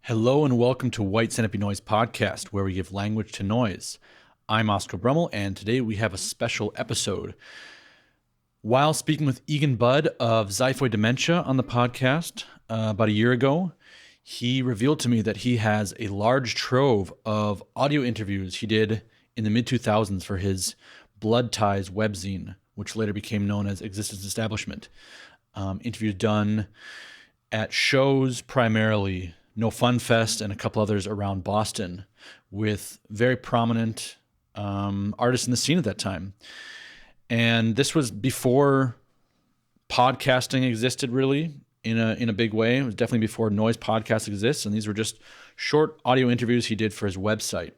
Hello and welcome to White Centipede Noise Podcast, where we give language to noise. I'm Oscar Brummel, and today we have a special episode. While speaking with Egan Budd of xiphoid dementia on the podcast about a year ago, he revealed to me that he has a large trove of audio interviews he did in the mid-2000s for his Blood Ties webzine, which later became known as Existence Establishment. Interviews done at shows primarily, No Fun Fest and a couple others around Boston, with very prominent artists in the scene at that time. And this was before podcasting existed really in a big way. It was definitely before noise podcasts exists, and these were just short audio interviews he did for his website.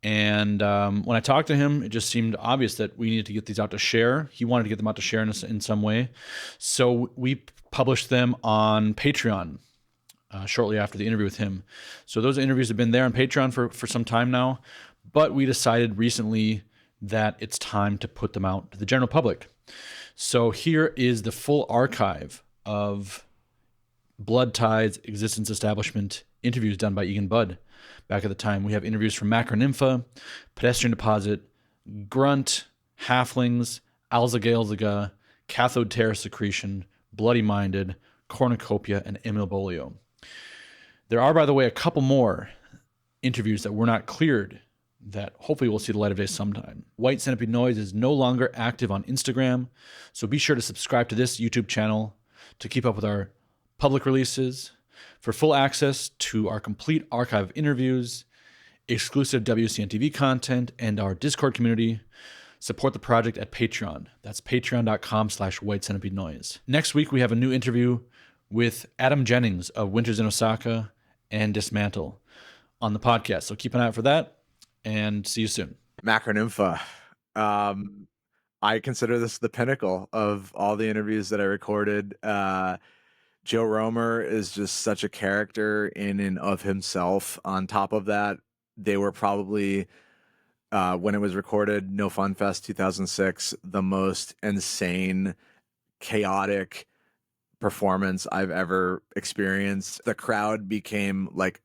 And when I talked to him, it just seemed obvious that we needed to get these out to share. He wanted to get them out to share in some way. So we published them on Patreon shortly after the interview with him. So those interviews have been there on Patreon for some time now, but we decided recently that it's time to put them out to the general public. So here is the full archive of Blood Ties Existence Establishment interviews done by Egan Budd back at the time. We have interviews from MACRONYMPHA, Pedestrian Deposit, Grunt, Halflings, AHLZ, Cathode Tear Secretion, Bloodyminded, Cornucopia, and Immobilio. There are, by the way, a couple more interviews that were not cleared that hopefully will see the light of day sometime. White Centipede Noise is no longer active on Instagram, so be sure to subscribe to this YouTube channel to keep up with our public releases. For full access to our complete archive of interviews, exclusive WCN TV content, and our Discord community, support the project at Patreon. That's patreon.com/White Centipede Noise. Next week, we have a new interview with Adam Jennings of Winters in Osaka and Dismantle on the podcast. So keep an eye out for that, and see you soon. MACRONYMPHA. I consider this the pinnacle of all the interviews that I recorded. Joe Romer is just such a character in and of himself. On top of that, they were probably, when it was recorded, No Fun Fest 2006, the most insane, chaotic performance I've ever experienced. The crowd became like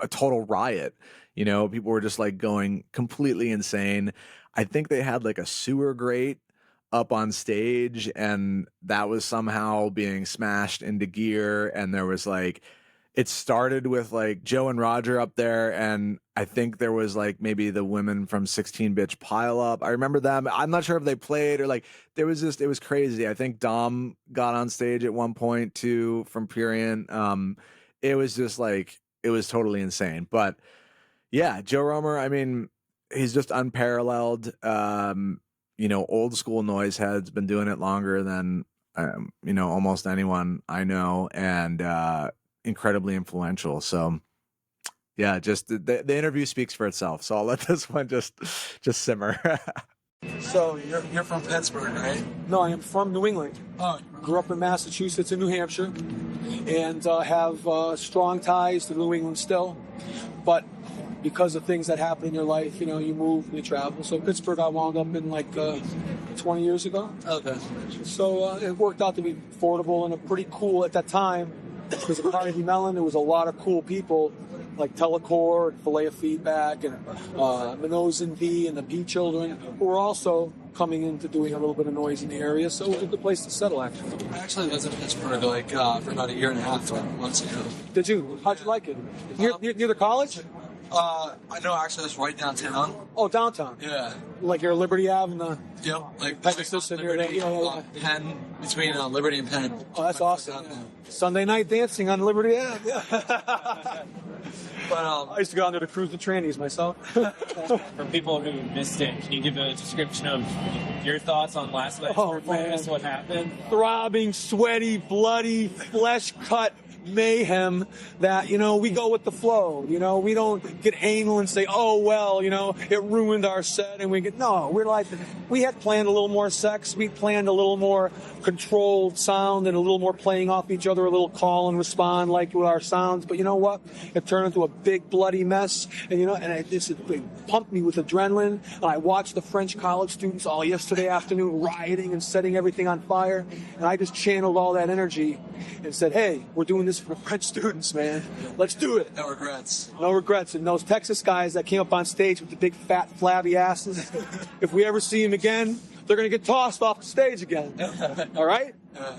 a total riot. You know, people were just like going completely insane. I think they had like a sewer grate up on stage, and that was somehow being smashed into gear. And there was like, it started with like Joe and Roger up there, and I think there was like maybe the women from 16 Bitch Pile Up. I remember them. I'm not sure if they played or like, there was just, it was crazy. I think Dom got on stage at one point too from Prurient. It was just like, it was totally insane. But yeah, Joe Romer, I mean, he's just unparalleled. You know, old school noise heads, been doing it longer than, you know, almost anyone I know, and incredibly influential. So yeah, just the interview speaks for itself. So I'll let this one just simmer. So you're from Pittsburgh, right? No, I am from New England. Oh, grew up in Massachusetts and New Hampshire, and have strong ties to New England still. But because of things that happen in your life, you know, you move and you travel. So Pittsburgh, I wound up in like 20 years ago. Okay. So it worked out to be affordable and pretty cool at that time. Because of Carnegie Mellon, there was a lot of cool people like Telecore and Filet of Feedback and Minoz and V and the Bee Children, who were also coming into doing a little bit of noise in the area. So it was a good place to settle, actually. I actually was in Pittsburgh like for about a year and a half, 12 months ago. Did you? How'd you like it? Near the college? I know, actually, it's right downtown. Oh, downtown? Yeah. Like your Liberty Ave and the... Yep. Like Pegasus and everything. Yeah. Penn, between Liberty and Penn. Oh, that's awesome. Sunday night dancing on Liberty Ave. Yeah. But I used to go down there to cruise the trannies myself. For people who missed it, can you give a description of your thoughts on last night's performance? What happened? Throbbing, sweaty, bloody, flesh-cut mayhem that, you know, we go with the flow. You know, we don't get anal and say, oh, well, you know, it ruined our set. And we're like, we had planned a little more sex. We planned a little more controlled sound and a little more playing off each other, a little call and respond like with our sounds. But you know what? It turned into a big bloody mess. And, you know, and it pumped me with adrenaline. And I watched the French college students all yesterday afternoon rioting and setting everything on fire. And I just channeled all that energy and said, hey, we're doing this this for French students, man. Let's do it. No regrets. No regrets. And those Texas guys that came up on stage with the big, fat, flabby asses, if we ever see them again, they're going to get tossed off the stage again. All right?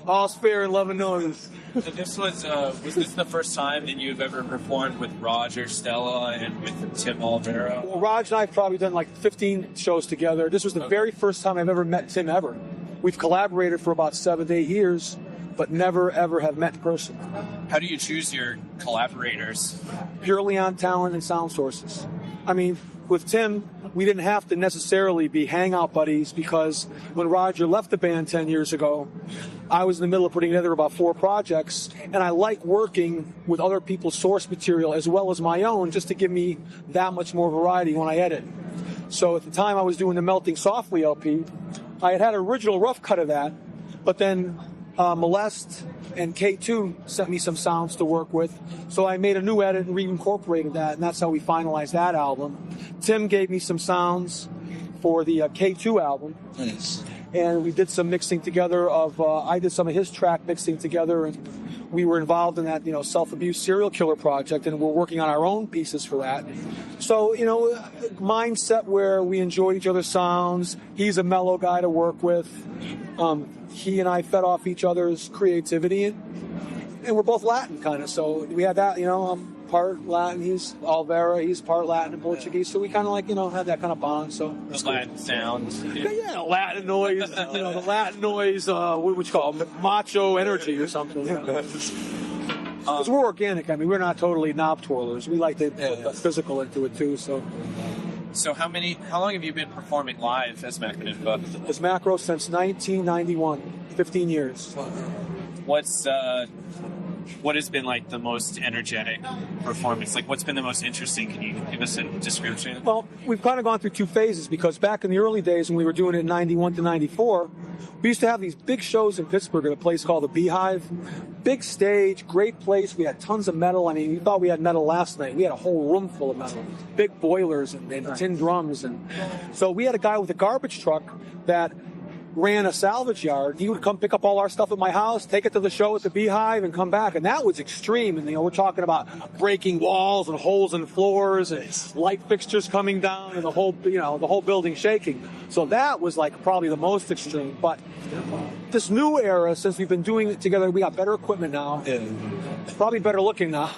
All's fair in love and noise. So this was this the first time that you've ever performed with Roger Stella and with Tim Olvera? Well, Raj and I have probably done like 15 shows together. This was the very first time I've ever met Tim ever. We've collaborated for about 7 to 8 years, but never, ever have met in person. How do you choose your collaborators? Purely on talent and sound sources. I mean, with Tim, we didn't have to necessarily be hangout buddies because when Roger left the band 10 years ago, I was in the middle of putting together about 4 projects, and I like working with other people's source material as well as my own just to give me that much more variety when I edit. So at the time I was doing the Melting Softly LP, I had an original rough cut of that, but then Molest and K2 sent me some sounds to work with, so I made a new edit and reincorporated that, and that's how we finalized that album. Tim gave me some sounds for the K2 album. Nice. And we did some mixing together of, I did some of his track mixing together, and we were involved in that, self-abuse serial killer project, and we're working on our own pieces for that. So, mindset where we enjoyed each other's sounds. He's a mellow guy to work with. He and I fed off each other's creativity, and we're both Latin kind of, so we had that, I'm part Latin, he's Olvera, he's part Latin and Portuguese, so we kind of had that kind of bond, so. The Latin sounds. Yeah, Latin noise, the Latin noise, what would you call it, macho energy or something. Because we're organic, we're not totally knob twirlers, we like to put the physical into it too, so. So how long have you been performing live as MACRONYMPHA? As Macro since 1991, 15 years. What has been like the most energetic performance? Like what's been the most interesting? Can you give us a description? Well, we've kind of gone through 2 phases because back in the early days when we were doing it in 91 to 94, we used to have these big shows in Pittsburgh at a place called the Beehive. Big stage, great place. We had tons of metal. You thought we had metal last night. We had a whole room full of metal. Big boilers and tin drums. And so we had a guy with a garbage truck that ran a salvage yard. He would come pick up all our stuff at my house, take it to the show at the Beehive, and come back. And that was extreme. And we're talking about breaking walls and holes in floors and light fixtures coming down and the whole building shaking. So that was probably the most extreme. But this new era, since we've been doing it together, we got better equipment now. Probably better looking now.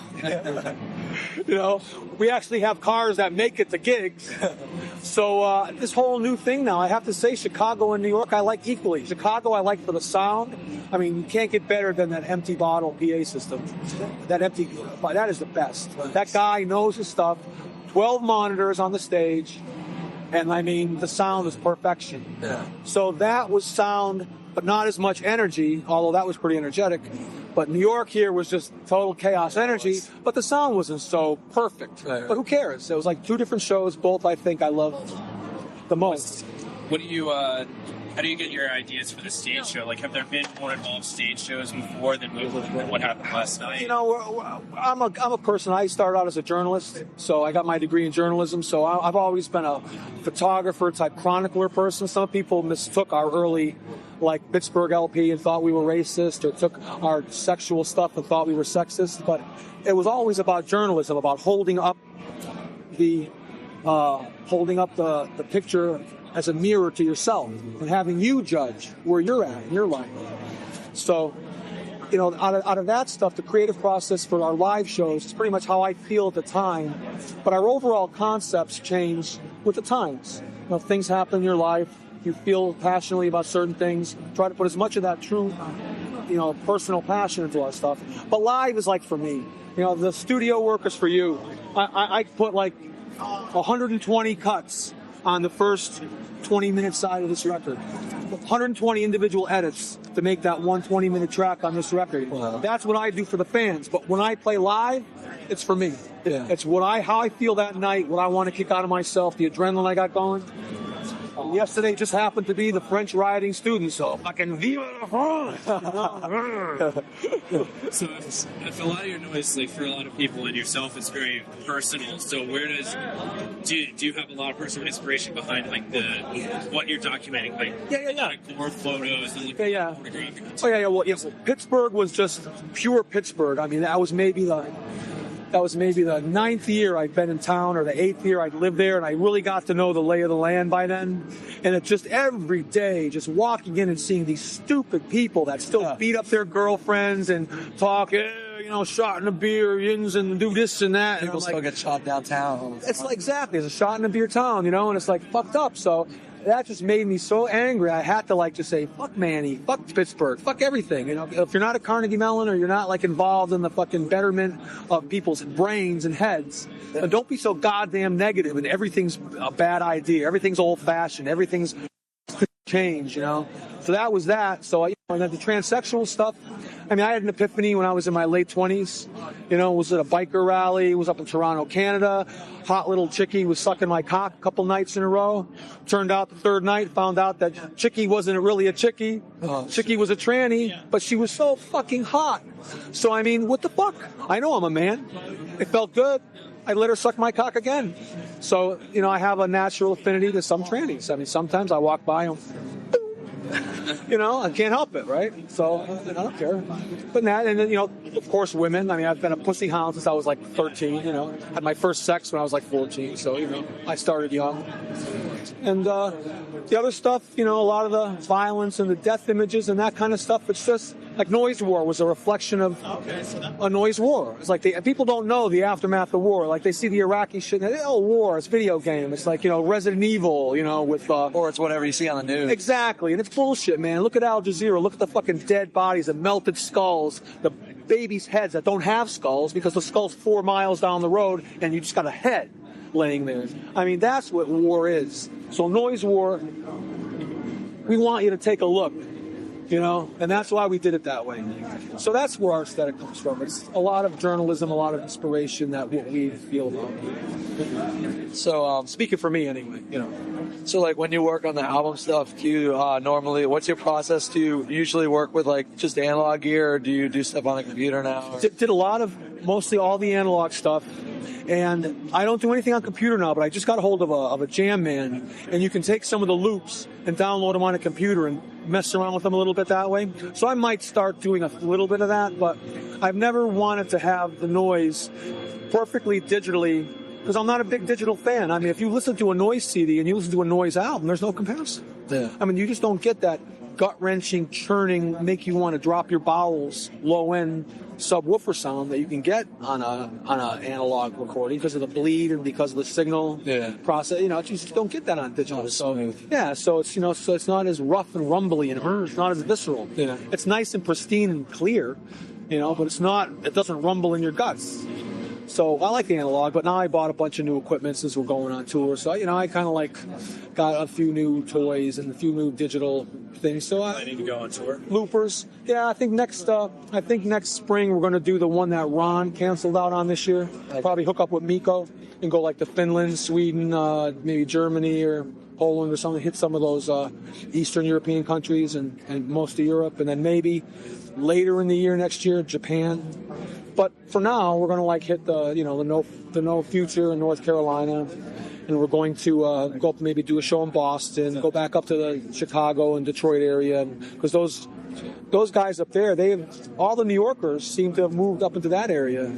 We actually have cars that make it to gigs. So this whole new thing now, I have to say Chicago and New York I like equally. Chicago I like for the sound. You can't get better than that empty bottle PA system. That is the best. That guy knows his stuff. 12 monitors on the stage. And the sound is perfection. Yeah. So that was sound, but not as much energy, although that was pretty energetic. But New York here was just total chaos energy, but the sound wasn't so perfect. Right. But who cares? It was 2 different shows, both I think I loved the most. What do you how do you get your ideas for the stage show? Have there been more involved stage shows before than what happened last night? I'm a person. I started out as a journalist, so I got my degree in journalism. So I've always been a photographer type chronicler person. Some people mistook our early Pittsburgh LP and thought we were racist, or took our sexual stuff and thought we were sexist. But it was always about journalism, about holding up the picture as a mirror to yourself and having you judge where you're at in your life. So, out of that stuff, the creative process for our live shows is pretty much how I feel at the time. But our overall concepts change with the times. Things happen in your life. You feel passionately about certain things. Try to put as much of that true, personal passion into our stuff. But live is for me. The studio work is for you. I put 120 cuts on the first 20-minute side of this record. 120 individual edits to make that 120-minute track on this record. Wow. That's what I do for the fans. But when I play live, it's for me. Yeah. It's how I feel that night, what I want to kick out of myself, the adrenaline I got going. yesterday just happened to be the French rioting students, so fucking vive la France! So if a lot of your noise, like for a lot of people and yourself, it's very personal. So where do you have a lot of personal inspiration behind like what you're documenting, like Yeah. more photos and like Yeah. photographic? Oh yeah. Well, yes. Pittsburgh was just pure Pittsburgh. I mean, that was maybe the 9th year I'd been in town, or the 8th year I'd lived there, and I really got to know the lay of the land by then. And it's just every day, just walking in and seeing these stupid people that still beat up their girlfriends and talk, shot in a beer, yins, and do this and that. People still get shot downtown. It's like, exactly, it's a shot in a beer town, and it's like fucked up. So that just made me so angry. I had to just say, fuck Manny, fuck Pittsburgh, fuck everything. If you're not a Carnegie Mellon or you're not involved in the fucking betterment of people's brains and heads, then don't be so goddamn negative and everything's a bad idea. Everything's old fashioned. Everything's change, So that was that. So, and then the transsexual stuff. I mean, I had an epiphany when I was in my late 20s. Was at a biker rally, was up in Toronto, Canada. Hot little chickie was sucking my cock a couple nights in a row. Turned out the third night, found out that chickie wasn't really a chickie. Chickie was a tranny, but she was so fucking hot. So, I mean, what the fuck? I know I'm a man. It felt good. I let her suck my cock again. So, I have a natural affinity to some trannies. I mean, sometimes I walk by them. I can't help it, right? So I don't care. But that, and then, of course, women. I mean, I've been a pussy hound since I was 13, Had my first sex when I was 14, so, I started young. And the other stuff, a lot of the violence and the death images and that kind of stuff, it's just like Noise War was a reflection of a noise war. It's like people don't know the aftermath of war. Like they see the Iraqi shit, and war, it's video game. It's like, Resident Evil, with... or it's whatever you see on the news. Exactly, and it's bullshit, man. Look at Al Jazeera. Look at the fucking dead bodies, the melted skulls, the babies' heads that don't have skulls because the skull's 4 miles down the road and you just got a head laying there. I mean, that's what war is. So Noise War, we want you to take a look. And that's why we did it that way. So that's where our aesthetic comes from. It's a lot of journalism, a lot of inspiration that what we feel about. So, speaking for me anyway, So, when you work on the album stuff, do you normally, what's your process? Do you usually work with, just analog gear, or do you do stuff on the computer now? Did a lot of, mostly all the analog stuff. And I don't do anything on computer now, but I just got a hold of a Jam Man, and you can take some of the loops and download them on a computer and mess around with them a little bit that way. So I might start doing a little bit of that, but I've never wanted to have the noise perfectly digitally, because I'm not a big digital fan. I mean, if you listen to a noise CD and you listen to a noise album, there's no comparison. Yeah. I mean, you just don't get that gut-wrenching, churning, make you want to drop your bowels, low-end subwoofer sound that you can get on a analog recording because of the bleed and because of the signal process. You just don't get that on digital. So it's so it's not as rough and rumbly and it's not as visceral. Yeah. It's nice and pristine and clear, but it doesn't rumble in your guts. So I like the analog, but now I bought a bunch of new equipment since we're going on tour. So, I kind of got a few new toys and a few new digital things. So I need to go on tour. Loopers. Yeah, I think next spring we're going to do the one that Ron canceled out on this year. Probably hook up with Miko and go to Finland, Sweden, maybe Germany or Poland or something. Hit some of those Eastern European countries and most of Europe, and then maybe later in the year next year Japan. But for now, we're going to hit the No Future in North Carolina, and we're going to go up, maybe do a show in Boston, go back up to the Chicago and Detroit area, because those guys up there, all the New Yorkers seem to have moved up into that area.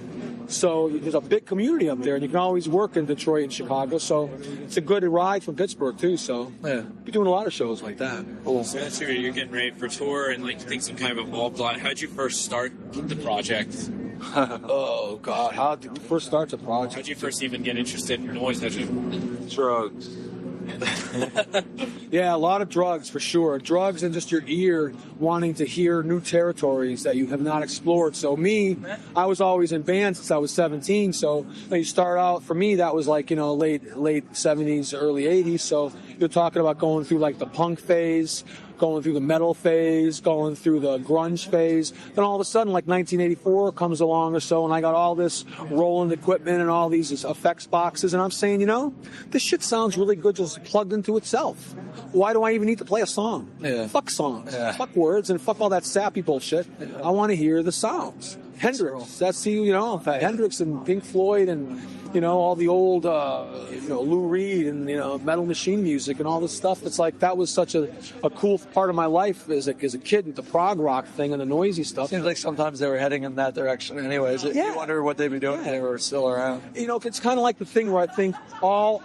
So there's a big community up there, and you can always work in Detroit and Chicago. So it's a good ride from Pittsburgh too. So we're doing a lot of shows like that. Cool. So that's where you're getting ready for tour, and things have kind of evolved a lot. How'd you first start the project? Oh God, how did you first start the project? How'd you first even get interested in noise? Drugs. Yeah, a lot of drugs for sure. Drugs and just your ear wanting to hear new territories that you have not explored. So I was always in bands since I was 17. So when you start out, for me, that was late 70s, early 80s. So you're talking about going through like the punk phase, going through the metal phase, going through the grunge phase. Then all of a sudden, like 1984 comes along or so, and I got all this Roland equipment and all these effects boxes, and I'm saying, you know, this shit sounds really good just plugged into itself. Why do I even need to play a song? Yeah. Fuck songs. Yeah. Fuck words, and fuck all that sappy bullshit. I want to hear the sounds. Hendrix, Hendrix and Pink Floyd and, you know, all the old, Lou Reed and, you know, Metal Machine music and all this stuff. It's like that was such a cool part of my life as a kid with the prog rock thing and the noisy stuff. Seems like sometimes they were heading in that direction anyways. Yeah. You wonder what they'd be doing if they were still around. You know, it's kind of like the thing where I think all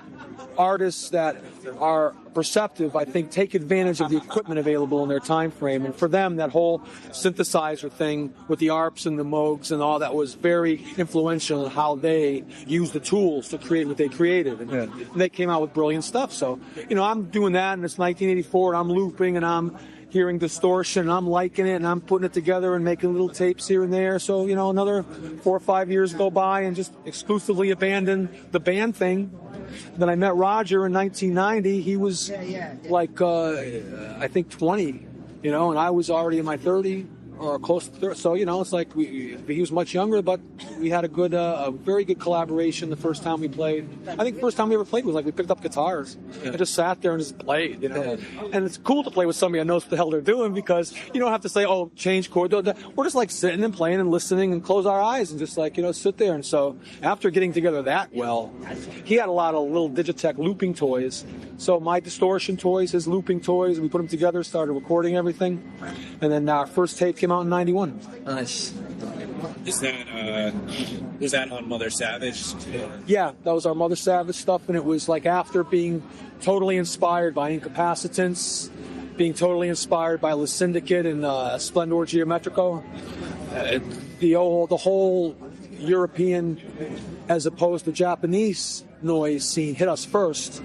artists that are perceptive, I think, take advantage of the equipment available in their time frame. And for them, that whole synthesizer thing with the ARPs and the Moogs and all that was very influential in how they used the tools to create what they created. And they came out with brilliant stuff. So, you know, I'm doing that, and it's 1984, and I'm looping, and I'm hearing distortion, and I'm liking it, and I'm putting it together and making little tapes here and there. So, you know, another 4 or 5 years go by and just exclusively abandon the band thing. Then I met Roger in 1990. He was like, I think 20, you know, and I was already in my 30 or close to 30. So, you know, it's like he was much younger, but we had a very good collaboration the first time we played. I think the first time we ever played was like we picked up guitars and just sat there and just played, you know. Yeah. And it's cool to play with somebody that knows what the hell they're doing because you don't have to say, oh, change chord. We're just like sitting and playing and listening and close our eyes and just like, you know, sit there. And so after getting together that well, he had a lot of little Digitech looping toys. So my distortion toys, his looping toys, we put them together, started recording everything. And then our first tape came out in 91. Nice. Is that on Mother Savage? Yeah, that was our Mother Savage stuff, and it was like after being totally inspired by Incapacitants, being totally inspired by La Syndicate and Splendor Geometrico, the whole European as opposed to Japanese noise scene hit us first.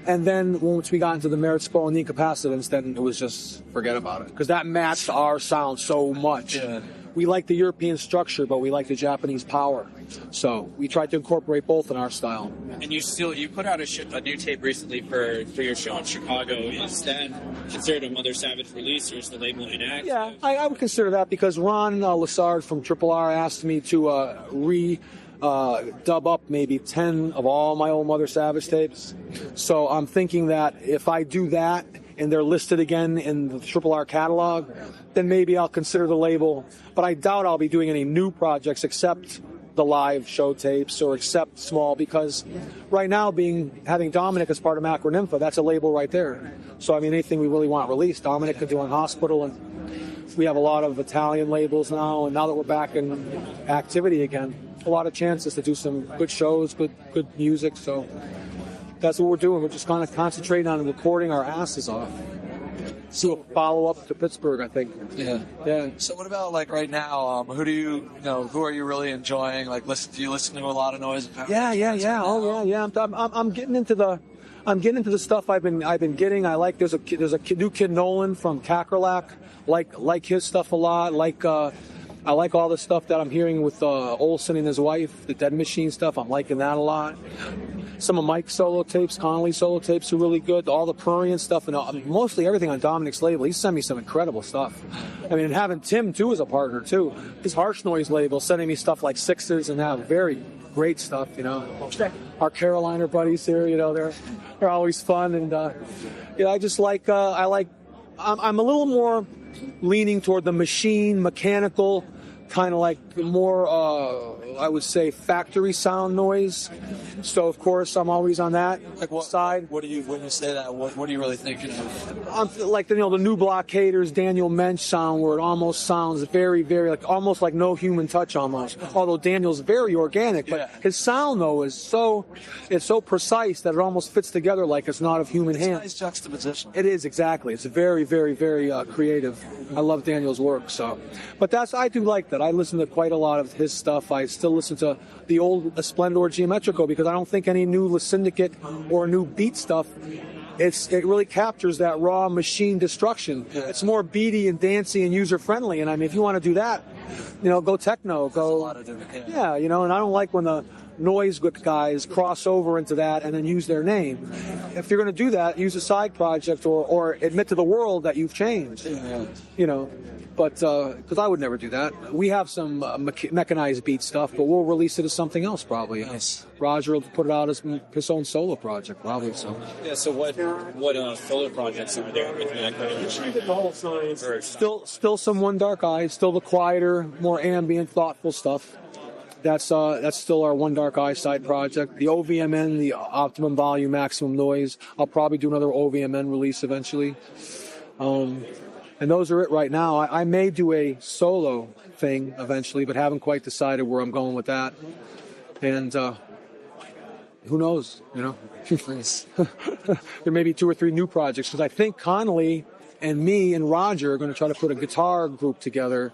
And then once we got into the Meritspol and the Incapacitants, then it was just forget about it. Because that matched our sound so much. Yeah. We like the European structure, but we like the Japanese power. So we tried to incorporate both in our style. And you put out a new tape recently for your show in Chicago. Is that considered a Mother Savage release, or is the label inactive? Yeah, I would consider that because Ron Lassard from Triple R asked me to dub up maybe 10 of all my old Mother Savage tapes. So I'm thinking that if I do that and they're listed again in the Triple R catalog, then maybe I'll consider the label. But I doubt I'll be doing any new projects except the live show tapes or except small, because right now having Dominic as part of MACRONYMPHA, that's a label right there. So I mean, anything we really want released, Dominic could do on Hospital, and we have a lot of Italian labels now, and now that we're back in activity again, a lot of chances to do some good shows, good music. So that's what we're doing. We're just kind of concentrating on recording our asses off. So a follow-up to Pittsburgh, I think. Yeah. So what about like right now? Who are you really enjoying? Like, do you listen to a lot of noise? Yeah. Oh yeah. I'm getting into the stuff I've been getting. I like there's a new Kid Nolan from Kakerlak. Like his stuff a lot. I like all the stuff that I'm hearing with Olsen and his wife, the Dead Machine stuff. I'm liking that a lot. Some of Mike's solo tapes, Connolly's solo tapes are really good. All the Prurian stuff, and mostly everything on Dominic's label. He sent me some incredible stuff. I mean, and having Tim, too, as a partner, too. His Harsh Noise label sending me stuff like Sixers and have very great stuff, you know. Our Carolina buddies here, you know, they're always fun. And, I just like, I'm a little more leaning toward the mechanical, kind of like more, I would say, factory sound noise. So, of course, I'm always on that side. When you say that, what are you really thinking of? Like, the new Blockaders, Daniel Mensch sound, where it almost sounds very, very, almost like no human touch almost. Although Daniel's very organic, but his sound, though, is so precise that it almost fits together like it's not of human hand. It's a nice juxtaposition. It is, exactly. It's very, very, very creative. I love Daniel's work, so. But I do like that. I listen to quite a lot of his stuff. I still listen to the old Splendor Geometrico because I don't think any new La Syndicate or new beat stuff, it really captures that raw machine destruction. Yeah. It's more beaty and dancey and user-friendly. And I mean, if you want to do that, go techno, go. And I don't like when the noise guys cross over into that and then use their name. If you're going to do that, use a side project or admit to the world that you've changed. You know, but because I would never do that. We have some mechanized beat stuff, but we'll release it as something else probably. Nice. Roger will put it out as his own solo project probably. So Yeah. So what solo projects are there with Macron? still some One Dark Eye, still the quieter, more ambient, thoughtful stuff. That's still our One Dark Eye side project. The OVMN, the Optimum Volume Maximum Noise. I'll probably do another OVMN release eventually. And those are it right now. I may do a solo thing eventually, but haven't quite decided where I'm going with that. And who knows, you know? There may be 2 or 3 new projects, because I think Connolly and me and Roger are going to try to put a guitar group together,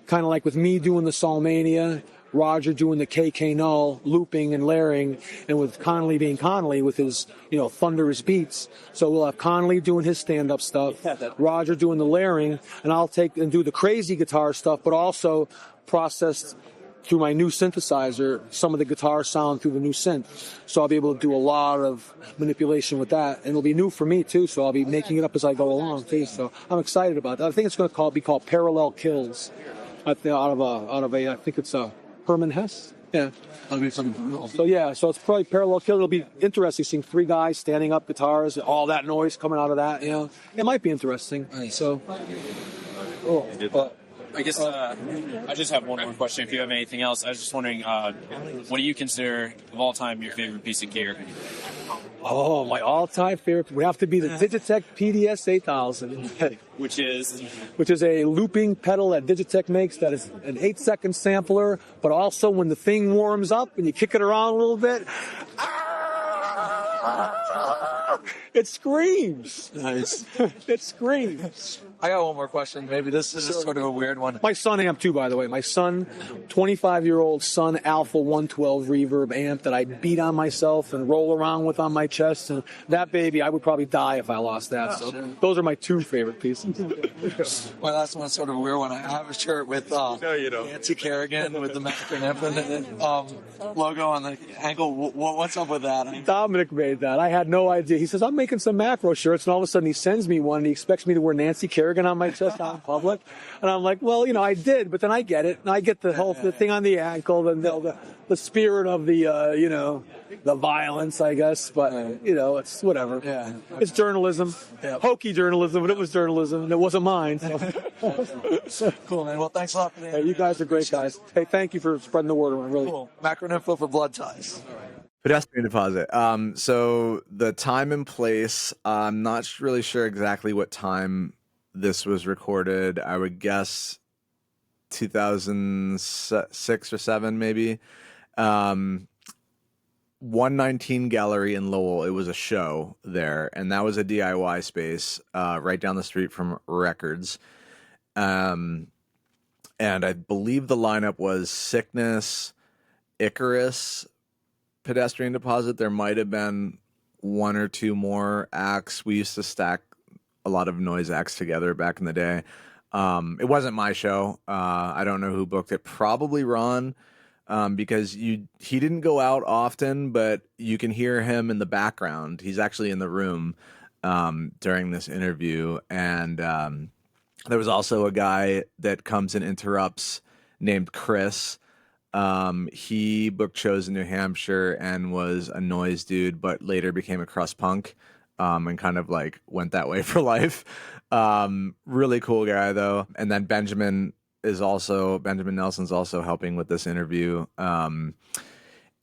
kind of like with me doing the Soulmania, Roger doing the KK Null, looping and layering, and with Connolly being Connolly with his, you know, thunderous beats. So we'll have Connolly doing his stand-up stuff, Roger doing the layering, and I'll take and do the crazy guitar stuff, but also processed through my new synthesizer, some of the guitar sound through the new synth. So I'll be able to do a lot of manipulation with that, and it'll be new for me too. So I'll be making it up as I go along too. So I'm excited about that. I think it's going to be called Parallel Kills. I think I think it's a Herman Hesse. Yeah. That'll be fun. So yeah, so it's probably Parallel Kill. It'll be interesting seeing 3 guys standing up guitars, all that noise coming out of that. You know, it might be interesting. Nice. So, I guess I just have one more question. If you have anything else, I was just wondering, what do you consider of all time your favorite piece of gear? oh, my all-time favorite would have to be the Digitech PDS 8000. Which is Which is a looping pedal that Digitech makes that is an 8-second sampler, but also when the thing warms up and you kick it around a little bit, it screams. Nice. It screams. I got one more question. Maybe this is sort of a weird one. My son amp too, by the way. My son, 25-year-old son, Alpha 112 reverb amp that I beat on myself and roll around with on my chest. And that baby, I would probably die if I lost that. So those are my 2 favorite pieces. My last one's sort of a weird one. I have a shirt with Nancy Kerrigan with the MACRONYMPHA logo on the ankle. What's up with that? Dominic made that. I had no idea. He says, I'm making some macro shirts, and all of a sudden he sends me one, and he expects me to wear Nancy Kerrigan on my chest out in public. And I'm like, well, you know, I did, but then I get it. And I get the whole the thing on the ankle, and the spirit of the, you know, the violence, I guess. But, you know, it's whatever. Yeah. It's journalism. Yeah. Hokey journalism, but it was journalism, and it wasn't mine. So. Cool, man. Well, thanks a lot for the Hey, you guys are great guys. Hey, thank you for spreading the word around, really. Cool. MACRONYMPHA for blood ties. Pedestrian deposit. So the time and place, I'm not really sure exactly what time this was recorded. I would guess 2006 or 7 maybe. 119 Gallery in Lowell. It was a show there, and that was a DIY space right down the street from Records. And I believe the lineup was Sickness, Icarus, Pedestrian Deposit. There might have been 1 or 2 more acts. We used to stack a lot of noise acts together back in the day. It wasn't my show. I don't know who booked it. Probably Ron, because he didn't go out often, but you can hear him in the background. He's actually in the room during this interview. And there was also a guy that comes and interrupts named Chris. He booked shows in New Hampshire and was a noise dude, but later became a crust punk, and kind of like went that way for life. Really cool guy though. And then Benjamin Nelson's also helping with this interview.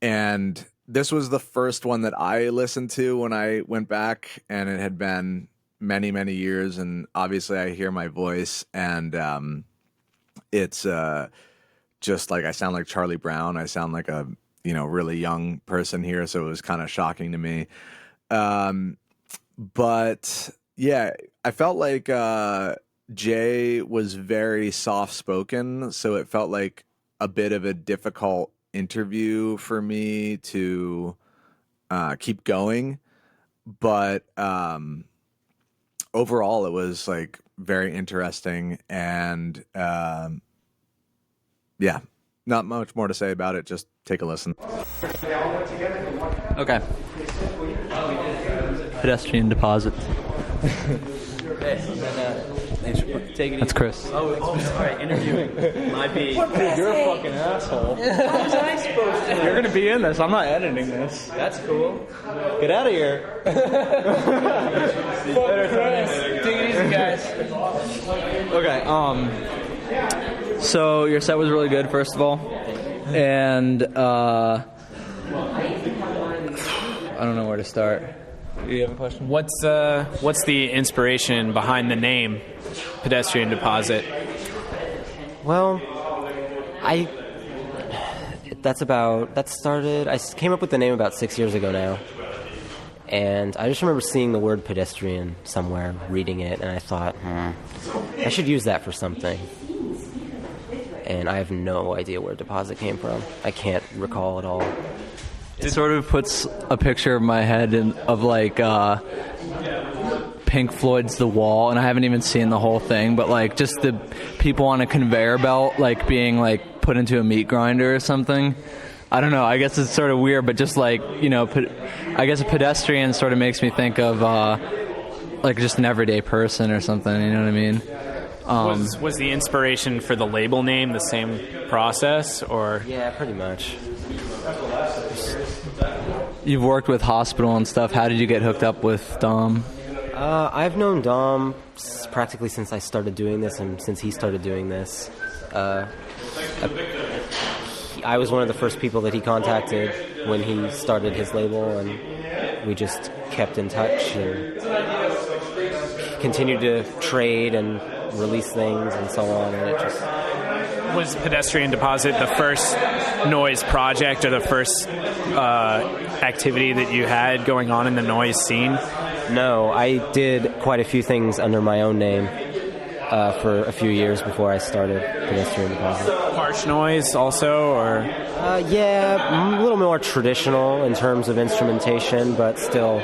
And this was the first one that I listened to when I went back, and it had been many, many years. And obviously I hear my voice, and it's just like I sound like Charlie Brown. I sound like a, you know, really young person here. So it was kind of shocking to me. But yeah, I felt like Jay was very soft-spoken, so it felt like a bit of a difficult interview for me to keep going. But overall, it was like very interesting, and yeah, Not much more to say about it. Just take a listen. Okay. Pedestrian deposit. Take it. That's Chris. Oh, sorry, interviewing. My B. You're a fucking asshole. How was I supposed to? You're gonna be in this. I'm not editing this. That's cool. Get out of here. Take it easy, guys. Okay. So your set was really good, first of all, and I don't know where to start. Do you have a question? What's the inspiration behind the name Pedestrian Deposit? Well, I came up with the name about 6 years ago now. And I just remember seeing the word pedestrian somewhere, reading it, and I thought, I should use that for something. And I have no idea where deposit came from. I can't recall at all. It sort of puts a picture of my head of like Pink Floyd's The Wall, and I haven't even seen the whole thing, but like just the people on a conveyor belt like being like put into a meat grinder or something. I don't know. I guess it's sort of weird, but just like, you know, I guess a pedestrian sort of makes me think of like just an everyday person or something. You know what I mean? Was the inspiration for the label name the same process, or? Yeah, pretty much. You've worked with hospital and stuff. How did you get hooked up with Dom? I've known Dom practically since I started doing this and since he started doing this. I was one of the first people that he contacted when he started his label, and we just kept in touch and continued to trade and release things and so on, and it just... Was Pedestrian Deposit the first noise project or the first activity that you had going on in the noise scene? No, I did quite a few things under my own name for a few years before I started Pedestrian Deposit. Harsh noise also, or? Yeah, a little more traditional in terms of instrumentation, but still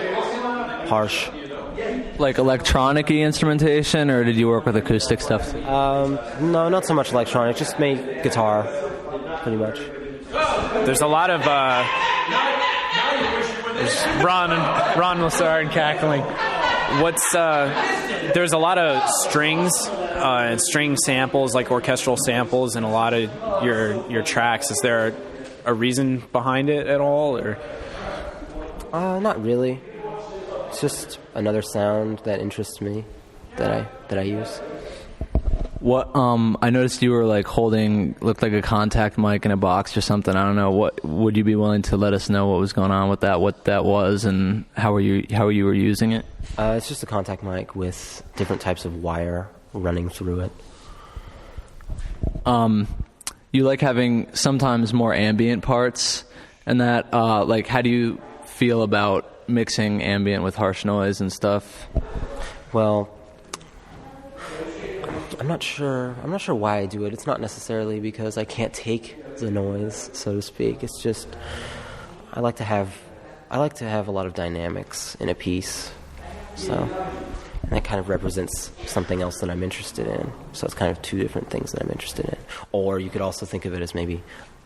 harsh. Like electronic-y instrumentation, or did you work with acoustic stuff? No, not so much electronic, just made guitar, pretty much. There's a lot of there's Ron Lassard cackling. There's a lot of strings and string samples, like orchestral samples, in a lot of your tracks. Is there a reason behind it at all, or? Not really. It's just another sound that interests me that I use. What I noticed you were like looked like a contact mic in a box or something. I don't know. What would you be willing to let us know what was going on with that? What that was and how you were using it? It's just a contact mic with different types of wire running through it. You like having sometimes more ambient parts, and that like how do you feel about mixing ambient with harsh noise and stuff? Well, I'm not sure why I do it. It's not necessarily because I can't take the noise, so to speak. It's just I like to have a lot of dynamics in a piece. So, and that kind of represents something else that I'm interested in. So it's kind of two different things that I'm interested in. Or you could also think of it as maybe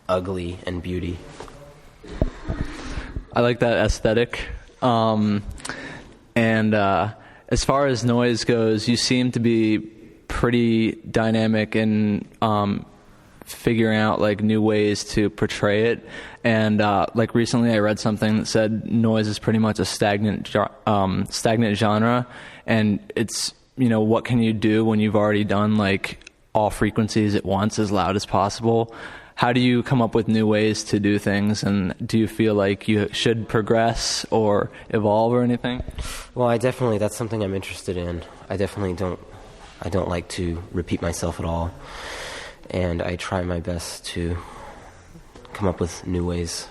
ugly and beauty. I like that aesthetic. And as far as noise goes, you seem to be pretty dynamic in figuring out like new ways to portray it. And like recently I read something that said noise is pretty much a stagnant genre, and it's, you know, what can you do when you've already done like all frequencies at once as loud as possible? How do you come up with new ways to do things, and do you feel like you should progress or evolve or anything? Well, that's something I'm interested in. I don't like to repeat myself at all, and I try my best to come up with new ways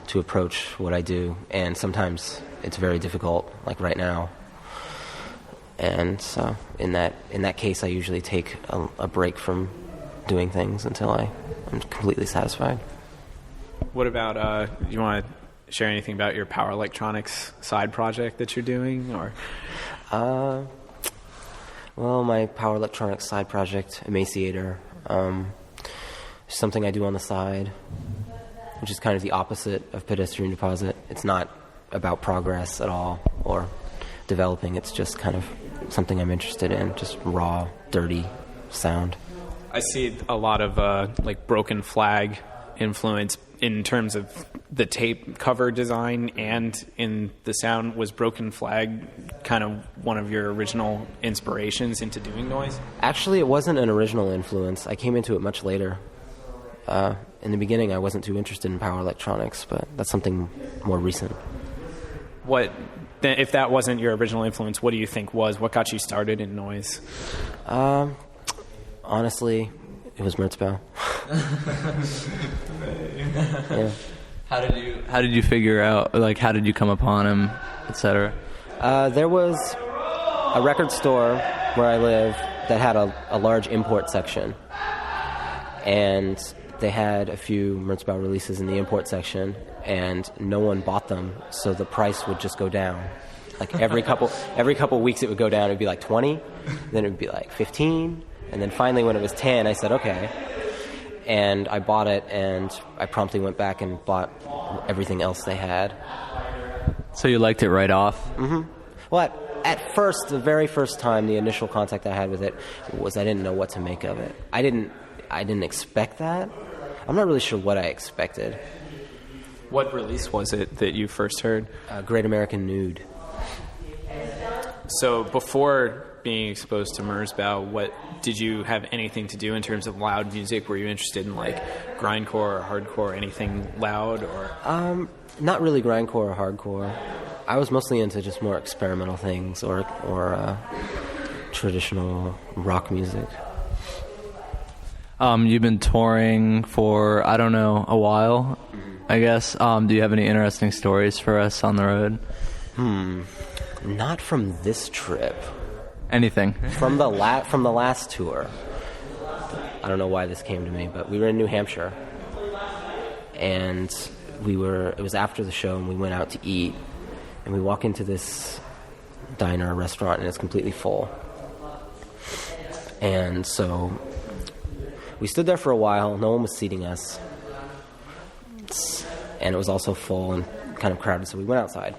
to approach what I do, and sometimes it's very difficult, like right now. And so in that case, I usually take a break from doing things until I'm completely satisfied. What about, do you want to share anything about your power electronics side project that you're doing, or? Well, my power electronics side project, Emaciator, something I do on the side, which is kind of the opposite of pedestrian deposit. It's not about progress at all or developing. It's just kind of something I'm interested in, just raw, dirty sound. I see a lot of like Broken Flag influence in terms of the tape cover design and in the sound. Was Broken Flag kind of one of your original inspirations into doing noise? Actually, it wasn't an original influence. I came into it much later. In the beginning, I wasn't too interested in power electronics, but that's something more recent. If that wasn't your original influence, what do you think was? What got you started in noise? Honestly, it was Merzbow. Yeah. How did you figure out, like, how did you come upon him, etc.? There was a record store where I live that had a large import section, and they had a few Merzbow releases in the import section, and no one bought them, so the price would just go down. Like every couple weeks it would go down. It would be like 20, then it would be like 15, and then finally when it was 10, I said, okay. And I bought it, and I promptly went back and bought everything else they had. So you liked it right off? Mm-hmm. Well, at first, the very first time, the initial contact I had with it was I didn't know what to make of it. I didn't expect that. I'm not really sure what I expected. What release was it that you first heard? Great American Nude. So before being exposed to Merzbow, what did you have anything to do in terms of loud music? Were you interested in like grindcore or hardcore, anything loud, or? Not really grindcore or hardcore. I was mostly into just more experimental things or traditional rock music. You've been touring for, I don't know, a while, I guess. Do you have any interesting stories for us on the road? Not from this trip. Anything. From the last tour. I don't know why this came to me, but we were in New Hampshire, and it was after the show, and we went out to eat, and we walk into this diner or restaurant, and it's completely full. And so we stood there for a while. No one was seating us, and it was also full and kind of crowded, so we went outside.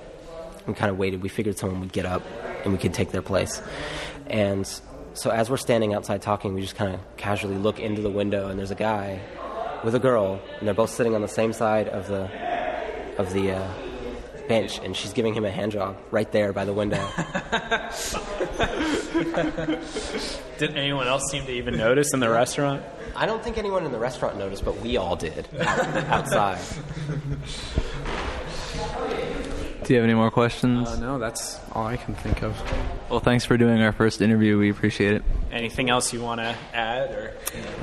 We kind of waited. We figured someone would get up and we could take their place. And so as we're standing outside talking, we just kind of casually look into the window, and there's a guy with a girl, and they're both sitting on the same side of the bench, and she's giving him a hand job right there by the window. Did anyone else seem to even notice in the restaurant? I don't think anyone in the restaurant noticed, but we all did outside. Do you have any more questions? No, that's all I can think of. Well, thanks for doing our first interview. We appreciate it. Anything else you want to add? Or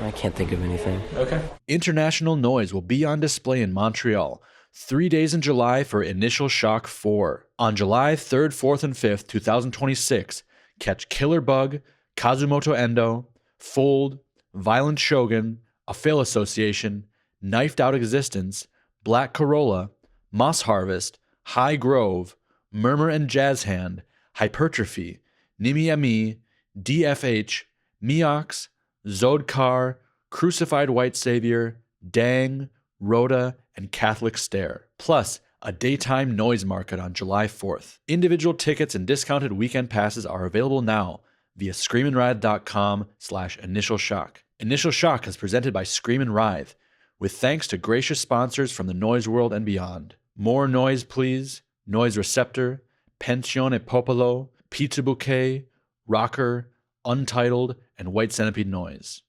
I can't think of anything. Okay. International Noise will be on display in Montreal 3 days in July for Initial Shock 4. On July 3rd, 4th, and 5th, 2026, catch Killer Bug, Kazumoto Endo, Fold, Violent Shogun, A Fail Association, Knifed Out Existence, Black Corolla, Moss Harvest, High Grove, Murmur and Jazz Hand, Hypertrophy, Nimi Ami, DFH, Miox, Zodkar, Crucified White Savior, Dang, Rhoda, and Catholic Stare, plus a daytime noise market on July 4th. Individual tickets and discounted weekend passes are available now via screamandwrithe.com/Initial Shock. Initial Shock is presented by Scream and Writhe, with thanks to gracious sponsors from the noise world and beyond. More Noise Please, Noise Receptor, Pensione Popolo, Pizza Bouquet, Rocker, Untitled, and White Centipede Noise.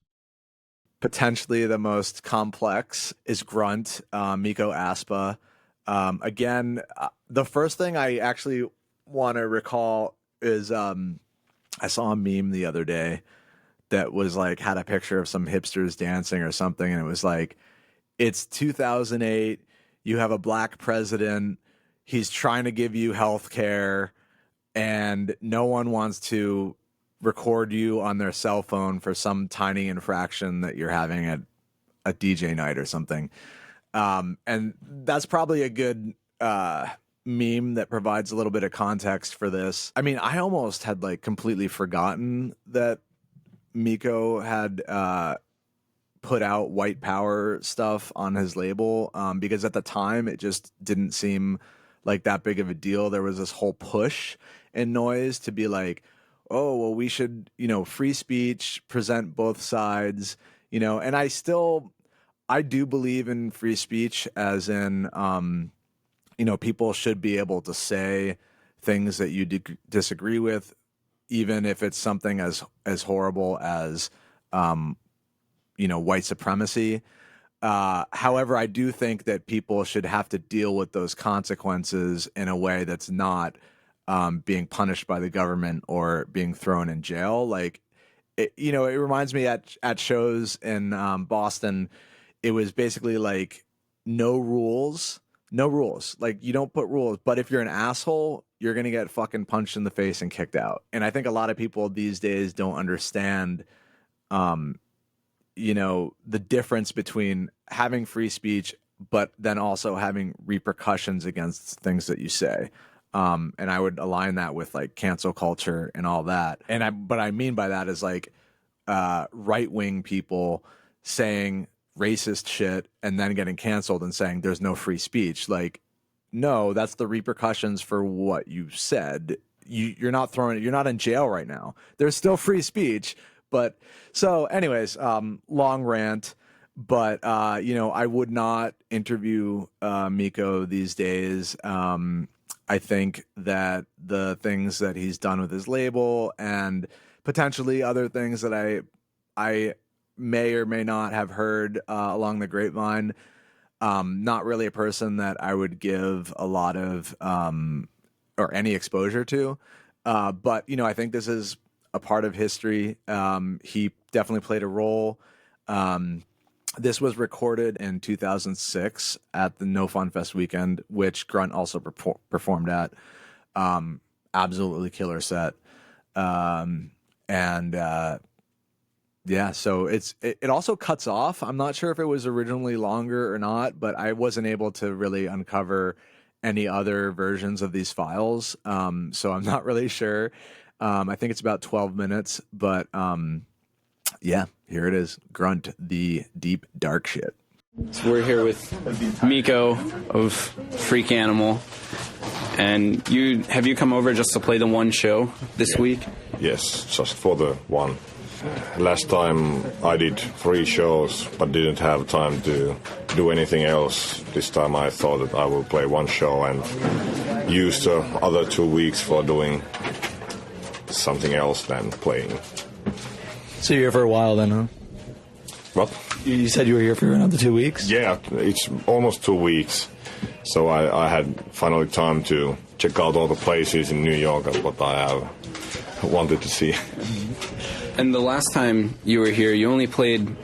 Potentially the most complex is Grunt, Miko Aspa. Again, the first thing I actually want to recall is I saw a meme the other day that was like had a picture of some hipsters dancing or something, and it was like, it's 2008, you have a black president, he's trying to give you health care, and no one wants to record you on their cell phone for some tiny infraction that you're having at a DJ night or something. And that's probably a good meme that provides a little bit of context for this. I mean, I almost had like completely forgotten that Miko had put out white power stuff on his label, because at the time it just didn't seem like that big of a deal. There was this whole push in noise to be like, oh, well, we should, free speech, present both sides, and I do believe in free speech, as in, people should be able to say things that you disagree with, even if it's something as horrible as, white supremacy. However, I do think that people should have to deal with those consequences in a way that's not being punished by the government or being thrown in jail. Like, it reminds me at shows in Boston, it was basically like no rules. Like, you don't put rules, but if you're an asshole, you're going to get fucking punched in the face and kicked out. And I think a lot of people these days don't understand, the difference between having free speech, but then also having repercussions against things that you say. And I would align that with like cancel culture and all that. But I mean by that is like right-wing people saying racist shit and then getting canceled and saying there's no free speech. Like, no, that's the repercussions for what you said. You're not in jail right now. There's still free speech. But so anyways, long rant, but I would not interview Miko these days. I think that the things that he's done with his label and potentially other things that I may or may not have heard along the grapevine, not really a person that I would give a lot of or any exposure to. But I think this is a part of history. He definitely played a role. This was recorded in 2006 at the No Fun Fest weekend, which Grunt also performed at. Absolutely killer set. Yeah, so it also cuts off. I'm not sure if it was originally longer or not, but I wasn't able to really uncover any other versions of these files. So I'm not really sure. I think it's about 12 minutes, but yeah, here it is. Grunt, the deep, dark shit. So we're here with Miko of Freak Animal. And have you come over just to play the one show this week? Yes, just for the one. Last time I did 3 shows, but didn't have time to do anything else. This time I thought that I would play one show and use the other 2 weeks for doing something else than playing. So you're here for a while then, huh? What? You said you were here for another 2 weeks? Yeah, it's almost 2 weeks. So I had finally time to check out all the places in New York and what I have wanted to see. And the last time you were here, you only played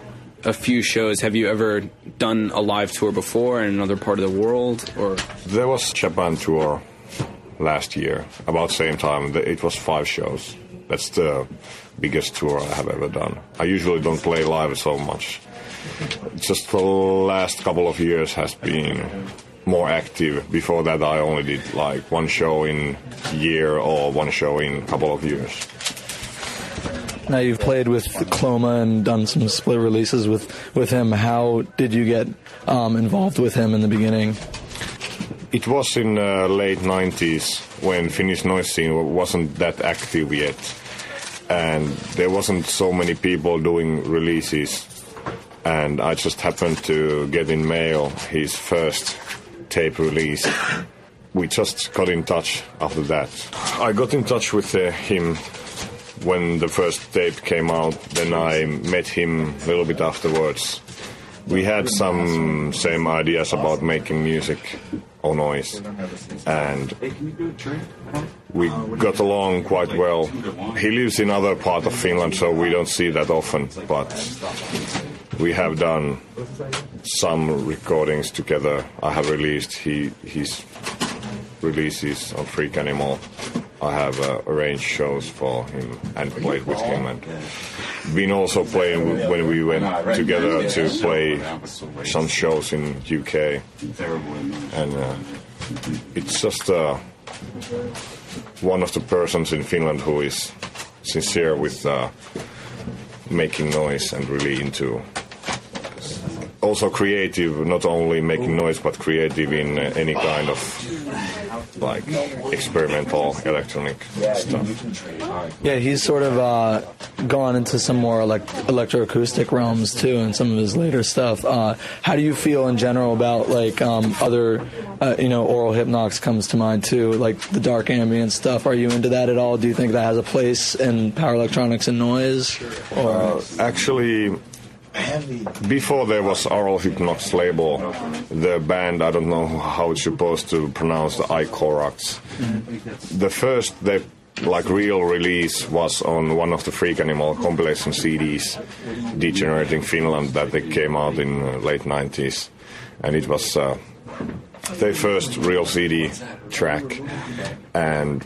a few shows. Have you ever done a live tour before in another part of the world? Or there was Japan tour last year, about the same time. It was 5 shows. That's the biggest tour I have ever done. I usually don't play live so much. Just the last couple of years has been more active. Before that, I only did like 1 show in a year or 1 show in a couple of years. Now you've played with Cloma and done some split releases with him. How did you get involved with him in the beginning? It was in the late 90s when Finnish noise scene wasn't that active yet. And there wasn't so many people doing releases. And I just happened to get in mail his first tape release. We just got in touch after that. I got in touch with him when the first tape came out. Then I met him a little bit afterwards. We had some same ideas about making music or noise, and we got along quite well. He lives in other part of Finland, so we don't see that often, but we have done some recordings together. I have released his releases on Freak Animal. I have arranged shows for him and played with him, and been also playing when we went together to play some shows in UK. And it's just one of the persons in Finland who is sincere with making noise and really into also creative, not only making noise, but creative in any kind of like experimental electronic stuff. Yeah, he's sort of gone into some more electroacoustic realms too in some of his later stuff. How do you feel in general about like other, Oral Hypnox comes to mind too, like the dark ambient stuff? Are you into that at all? Do you think that has a place in power electronics and noise? Or Actually, before there was Oral Hypnox label, the band, I don't know how it's supposed to pronounce the iCorax. The first real release was on one of the Freak Animal compilation CDs, Degenerating Finland, that they came out in late 90s. And it was their first real CD track. And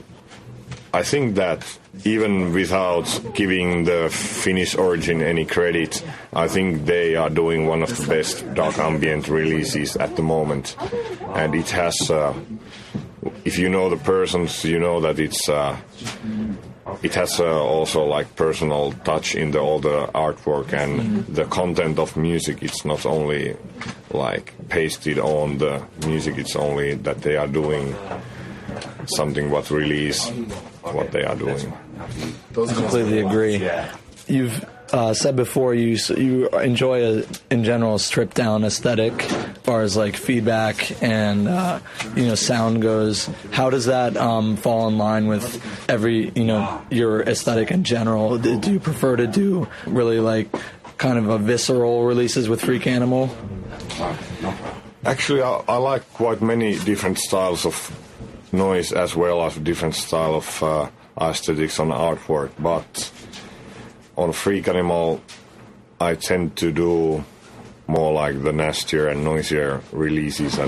I think that even without giving the Finnish origin any credit, I think they are doing one of the best dark ambient releases at the moment. And it has, if you know the persons, you know that it has also like personal touch in all the artwork and the content of music. It's not only like pasted on the music, it's only that they are doing something what release what they are doing. I completely agree. You've said before you enjoy in general stripped down aesthetic as far as like feedback and sound goes. How does that fall in line with your aesthetic in general? Do you prefer to do really like kind of a visceral releases with Freak Animal? Actually, I like quite many different styles of noise as well as different style of aesthetics on artwork, but on Freak Animal I tend to do more like the nastier and noisier releases,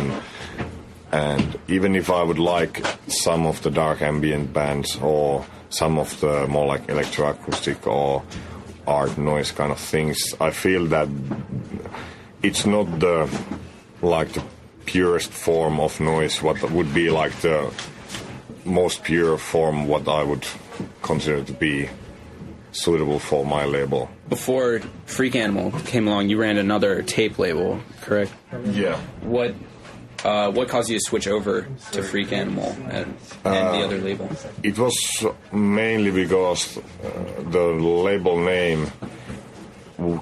and even if I would like some of the dark ambient bands or some of the more like electroacoustic or art noise kind of things, I feel that it's not the purest form of noise, what would be like the most pure form what I would consider to be suitable for my label. Before Freak Animal came along, you ran another tape label, correct? Yeah. What caused you to switch over to Freak Animal and the other label? It was mainly because the label name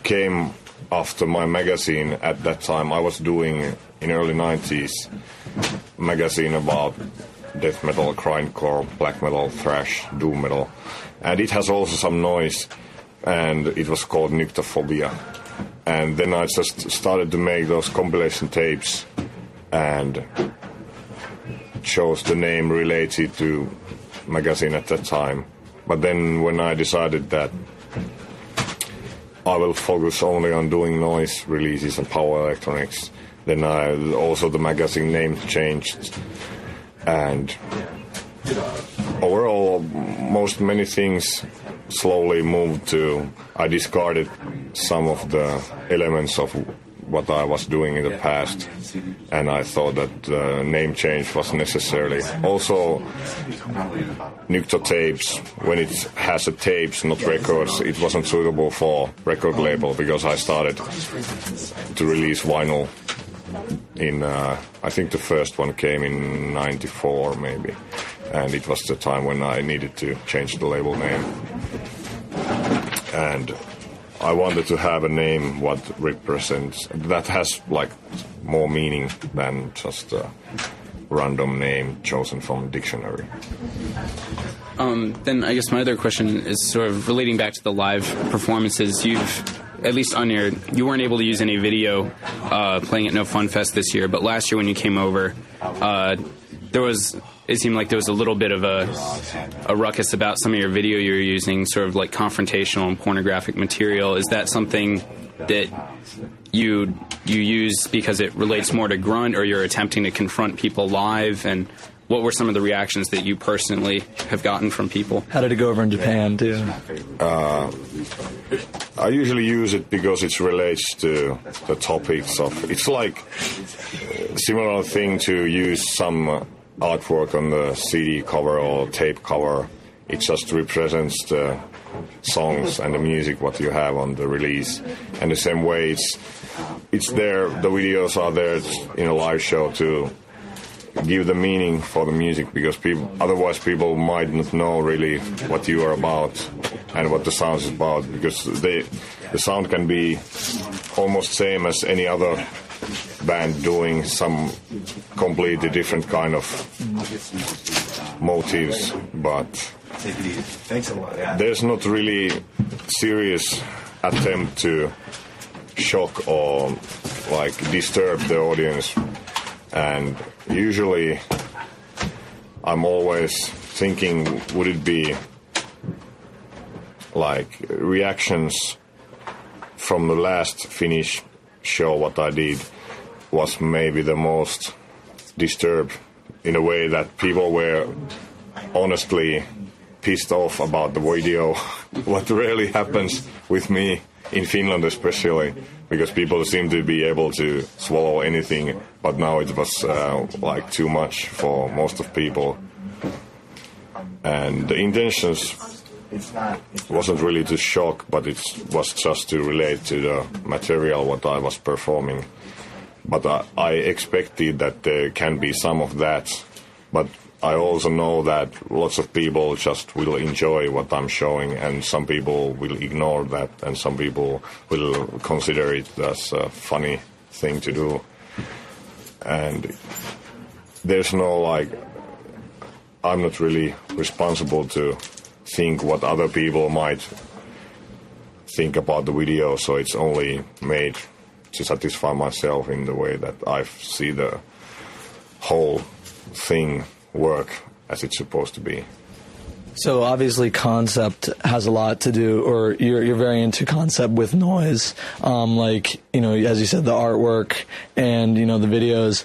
came after my magazine at that time. I was doing in early 90s magazine about death metal, grindcore, black metal, thrash, doom metal, and it has also some noise, and it was called Nyctophobia. And then I just started to make those compilation tapes and chose the name related to magazine at that time. But then when I decided that I will focus only on doing noise releases and power electronics, then also the magazine name changed, and overall many things slowly moved to, I discarded some of the elements of what I was doing in the past, and I thought that the name change was necessary. Also, Nycto tapes, when it has a tapes, not records, it wasn't suitable for record label because I started to release vinyl in, I think the first one came in 94 maybe, and it was the time when I needed to change the label name. And I wanted to have a name what represents, that has like more meaning than just a random name chosen from a dictionary. Then I guess my other question is sort of relating back to the live performances. You've, at least on you weren't able to use any video playing at No Fun Fest this year, but last year when you came over, it seemed like there was a little bit of a ruckus about some of your video you were using, sort of like confrontational and pornographic material. Is that something that you use because it relates more to grunt, or you're attempting to confront people live? And what were some of the reactions that you personally have gotten from people? How did it go over in Japan, too? I usually use it because it relates to the topics of... It's like a similar thing to use some artwork on the CD cover or tape cover. It just represents the songs and the music what you have on the release. And the same way it's there. The videos are there in a live show to give the meaning for the music, because otherwise people might not know really what you are about and what the sound is about, because the sound can be almost same as any other band doing some completely different kind of motives, but there's not really serious attempt to shock or like disturb the audience. And usually I'm always thinking, would it be like reactions from the last Finnish show what I did was maybe the most disturbed, in a way that people were honestly pissed off about the video, what really happens with me in Finland especially, because people seem to be able to swallow anything, but now it was like too much for most of people. And the intentions wasn't really to shock, but it was just to relate to the material what I was performing. But I expected that there can be some of that, but I also know that lots of people just will enjoy what I'm showing, and some people will ignore that, and some people will consider it as a funny thing to do. And there's no, like, I'm not really responsible to think what other people might think about the video, so it's only made to satisfy myself in the way that I see the whole thing work as it's supposed to be. So obviously concept has a lot to do, or you're very into concept with noise, like, you know, as you said, the artwork and, you know, the videos.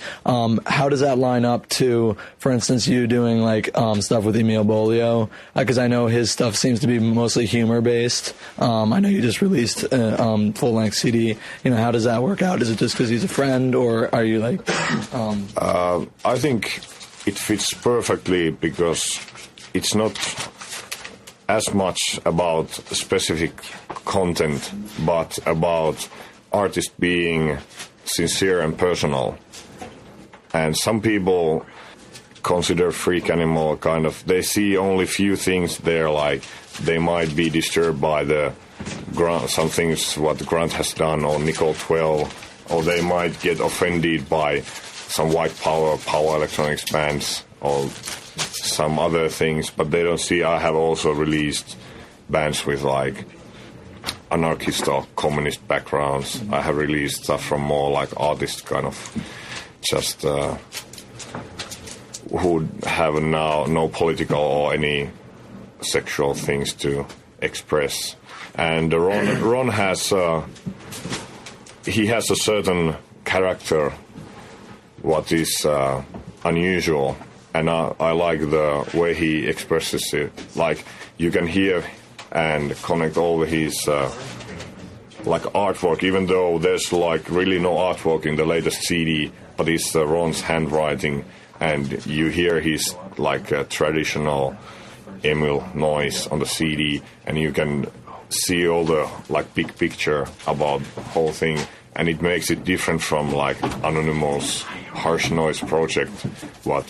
How does that line up to, for instance, you doing like stuff with Emil Bolio? Because I know his stuff seems to be mostly humor based. I know you just released a full length CD. You know, how does that work out? Is it just because he's a friend, or are you like? I think it fits perfectly because it's not as much about specific content, but about artists being sincere and personal. And some people consider Freak Animal kind of, they see only few things there, like they might be disturbed by the grunt, some things what Grunt has done, or Nicole 12, or they might get offended by some white power electronics bands, or some other things, but they don't see I have also released bands with like anarchist or communist backgrounds. I have released stuff from more like artists kind of just who have now no political or any sexual things to express. And Ron has he has a certain character what is unusual. And I like the way he expresses it. Like, you can hear and connect all his like artwork, even though there's like really no artwork in the latest CD, but it's Ron's handwriting, and you hear his like traditional Emil noise on the CD, and you can see all the like big picture about the whole thing, and it makes it different from like Anonymous harsh noise project, what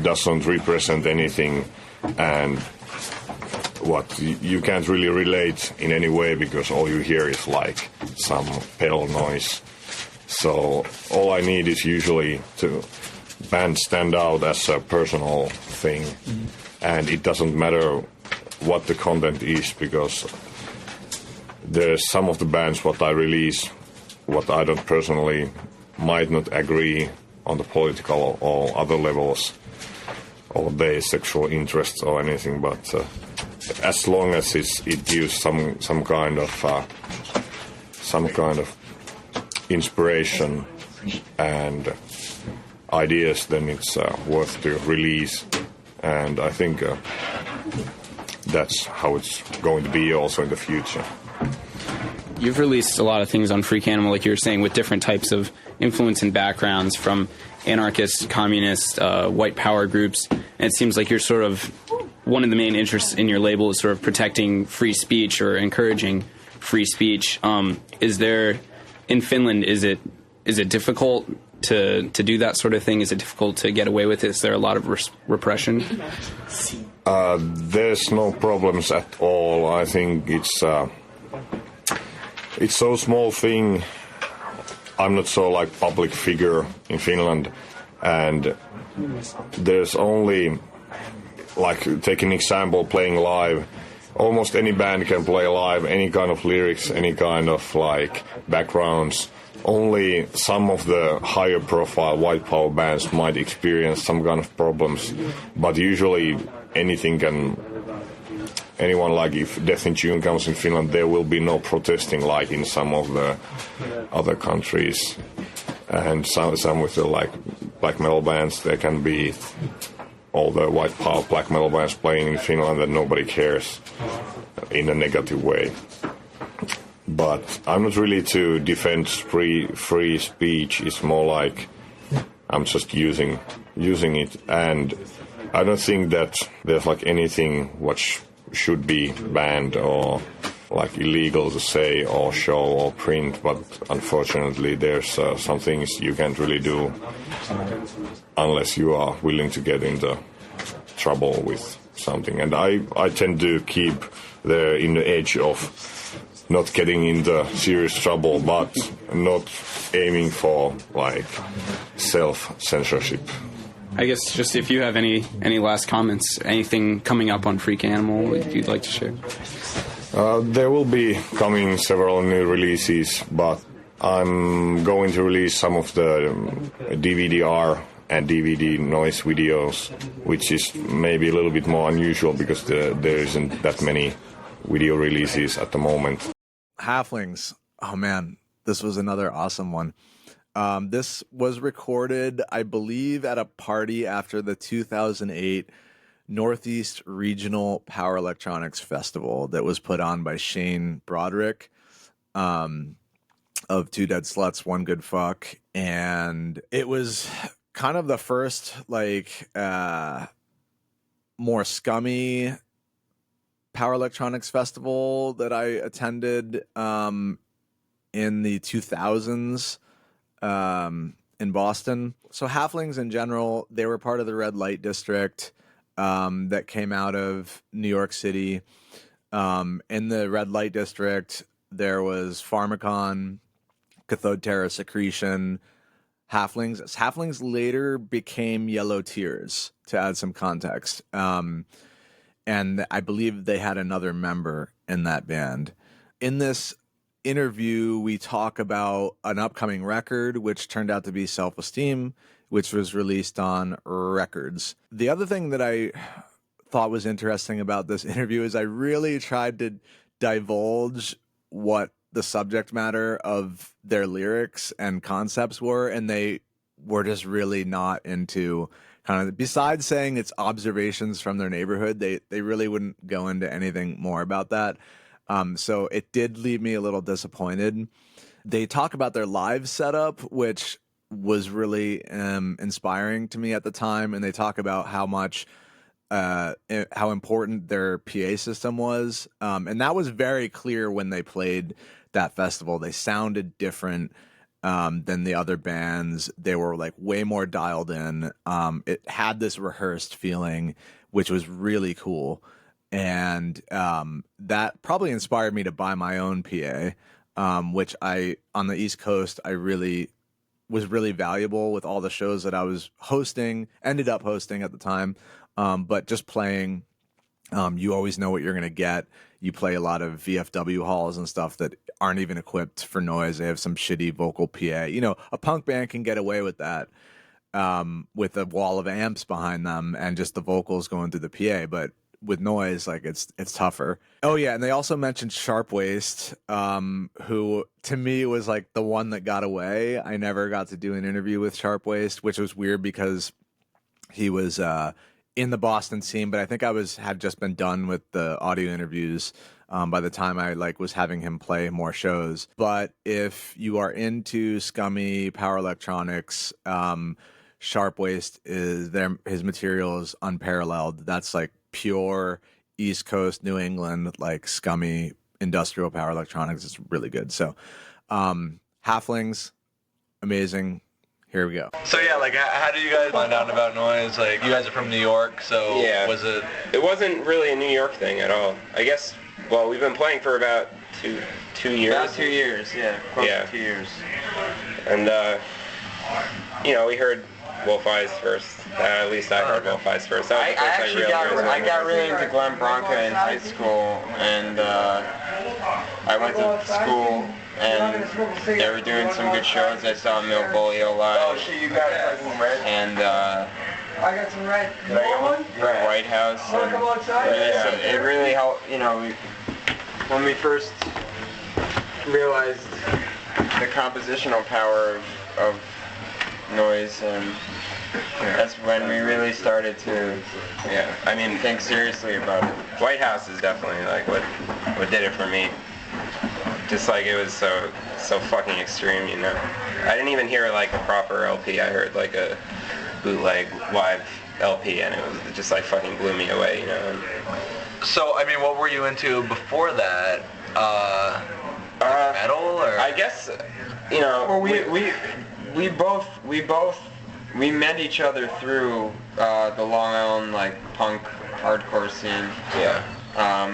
doesn't represent anything, and what you can't really relate in any way because all you hear is like some pedal noise. So all I need is usually to band stand out as a personal thing, and it doesn't matter what the content is, because there's some of the bands what I release what I don't personally might not agree on the political or other levels, or their sexual interests or anything, but as long as it gives some kind of inspiration and ideas, then it's worth to release. And I think that's how it's going to be also in the future. You've released a lot of things on Freak Animal, like you were saying, with different types of influence and backgrounds, from anarchist, communist, white power groups. And it seems like you're sort of, one of the main interests in your label is sort of protecting free speech or encouraging free speech. Is there in Finland, is it difficult to do that sort of thing? Is it difficult to get away with it? Is there a lot of repression? There's no problems at all. I think it's so small thing. I'm not so like public figure in Finland, and there's only, like, take an example, playing live. Almost any band can play live, any kind of lyrics, any kind of like backgrounds. Only some of the higher profile white power bands might experience some kind of problems, but usually anyone, like if Death in June comes in Finland, there will be no protesting like in some of the other countries. And some with the like black metal bands, there can be all the white power black metal bands playing in Finland and nobody cares in a negative way. But I'm not really to defend free speech. It's more like I'm just using it, and I don't think that there's like anything which should be banned or like illegal to say or show or print, but unfortunately there's some things you can't really do unless you are willing to get into trouble with something. And I tend to keep in the edge of not getting into serious trouble, but not aiming for like self-censorship. I guess just if you have any last comments, anything coming up on Freak Animal you'd like to share? There will be coming several new releases, but I'm going to release some of the DVD-R and DVD noise videos, which is maybe a little bit more unusual because there isn't that many video releases at the moment. Halflings. Oh man, this was another awesome one. This was recorded, I believe, at a party after the 2008 Northeast Regional Power Electronics Festival that was put on by Shane Broderick of Two Dead Sluts, One Good Fuck. And it was kind of the first, like, more scummy Power Electronics Festival that I attended in the 2000s in Boston. So Halflings in general, they were part of the Red Light District that came out of New York City. In the Red Light District, there was Pharmacon, Cathode Terror Secretion, Halflings. Halflings later became Yellow Tears, to add some context. And I believe they had another member in that band. In this interview, we talk about an upcoming record, which turned out to be Self-Esteem, which was released on Records. The other thing that I thought was interesting about this interview is I really tried to divulge what the subject matter of their lyrics and concepts were, and they were just really not into kind of, besides saying it's observations from their neighborhood, they really wouldn't go into anything more about that. So it did leave me a little disappointed. They talk about their live setup, which was really inspiring to me at the time, and they talk about how much how important their PA system was, and that was very clear when they played that festival. They sounded different than the other bands. They were like way more dialed in. It had this rehearsed feeling, which was really cool. And that probably inspired me to buy my own PA, which on the East Coast, I really was really valuable with all the shows that I was ended up hosting at the time. But just playing, you always know what you're going to get. You play a lot of VFW halls and stuff that aren't even equipped for noise. They have some shitty vocal PA. You know, a punk band can get away with that with a wall of amps behind them and just the vocals going through the PA. But with noise, like it's tougher. Oh yeah, and they also mentioned Sharp Waist, who to me was like the one that got away. I never got to do an interview with Sharp Waist, which was weird because he was in the Boston scene, but I think had just been done with the audio interviews by the time I was having him play more shows. But if you are into scummy power electronics, Sharp Waist his material is unparalleled. That's like pure East Coast, New England, like scummy industrial power electronics. It's really good. So Halflings, amazing. Here we go. So yeah, like how did you guys find out about noise? Like you guys are from New York, so yeah. was it? It wasn't really a New York thing at all. I guess. Well, we've been playing for about two years. About 2 years, yeah. Close to 2 years. And we heard Wolf Eyes first. At least I heard Wolf Eyes first. I got really into Glenn Branca in high school, and I went to school, and they were doing some good shows. I saw Milbolio live. Oh shit, you got some red. And I got some red. you know, White House. And it really helped. When we first realized the compositional power of noise, and that's when we really started to think seriously about it. White House is definitely like what did it for me. Just like it was so fucking extreme, I didn't even hear like a proper LP. I heard like a bootleg live LP, and it just like fucking blew me away, So I mean, what were you into before that? Like metal or? I guess Well, we met each other through the Long Island like punk hardcore scene. Yeah.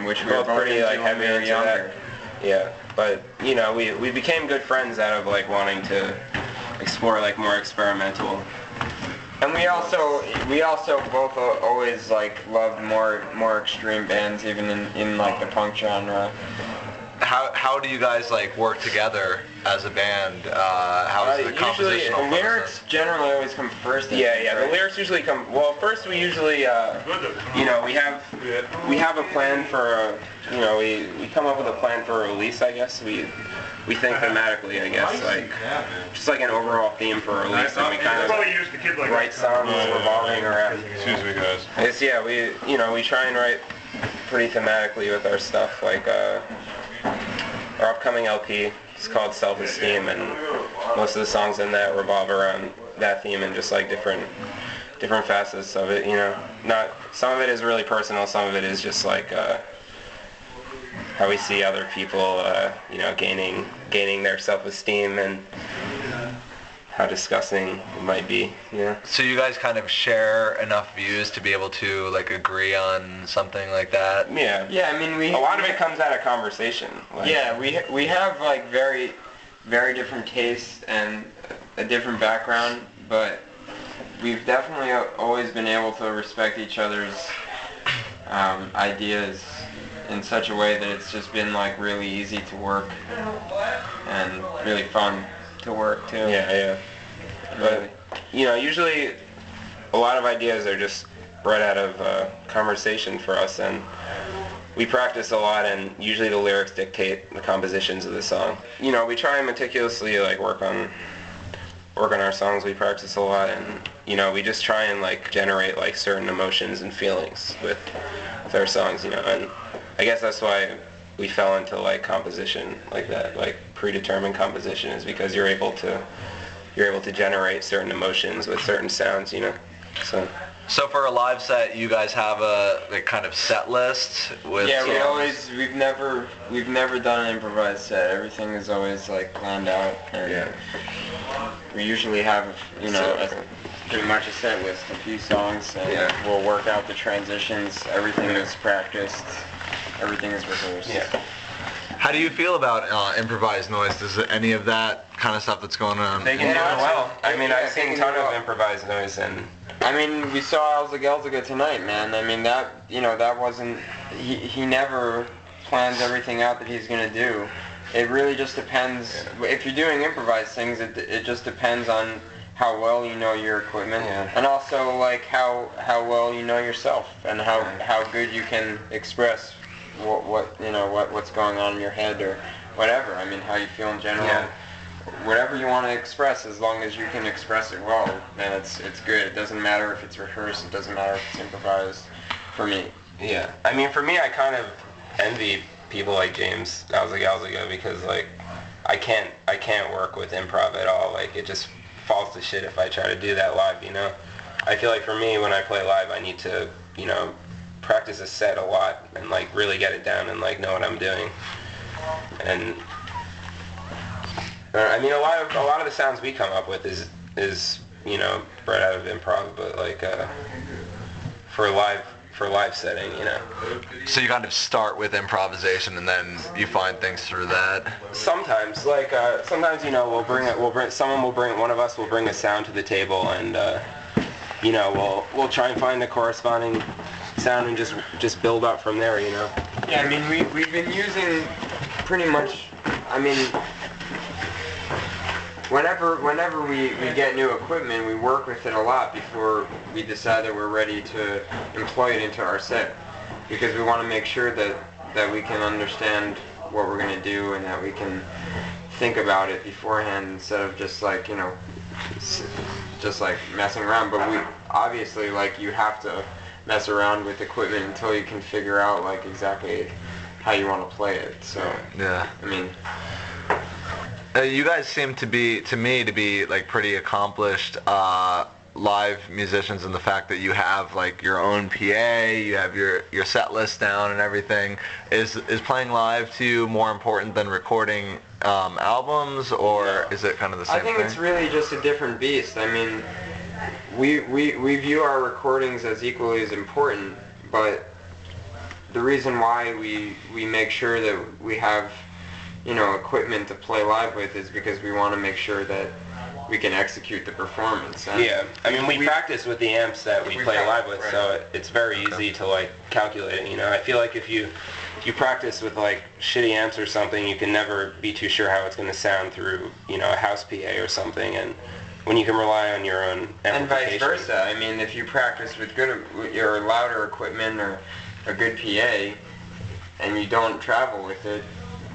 Which we were both pretty like heavy when we were into younger. that. Yeah, but we became good friends out of like wanting to explore like more experimental. And we also both always like loved more extreme bands, even in like the punk genre. How do you guys like work together as a band? How is the composition? Usually, the lyrics generally always come first. Yeah. The lyrics usually come. Well, first we usually, we have a plan for. We come up with a plan for a release. I guess we think thematically. I guess like just like an overall theme for a release, and we kind of write songs revolving around. Excuse me, guys. It's we try and write pretty thematically with our stuff. Like our upcoming LP is called Self-Esteem, and most of the songs in that revolve around that theme and just like different facets of it. Not some of it is really personal. Some of it is just like how we see other people, gaining their self-esteem and how disgusting it might be. So you guys kind of share enough views to be able to like agree on something like that? Yeah. Yeah, I mean a lot of it comes out of conversation. Like, yeah, we have like very, very different tastes and a different background, but we've definitely always been able to respect each other's ideas in such a way that it's just been like really easy to work and really fun to work too. Yeah. But usually a lot of ideas are just bred out of conversation for us, and we practice a lot, and usually the lyrics dictate the compositions of the song. We try and meticulously like work on our songs. We practice a lot, and we just try and like generate like certain emotions and feelings with our songs, and I guess that's why we fell into like composition like that, like predetermined composition, is because you're able to generate certain emotions with certain sounds, So for a live set, you guys have a like kind of set list with. Yeah, we've never done an improvised set. Everything is always like planned out, and we usually have pretty much a set list, a few songs, and we'll work out the transitions. Everything is practiced. Everything is rehearsed. Yeah. How do you feel about improvised noise? Does any of that kind of stuff that's going on? They can do it well. I mean, I've seen a ton of improvised noise, and I mean, we saw AHLZ tonight, man. I mean, that wasn't. He never plans everything out that he's gonna do. It really just depends. Yeah. If you're doing improvised things, it just depends on how well you know your equipment, and also like how well you know yourself, and how good you can express what's going on in your head or whatever. I mean, how you feel in general. Yeah. Whatever you want to express, as long as you can express it well, then it's good. It doesn't matter if it's rehearsed. It doesn't matter if it's improvised. For me. Yeah. I mean, for me, I kind of envy people like James AHLZ because like I can't work with improv at all. Like it just falls to shit if I try to do that live. I feel like for me, when I play live, I need to practice a set a lot and like really get it down and like know what I'm doing. And I mean, a lot of the sounds we come up with is bred out of improv, but like for live setting, So you kind of start with improvisation and then you find things through that. Sometimes, one of us will bring a sound to the table, and we'll try and find the corresponding sound and just build up from there, Yeah, I mean, we've been using pretty much, I mean, whenever we get new equipment, we work with it a lot before we decide that we're ready to employ it into our set, because we want to make sure that we can understand what we're going to do and that we can think about it beforehand instead of just like messing around. But we obviously, like, you have to mess around with equipment until you can figure out like exactly how you want to play it. So yeah, I mean, you guys seem to be like pretty accomplished live musicians in the fact that you have like your own PA, you have your set list down and everything. Is playing live to you more important than recording albums, or is it kind of the same thing? I think it's really just a different beast. I mean, we view our recordings as equally as important, but the reason why we make sure that we have equipment to play live with is because we want to make sure that we can execute the performance. And yeah, I mean, we practice with the amps that we play live with, right. So it's very easy to like calculate it. I feel like if you practice with like shitty amps or something, you can never be too sure how it's going to sound through a house PA or something. And when you can rely on your own amplification. And vice versa. I mean, if you practice with your louder equipment or a good PA, and you don't travel with it,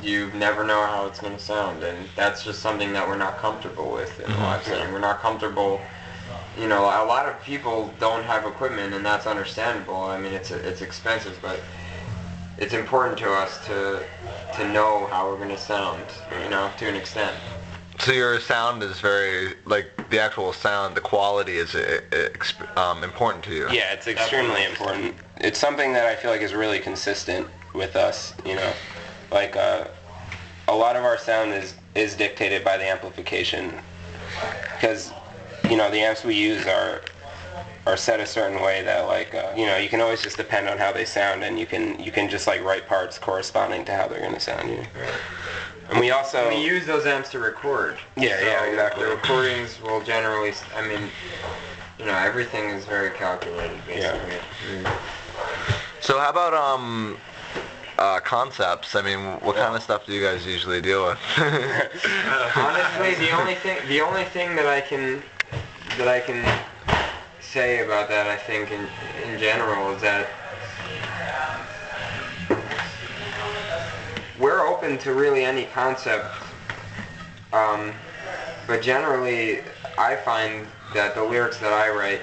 you never know how it's going to sound, and that's just something that we're not comfortable with in live setting. We're not comfortable. A lot of people don't have equipment, and that's understandable. I mean, it's expensive, but it's important to us to know how we're going to sound, to an extent. So your sound is very, like, the actual sound, the quality is important to you. Yeah, it's extremely important. It's something that I feel like is really consistent with us, Like, a lot of our sound is dictated by the amplification, because, the amps we use are set a certain way that, like, you can always just depend on how they sound, and you can just, like, write parts corresponding to how they're going to sound, And we use those amps to record. Yeah, so yeah, exactly. The recordings will generally, I mean, everything is very calculated, basically. Yeah. So how about concepts? I mean, what kind of stuff do you guys usually deal with? Honestly, the only thing that I can say about that, I think in general, is that we're open to really any concept, but generally I find that the lyrics that I write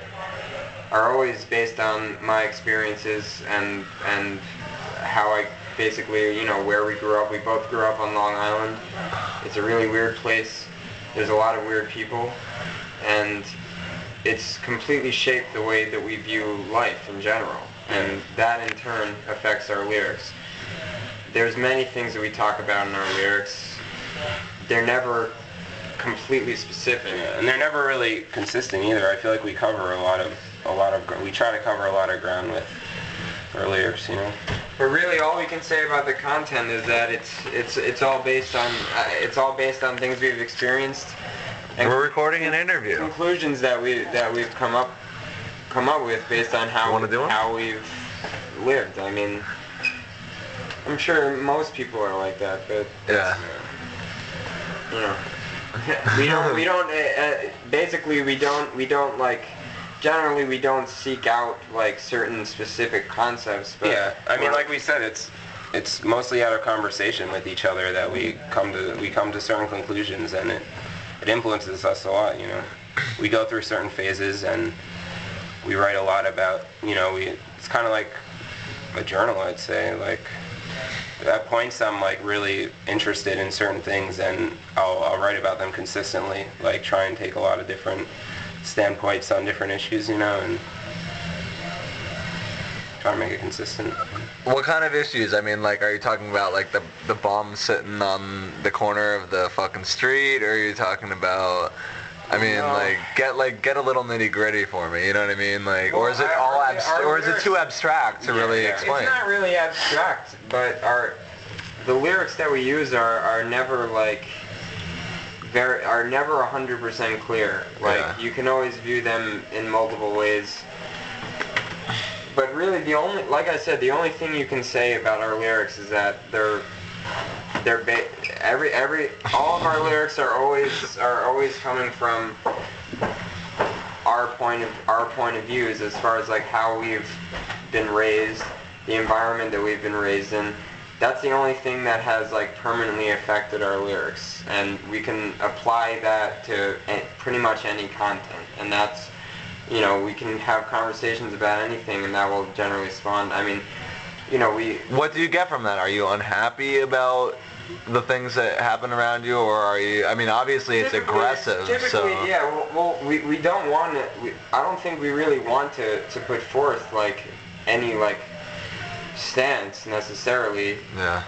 are always based on my experiences and how I basically, where we grew up. We both grew up on Long Island. It's a really weird place. There's a lot of weird people, and it's completely shaped the way that we view life in general, and that in turn affects our lyrics. There's many things that we talk about in our lyrics. They're never completely specific, and they're never really consistent either. I feel like we cover we try to cover a lot of ground with our lyrics, But really, all we can say about the content is that it's all based on things we've experienced. And we're recording an interview. Conclusions that we've come up with based on how we've lived. I mean, I'm sure most people are like that, but yeah, generally we don't seek out like certain specific concepts. But yeah, I mean, like we said, it's mostly out of conversation with each other that we come to certain conclusions, and it influences us a lot. We go through certain phases, and we write a lot about. It's kind of like a journal, I'd say. Like, at points I'm like really interested in certain things, and I'll write about them consistently. Like, try and take a lot of different standpoints on different issues, and try to make it consistent. What kind of issues? I mean, like, are you talking about like the bomb sitting on the corner of the fucking street, or are you talking about? I mean, get a little nitty gritty for me. You know what I mean? Like, or is it or is it too abstract to really explain? It's not really abstract, but the lyrics that we use are never like are never 100% clear. Like you can always view them in multiple ways. But really, like I said, the only thing you can say about our lyrics is that all of our lyrics are always coming from our point of views as far as like how we've been raised, the environment that we've been raised in. That's the only thing that has like permanently affected our lyrics, and we can apply that to pretty much any content, and that's, you know, we can have conversations about anything, and that will generally spawn. I mean, you know, What do you get from that? Are you unhappy about the things that happen around you, or are you? I mean, obviously it's aggressive. Typically, yeah. Well, we don't want to. I don't think we really want to put forth like any like stance necessarily. Yeah.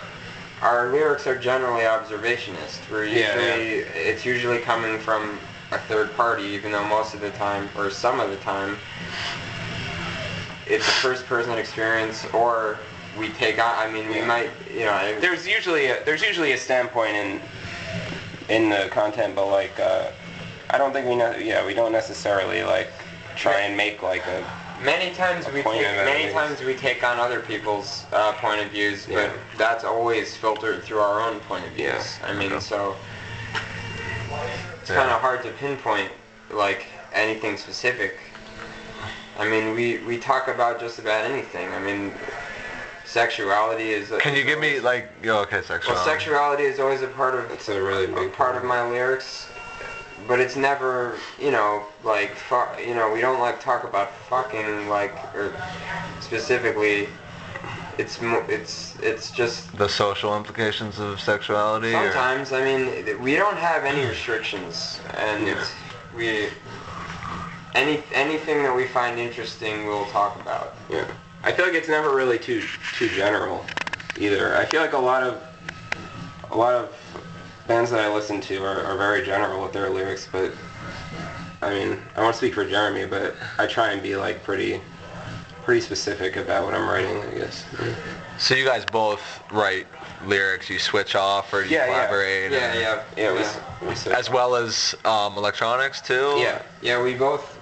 Our lyrics are generally observationist. It's usually coming from a third party, even though most of the time, or some of the time, it's a first-person experience, or we take on. I mean, we might, you know. There's usually a standpoint in the content, but like I don't think we don't necessarily like try and make like a. Many times we take on other people's point of views, but that's always filtered through our own point of views. Yeah. I mean, so it's kind of hard to pinpoint like anything specific. I mean, we talk about just about anything. I mean, sexuality is. Can you give me like? Okay, sexuality. Well, sexuality is always a part of. It's a really big part of my lyrics. But it's never, you know, like, you know, we don't like talk about fucking, like, or specifically. It's just the social implications of sexuality. Sometimes, I mean, we don't have any restrictions, and anything that we find interesting, we'll talk about. Yeah, I feel like it's never really too general, either. I feel like a lot of bands that I listen to are very general with their lyrics, but I mean, I won't speak for Jeremy, but I try and be like pretty specific about what I'm writing, I guess. So you guys both write lyrics, you switch off, or do you collaborate? Yeah. We switch as well as electronics too? Yeah, we both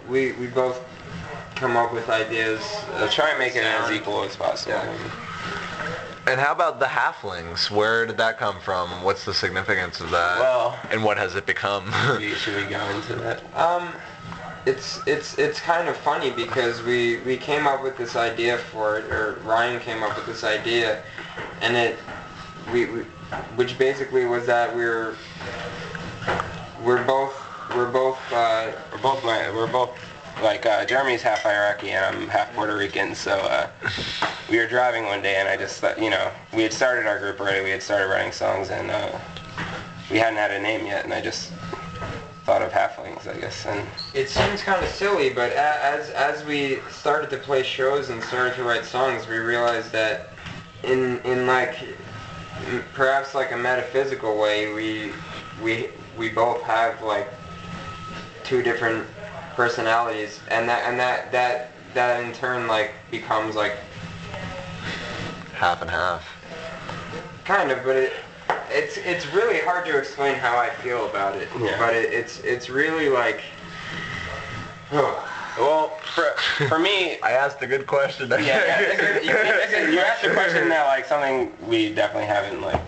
come up with ideas. Try and make it as equal as possible. Yeah. And how about the halflings? Where did that come from? What's the significance of that? Well, and what has it become? Should we go into that? It's kind of funny because we came up with this idea for it, or Ryan came up with this idea, and which basically was that we're both like Jeremy's half Iraqi and I'm half Puerto Rican, so we were driving one day and I just thought, you know, we had started our group already, we had started writing songs, and we hadn't had a name yet, and I just thought of halflings, I guess. And it seems kind of silly, but as we started to play shows and started to write songs, we realized that in like perhaps like a metaphysical way, we both have like two different personalities, and that in turn like becomes like half and half. Kind of, but it's really hard to explain how I feel about it. Yeah. But it's really like. Well, for me, I asked a good question. You asked a question that like something we definitely haven't like.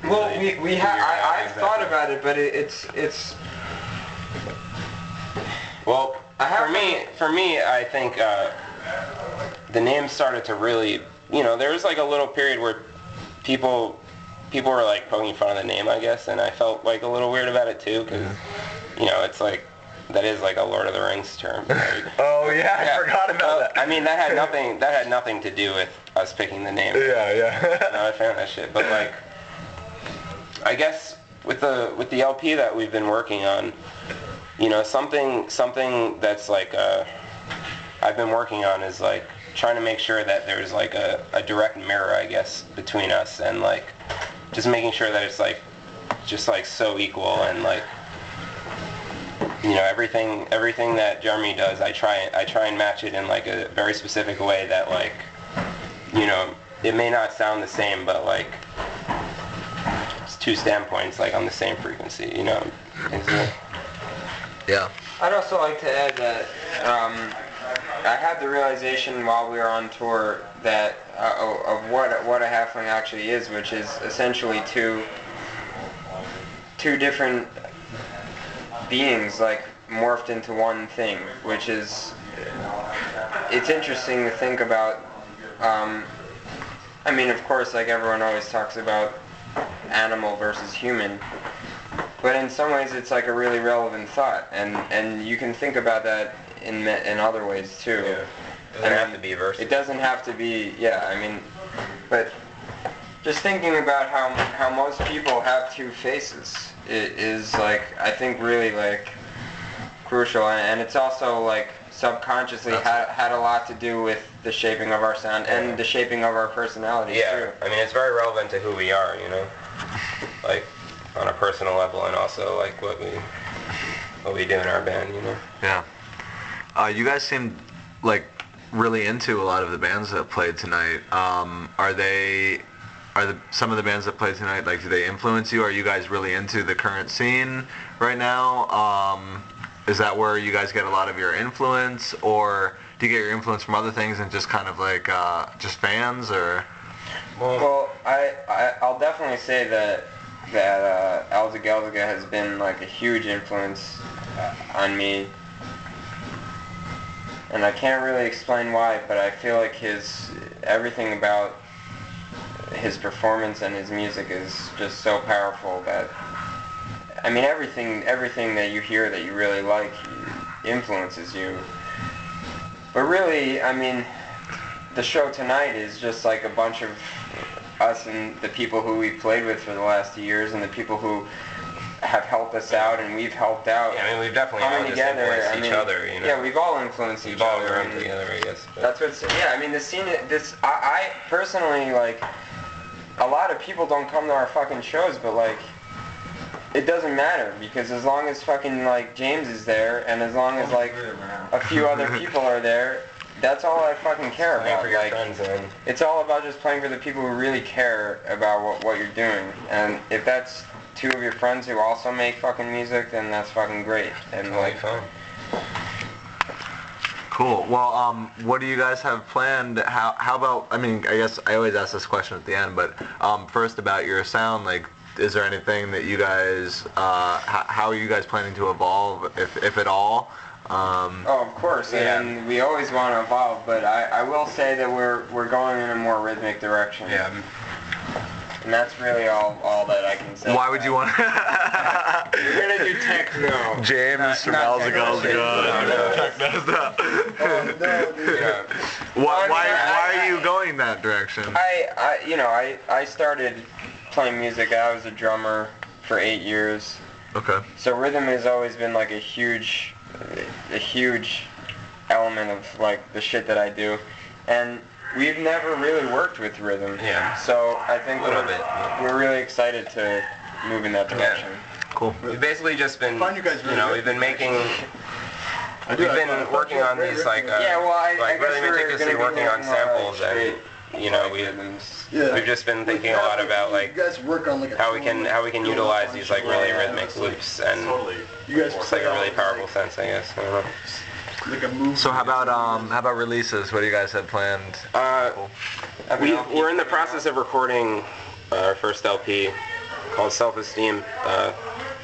Well, I've thought about it, but it's. Well, for me, I think the name started to really, you know, there was like a little period where people were like poking fun of the name, I guess, and I felt like a little weird about it too, because, you know, it's like, that is like a Lord of the Rings term. Right? Oh yeah, I forgot about that. I mean, that had nothing to do with us picking the name. Yeah. Not a fan of that shit, but like, I guess with the LP that we've been working on, you know, something that's like I've been working on is like trying to make sure that there's like a direct mirror, I guess, between us, and like just making sure that it's like just like so equal, and like, you know, everything that Jeremy does, I try and match it in like a very specific way that, like, you know, it may not sound the same, but like it's two standpoints like on the same frequency, you know. Yeah. I'd also like to add that I had the realization while we were on tour that of what a halfling actually is, which is essentially two different beings like morphed into one thing, which is, it's interesting to think about. I mean, of course, like everyone always talks about animal versus human, but in some ways it's like a really relevant thought, and you can think about that in other ways too. Yeah. It doesn't have to be versus. It doesn't have to be, yeah, I mean, but just thinking about how most people have two faces is like, I think really like crucial, and it's also like subconsciously had a lot to do with the shaping of our sound and the shaping of our personalities too. I mean, it's very relevant to who we are, you know, like on a personal level, and also like what we do in our band, you know. Yeah. You guys seem like really into a lot of the bands that played tonight. Some of the bands that played tonight, like, do they influence you? Are you guys really into the current scene right now? Is that where you guys get a lot of your influence, or do you get your influence from other things and just kind of like just fans, or? Well, I'll definitely say that AHLZ has been like a huge influence on me, and I can't really explain why, but I feel like everything about his performance and his music is just so powerful that, I mean, everything that you hear that you really like influences you. But really, I mean, the show tonight is just like a bunch of us and the people who we've played with for the last years, and the people who have helped us out and we've helped out. Yeah, I mean, we've definitely all just influenced each other, you know. Yeah, we've all influenced each other. We've all grown together, I guess. But. That's what's, yeah, I mean, the scene, I personally, like, a lot of people don't come to our fucking shows, but like, it doesn't matter, because as long as fucking like James is there, and as long as like a few other people are there, that's all I fucking care about. For your like, friends, man. It's all about just playing for the people who really care about what you're doing, and if that's two of your friends who also make fucking music, then that's fucking great. And like, fun. Cool. Well, what do you guys have planned? How about, I mean, I guess I always ask this question at the end, but first about your sound, like, is there anything that you guys, how are you guys planning to evolve, if at all? Oh, of course, and we always want to evolve, but I will say that we're going in a more rhythmic direction. Yeah. And that's really all that I can say. Why would you want We're going to do techno. James from AHLZ. Why are you going that direction? I started playing music. I was a drummer for 8 years. Okay. So rhythm has always been like a huge element of like the shit that I do, and we've never really worked with rhythm. Yeah. So I think we're really excited to move in that direction. Yeah. Cool. We've basically just been, we've been making. We've been working on these like really meticulously working on samples, and we've just been thinking a lot about like how we can utilize these like really rhythmic loops, and it's like a really powerful sense, I guess. I don't know. So how about releases? What do you guys have planned? We're in the process of recording our first LP called Self-Esteem.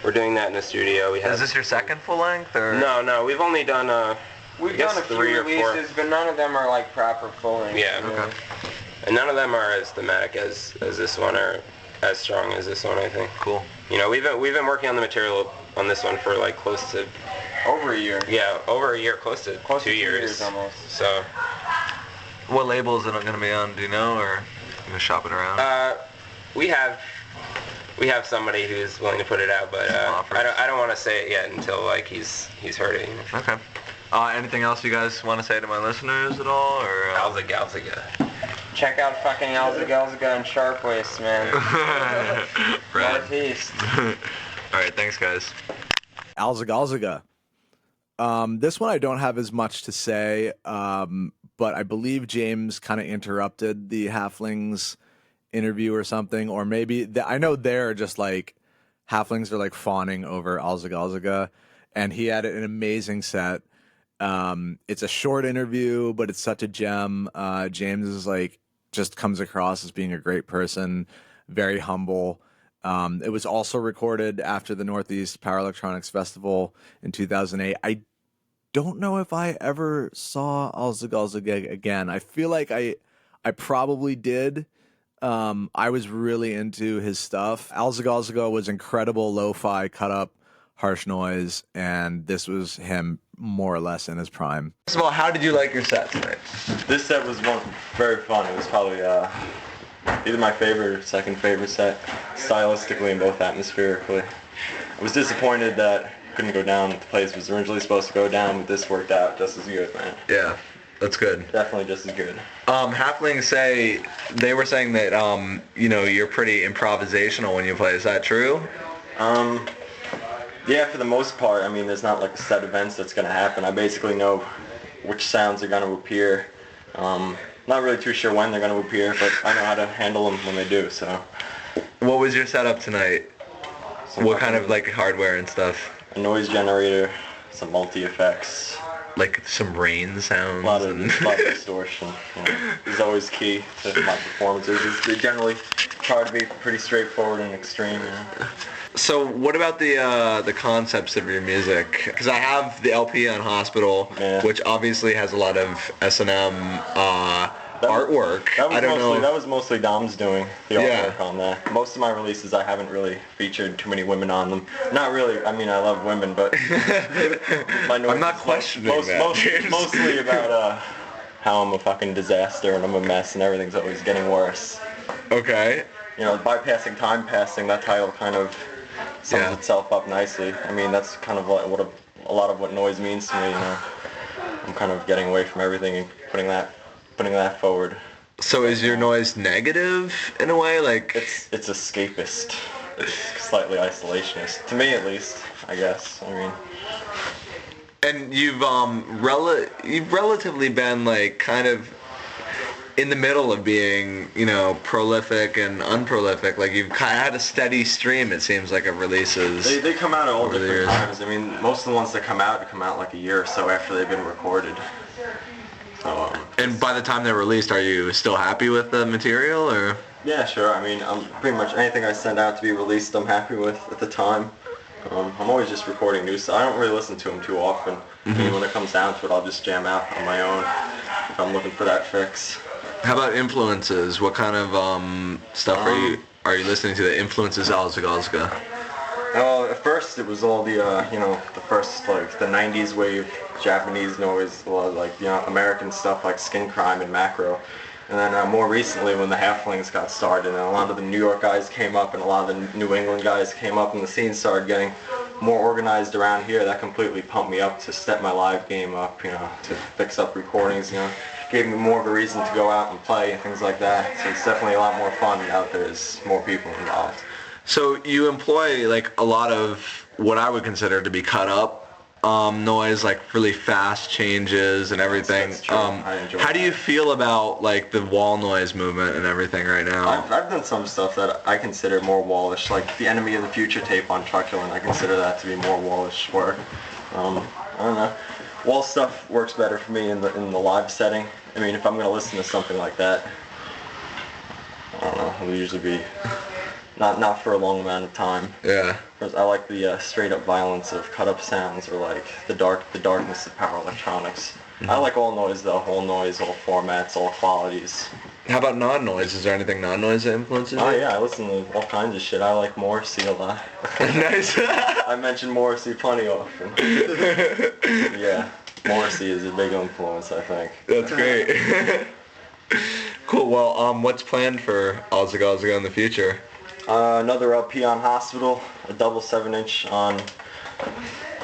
We're doing that in the studio. Is this your second full length, or? No. We've only done we've done a few releases, but none of them are like proper full length. Yeah. Okay. And none of them are as thematic as this one, or as strong as this one, I think. Cool. We've been working on the material on this one for like close to over a year. Yeah, over a year, close to 2 years almost. So. What label is it going to be on? Do you know, or you gonna shop it around? We have somebody who's willing to put it out, but I don't want to say it yet until like he's heard it. Okay. Anything else you guys want to say to my listeners at all, or? Alza. Check out fucking AHLZ and Sharp Waist, man. Brad. Northeast. All right, thanks, guys. AHLZ. This one I don't have as much to say, but I believe James kind of interrupted the Halflings interview or something, or maybe I know they're just like Halflings are like fawning over AHLZ, and he had an amazing set. It's a short interview, but it's such a gem. James is like just comes across as being a great person, very humble. It was also recorded after the Northeast Power Electronics Festival in 2008. I don't know if I ever saw AHLZ again. I feel like I probably did. I was really into his stuff. AHLZ was incredible lo-fi, cut up, harsh noise, and this was him more or less in his prime. First of all, how did you like your set tonight? This set was very fun. It was probably either my favorite or second favorite set, stylistically and both atmospherically. I was disappointed that it couldn't go down. The place was originally supposed to go down, but this worked out just as good, man. Yeah, that's good. Definitely just as good. Halflings they were saying that you're pretty improvisational when you play. Is that true? Yeah, for the most part. I mean, there's not like a set events that's going to happen. I basically know which sounds are going to appear. Not really too sure when they're going to appear, but I know how to handle them when they do. So, what was your setup tonight? What kind of like hardware and stuff? A noise generator, some multi-effects. Like some rain sounds? A lot of distortion. Is always key to my performances. They generally try to be pretty straightforward and extreme. So what about the concepts of your music? Because I have the LP on Hospital, which obviously has a lot of S&M artwork. That was mostly Dom's doing the artwork on that. Most of my releases, I haven't really featured too many women on them. Not really. I mean, I love women, but I'm not questioning that. Mostly about how I'm a fucking disaster and I'm a mess and everything's always getting worse. Okay. Bypassing time passing. That title kind of sums itself up nicely. I mean, that's kind of like what a lot of what noise means to me. I'm kind of getting away from everything and putting that forward. So is your noise negative in a way? Like it's escapist. It's slightly isolationist, to me at least. I guess. I mean. And you've relatively been like kind of in the middle of being, prolific and unprolific. Like you've kind of had a steady stream, it seems like, of releases. They come out at all different times. I mean, most of the ones that come out like a year or so after they've been recorded. So, and by the time they're released, are you still happy with the material, or? Yeah, sure. I mean, I'm pretty much anything I send out to be released, I'm happy with at the time. I'm always just recording new stuff. I don't really listen to them too often. I mean, when it comes down to it, I'll just jam out on my own if I'm looking for that fix. How about influences? What kind of stuff are you listening to that influences AHLZ? At first it was all the the first like the 90s wave Japanese noise, a lot of like American stuff like Skin Crime and Macro. And then more recently when the Halflings got started and a lot of the New York guys came up and a lot of the New England guys came up and the scene started getting more organized around here, that completely pumped me up to step my live game up, to fix up recordings, gave me more of a reason to go out and play and things like that. So it's definitely a lot more fun now that there's more people involved. So you employ like a lot of what I would consider to be cut up noise, like really fast changes and everything. That's true. I enjoy how do you feel about like the wall noise movement and everything right now? I've done some stuff that I consider more wallish, like the Enemy of the Future tape on Truculent. I consider that to be more wallish work. I don't know. Wall stuff works better for me in the live setting. I mean, if I'm gonna listen to something like that, I don't know. It'll usually be not for a long amount of time. Yeah. Because I like the straight up violence of cut up sounds, or like the darkness of power electronics. I like all noise though, all noise, all formats, all qualities. How about non-noise? Is there anything non-noise that influences you? Oh yeah, I listen to all kinds of shit. I like Morrissey a lot. Nice. I mention Morrissey plenty often. Yeah, Morrissey is a big influence, I think. That's great. Cool. Well, what's planned for AHLZ in the future? Another LP on Hospital, a double 7-inch on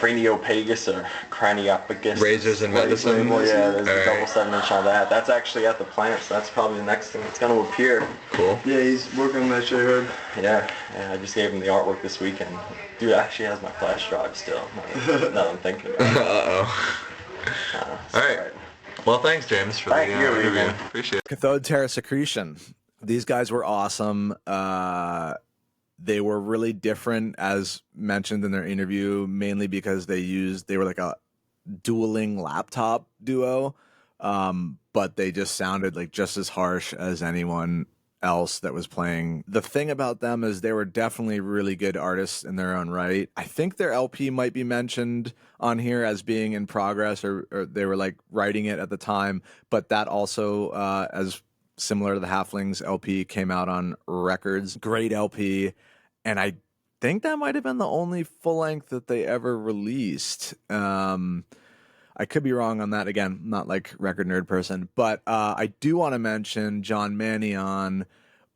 craniopagus or craniopagus. Razors and medicine. Label. Yeah, there's a double right. 7-inch on that. That's actually at the plant, so that's probably the next thing that's going to appear. Cool. Yeah, he's working on that shit hood. Yeah, I just gave him the artwork this weekend. Dude actually has my flash drive still. Now that I'm thinking about it. All right. Well, thanks, James, for the interview. Appreciate it. Cathode terasecretion. These guys were awesome. They were really different, as mentioned in their interview, mainly because they were like a dueling laptop duo, but they just sounded like just as harsh as anyone else that was playing. The thing about them is they were definitely really good artists in their own right. I think their LP might be mentioned on here as being in progress, or they were like writing it at the time, but that also, as similar to the Halflings LP, came out on Records. Great LP. And I think that might have been the only full length that they ever released. I could be wrong on that. Again, not like record nerd person, but I do want to mention John Mannion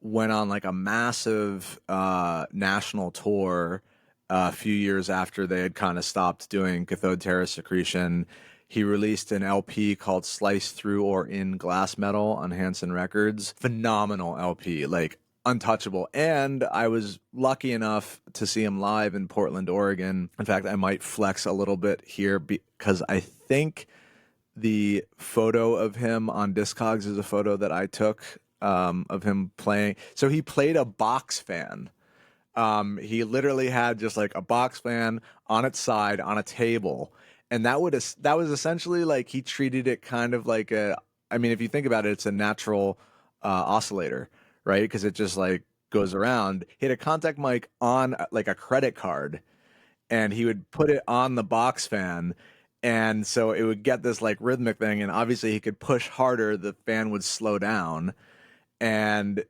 went on like a massive national tour a few years after they had kind of stopped doing Cathode terasecretion. He released an LP called Slice Through or In Glass Metal on Hanson Records. Phenomenal LP, like untouchable. And I was lucky enough to see him live in Portland, Oregon. In fact, I might flex a little bit here because I think the photo of him on Discogs is a photo that I took of him playing. So he played a box fan. He literally had just like a box fan on its side on a table. And that was essentially like he treated it kind of like I mean, if you think about it, it's a natural oscillator, right? Because it just like goes around. He had a contact mic on like a credit card, and he would put it on the box fan. And so it would get this like rhythmic thing. And obviously he could push harder, the fan would slow down and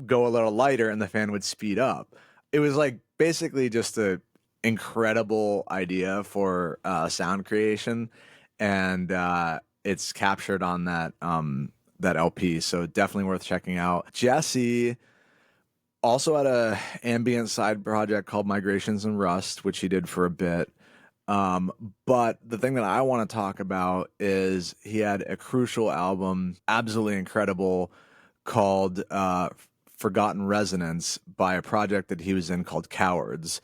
go a little lighter, and the fan would speed up. It was like basically just a incredible idea for sound creation, and it's captured on that LP, so definitely worth checking out. Jesse also had a ambient side project called Migrations and Rust, which he did for a bit, but the thing that I want to talk about is he had a crucial album, absolutely incredible, called Forgotten Resonance, by a project that he was in called Cowards.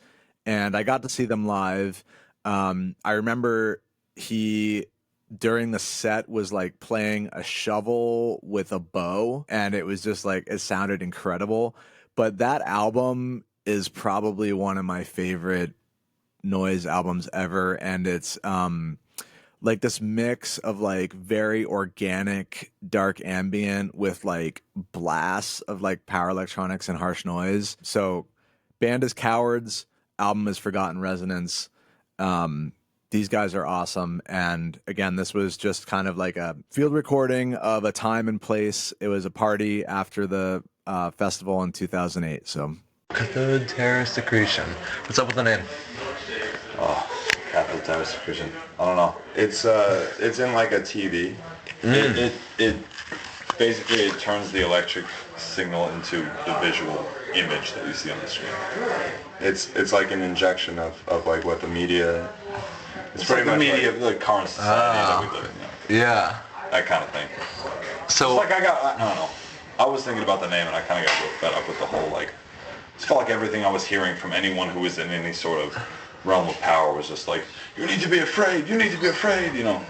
And I got to see them live. I remember he, during the set, was like playing a shovel with a bow, and it was just like, it sounded incredible. But that album is probably one of my favorite noise albums ever. And it's like this mix of like very organic dark ambient with like blasts of like power electronics and harsh noise. So band is Cowards, album is Forgotten Resonance. These guys are awesome. And again, this was just kind of like a field recording of a time and place. It was a party after the festival in 2008. So Cathode terasecretion. What's up with the name? Oh, cathode terasecretion. I don't know. It's in like a TV. It basically it turns the electric signal into the visual image that you see on the screen. It's like an injection of like what the media. It's pretty much media of the current society that we live in. Yeah. That kind of thing. So it's like I don't know. I was thinking about the name, and I kind of got fed up with the whole like. It felt like everything I was hearing from anyone who was in any sort of realm of power was just like, you need to be afraid, you need to be afraid, you know.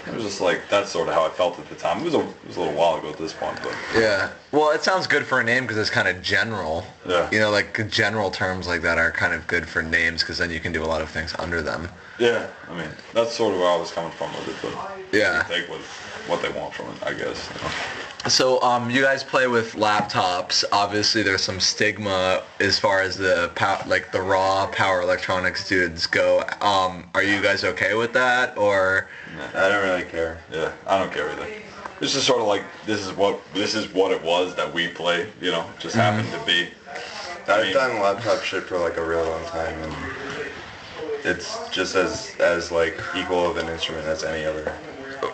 It was just like, that's sort of how I felt at the time. It was a little while ago at this point, but. Yeah. Well, it sounds good for a name because it's kind of general. Yeah. You know, like general terms like that are kind of good for names because then you can do a lot of things under them. Yeah. I mean, that's sort of where I was coming from with it, but. Yeah. They take what they want from it, I guess. You know? So, you guys play with laptops. Obviously, there's some stigma as far as the the raw power electronics dudes go. Are you guys okay with that, or? I don't really care. Yeah, I don't care either. It's just sort of like this is what it was that we play. You know, just happened to be. I've done laptop shit for like a real long time, and it's just as like equal of an instrument as any other.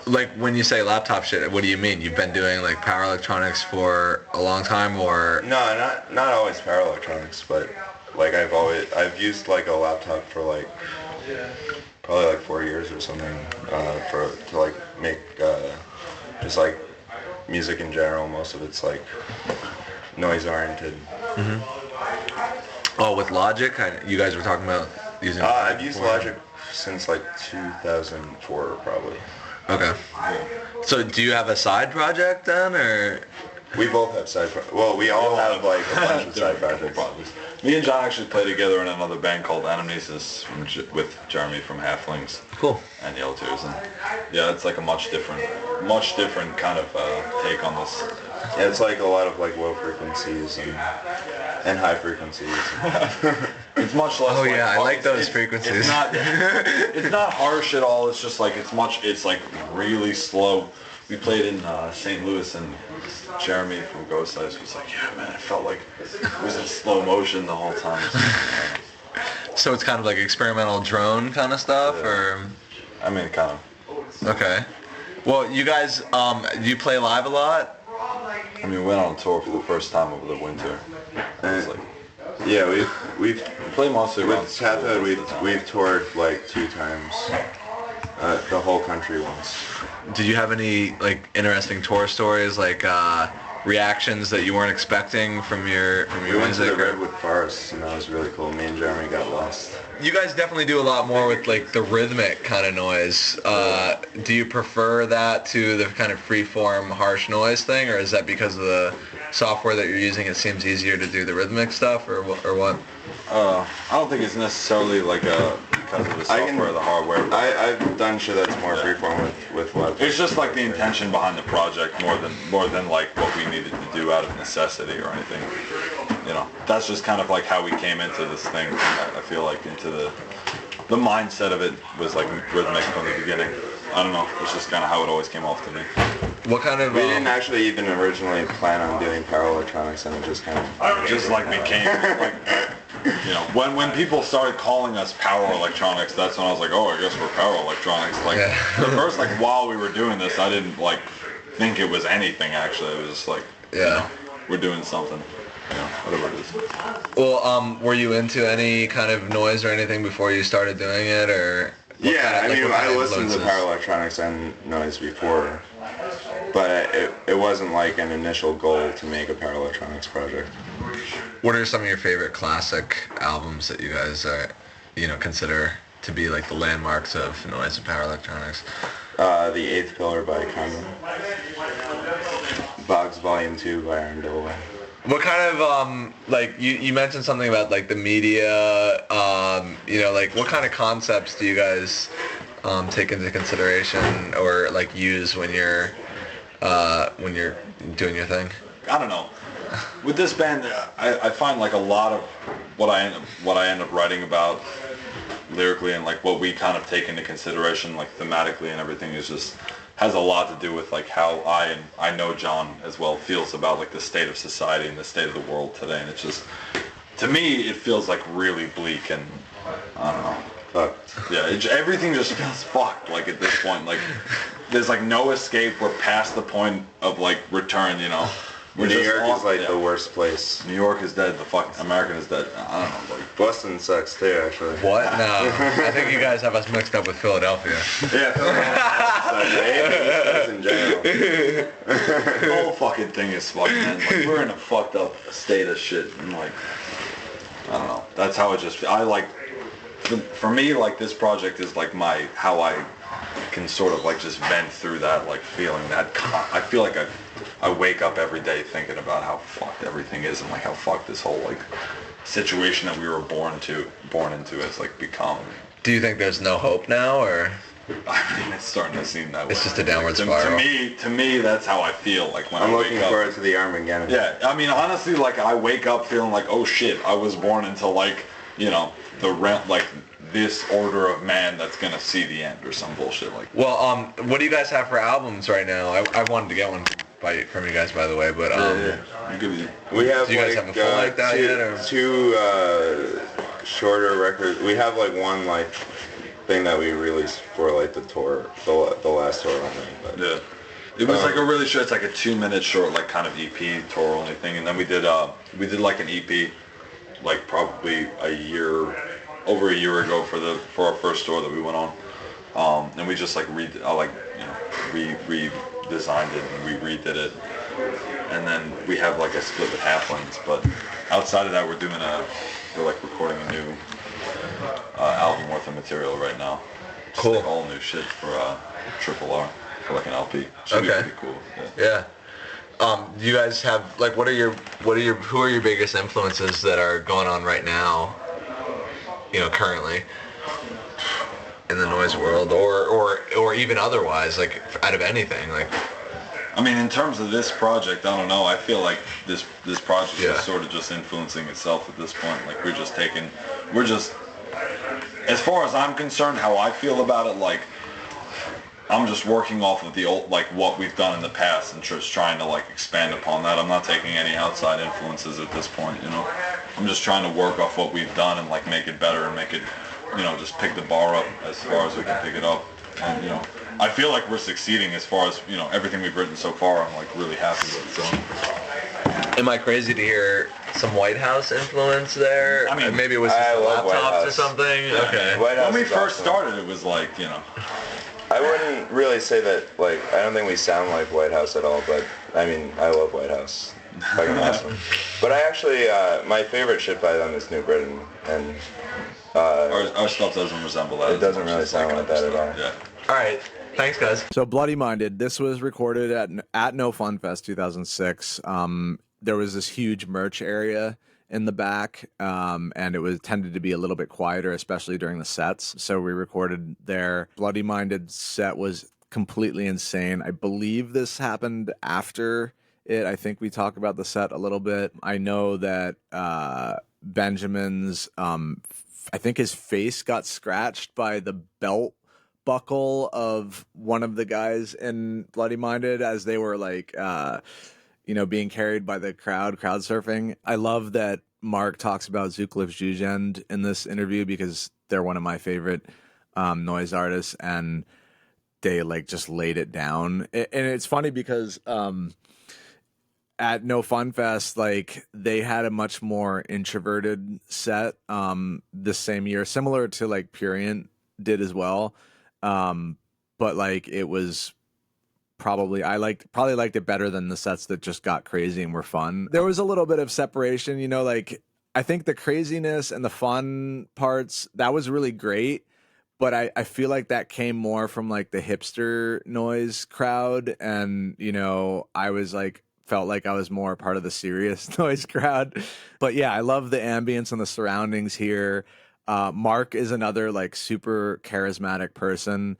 Like when you say laptop shit, what do you mean? You've been doing like power electronics for a long time, or? No, not always power electronics, but like I've used like a laptop for like probably like 4 years or something to like make just like music in general. Most of it's like noise oriented. Oh, with Logic, you guys were talking about using. I've used Logic since like 2004 probably. Okay. So do you have a side project then, or? We both have side projects. Well, we all have like a bunch of side projects. Me and John actually play together in another band called Anamnesis with Jeremy from Halflings. Cool. And Yellow Tears. And yeah, it's like a much different kind of take on this. Yeah, it's like a lot of like low frequencies and high frequencies. It's much less. Oh like, yeah, I like those frequencies. It's not harsh at all. It's just like it's like really slow. We played in St. Louis, and Jeremy from Ghost Eyes was like, "Yeah, man, it felt like it was in slow motion the whole time." So it's kind of like experimental drone kind of stuff, or? I mean, kind of. Okay. Well, you guys, do you play live a lot? I mean, we went on tour for the first time over the winter. Yeah, we've played mostly with Tathad. We've toured like 2 times, the whole country once. Did you have any like interesting tour stories, like reactions that you weren't expecting from your We went to music? the Redwood Forest, and that was really cool. Me and Jeremy got lost. You guys definitely do a lot more with like the rhythmic kind of noise. Do you prefer that to the kind of free-form harsh noise thing, or is that because of the software that you're using? It seems easier to do the rhythmic stuff, or what? I don't think it's necessarily like because of the software or the hardware. I've done shit that's more freeform with web. It's just like the intention behind the project more than like what we needed to do out of necessity or anything. You know, that's just kind of like how we came into this thing. I feel like into the mindset of it was like rhythmic from the beginning. I don't know. It's just kind of how it always came off to me. What kind of? We didn't actually even originally plan on doing power electronics, and it just kind of just like became like. You know, when people started calling us power electronics, that's when I was like, oh, I guess we're power electronics. Like, the first, like, while we were doing this, I didn't, like, think it was anything, actually. It was just like, you know, we're doing something, you know, whatever it is. Well, were you into any kind of noise or anything before you started doing it, or? Yeah, I mean, I listened to power electronics and noise before, but it wasn't like an initial goal to make a power electronics project. What are some of your favorite classic albums that you guys consider to be like the landmarks of noise and power electronics? The Eighth Pillar by Condom. Boggs Volume 2 by Iron Dillaway. What kind of like you mentioned something about like the media, like what kind of concepts do you guys take into consideration or like use when you're doing your thing? I don't know. With this band, I find like a lot of what I end up writing about lyrically and like what we kind of take into consideration like thematically and everything is just has a lot to do with like how I know John as well feels about like the state of society and the state of the world today, and it's just to me it feels like really bleak and I don't know. Fucked. Yeah, everything just feels fucked like at this point. Like there's like no escape. We're past the point of like return, you know. New York is like the worst place. New York is dead. The fucking American is dead. I don't know. Like Boston sucks too, actually. What? No. I think you guys have us mixed up with Philadelphia. Yeah, Philadelphia in general. The whole fucking thing is fucked, man. Like we're in a fucked up state of shit, and like I don't know. That's how it just. I like. For me, like this project is like how I can sort of like just vent through that like feeling that I feel like I wake up every day thinking about how fucked everything is and like how fucked this whole like situation that we were born into has like become. Do you think there's no hope now, or? I mean, it's starting to seem that way. It's just a downward spiral. To me, that's how I feel like when I'm I wake up. looking forward to the Armageddon. Yeah, I mean, honestly, like I wake up feeling like, oh shit, I was born into like, you know, like this order of man that's gonna see the end or some bullshit like that. Well, what do you guys have for albums right now? I wanted to get one from you guys, by the way, but we have do you guys have a full length out yet, or? Two shorter records. We have like one like thing that we released for like the tour, the last tour only. But, yeah, it was like a really short. It's like a 2-minute short, like kind of EP tour only thing, and then we did like an EP, like probably a year over a year ago for our first tour that we went on, and we just like redesigned it and we redid it, and then we have like a split with Halflings. But outside of that, we're like recording a new album worth of material right now. Just Cool. Like all new shit for Triple R for like an LP. Should be pretty cool. Yeah. Do you guys have like who are your biggest influences that are going on right now? You know, currently in the noise world, or even otherwise, like out of anything, like. I mean, in terms of this project, I don't know. I feel like this project is sort of just influencing itself at this point. Like we're just, as far as I'm concerned, how I feel about it, like I'm just working off of the old, like what we've done in the past and just trying to like expand upon that. I'm not taking any outside influences at this point, you know. I'm just trying to work off what we've done and like make it better and make it, you know, just pick the bar up as far as we can pick it up. And, you know, I feel like we're succeeding as far as, you know, everything we've written so far. I'm like really happy with. So. Am I crazy to hear some White House influence there? I mean, maybe it was just the laptops or something. Yeah. Okay. When we first started, it was like, you know. I wouldn't really say that, like, I don't think we sound like White House at all, but, I mean, I love White House. Fucking awesome. But I actually, my favorite shit by them is New Britain, and... our stuff doesn't resemble that. It doesn't really sound like that at all. Yeah. All right. Thanks, guys. So Bloody Minded, this was recorded at No Fun Fest 2006. There was this huge merch area in the back, and it tended to be a little bit quieter, especially during the sets. So we recorded there. Bloody Minded set was completely insane. I believe this happened after it. I think we talk about the set a little bit. I know that Benjamin's, I think his face got scratched by the belt buckle of one of the guys in Bloody Minded as they were like, being carried by the crowd surfing. I love that Mark talks about Zuklif Jugend in this interview because they're one of my favorite noise artists, and they like just laid it down. And it's funny because at No Fun Fest, like they had a much more introverted set this same year, similar to like Purient did as well. But like it was probably liked it better than the sets that just got crazy and were fun. There was a little bit of separation, you know, like I think the craziness and the fun parts, that was really great. But I feel like that came more from like the hipster noise crowd. And, you know, I was like, felt like I was more part of the serious noise crowd. But yeah, I love the ambience and the surroundings here. Mark is another like super charismatic person.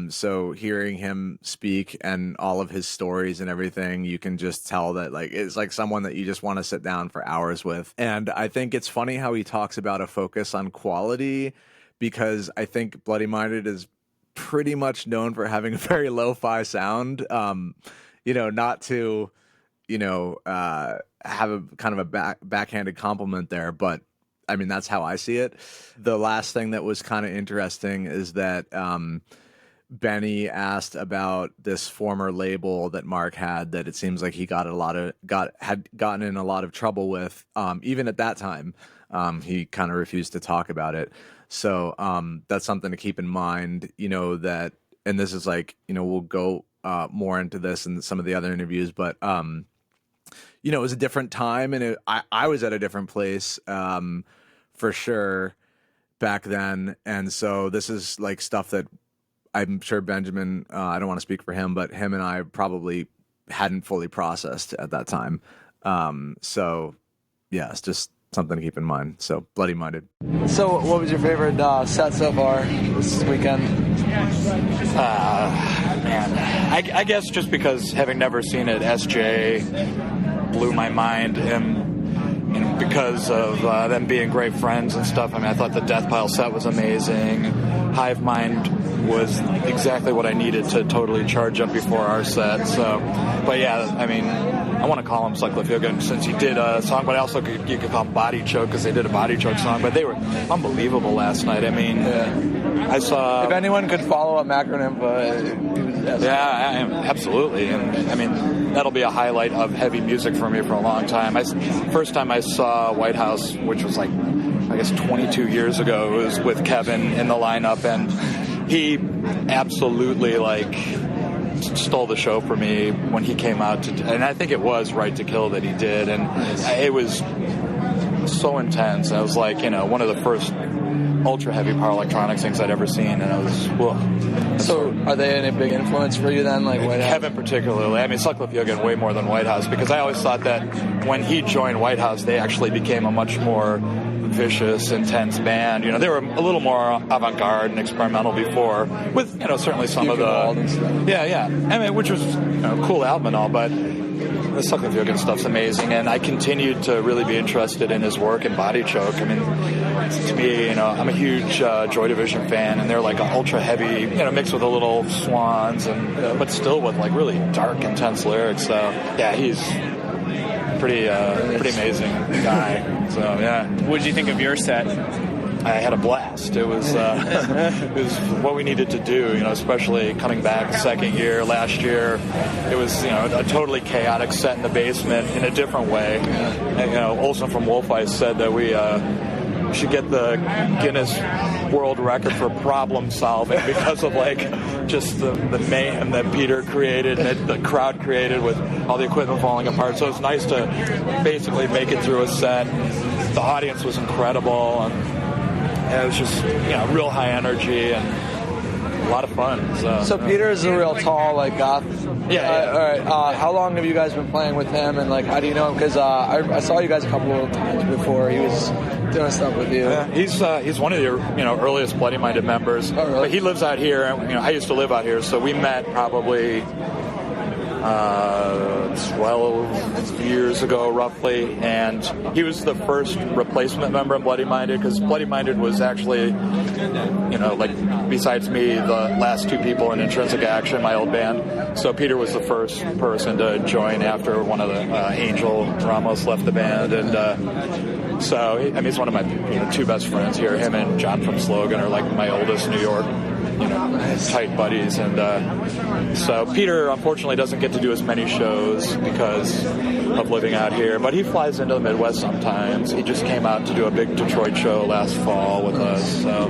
So hearing him speak and all of his stories and everything, you can just tell that like it's like someone that you just want to sit down for hours with. And I think it's funny how he talks about a focus on quality, because I think Bloody Minded is pretty much known for having a very lo-fi sound. Not to, have a kind of a backhanded compliment there, but I mean, that's how I see it. The last thing that was kind of interesting is that Benny asked about this former label that Mark had that it seems like he had gotten in a lot of trouble with. Even at that time, he kind of refused to talk about it. So that's something to keep in mind, that, and this is like, we'll go more into this in some of the other interviews, but it was a different time, and I was at a different place for sure back then. And so this is like stuff that I'm sure Benjamin, I don't want to speak for him, but him and I probably hadn't fully processed at that time. So yeah, it's just something to keep in mind. So Bloody Minded. So what was your favorite set so far this weekend? Man, I guess just because having never seen it, SJ blew my mind, and because of them being great friends and stuff. I mean, I thought the Death Pile set was amazing. Hive Mind was exactly what I needed to totally charge up before our set. So, but yeah, I mean, I want to call him Sutcliffe Yogan since he did a song, but also you could call him Body Choke because they did a Body Choke song. But they were unbelievable last night. I mean, I saw. If anyone could follow up MACRONYMPHA, absolutely. And I mean, that'll be a highlight of heavy music for me for a long time. First time I saw White House, which was like guess 22 years ago. It was with Kevin in the lineup, and he absolutely stole the show for me when he came out and I think it was Right to Kill that he did, and it was so intense. I was one of the first ultra heavy power electronics things I'd ever seen, and I was whoa. So are they any big influence for you then, like White House? Kevin particularly. I mean, Sutcliffe Yogan way more than White House, because I always thought that when he joined White House, they actually became a much more vicious, intense band. They were a little more avant-garde and experimental before, with certainly some of the I mean, which was a cool album and all, but the Sutcliffe Yogan stuff's amazing, and I continued to really be interested in his work in Body Choke. I mean, to me, I'm a huge Joy Division fan, and they're like an ultra heavy, mixed with a little Swans, and but still with really dark, intense lyrics. So yeah, he's pretty amazing guy. So yeah. What did you think of your set? I had a blast. It was what we needed to do, especially coming back second year last year. It was a totally chaotic set in the basement in a different way. And, Olson from Wolf Eyes said that we should get the Guinness World Record for problem solving because of just the mayhem that Peter created, that the crowd created with all the equipment falling apart. So it's nice to basically make it through a set. The audience was incredible, and it was just real high energy and a lot of fun. So Peter is a real tall goth. Yeah. All right. How long have you guys been playing with him, and how do you know him? Because I saw you guys a couple of times before. He was doing stuff with you. Yeah, he's one of the earliest Bloody Minded members. Oh, really? But he lives out here, and I used to live out here, so we met probably 12 years ago, roughly, and he was the first replacement member of Bloody Minded, because Bloody Minded was actually, besides me, the last two people in Intrinsic Action, my old band. So Peter was the first person to join after one of the Angel Ramos left the band, and so he's one of my two best friends here. Him and John from Slogan are my oldest New York tight buddies, and so Peter unfortunately doesn't get to do as many shows because of living out here, but he flies into the Midwest sometimes. He just came out to do a big Detroit show last fall with us, so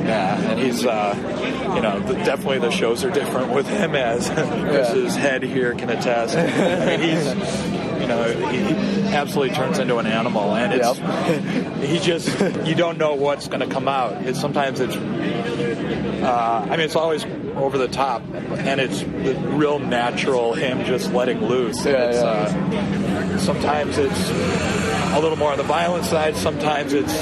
yeah, and he's definitely the shows are different with him, as Chris's head here can attest. I mean, he absolutely turns into an animal, and you don't know what's going to come out. Sometimes it's it's always over the top, and it's the real natural him just letting loose. Sometimes it's a little more on the violent side. Sometimes it's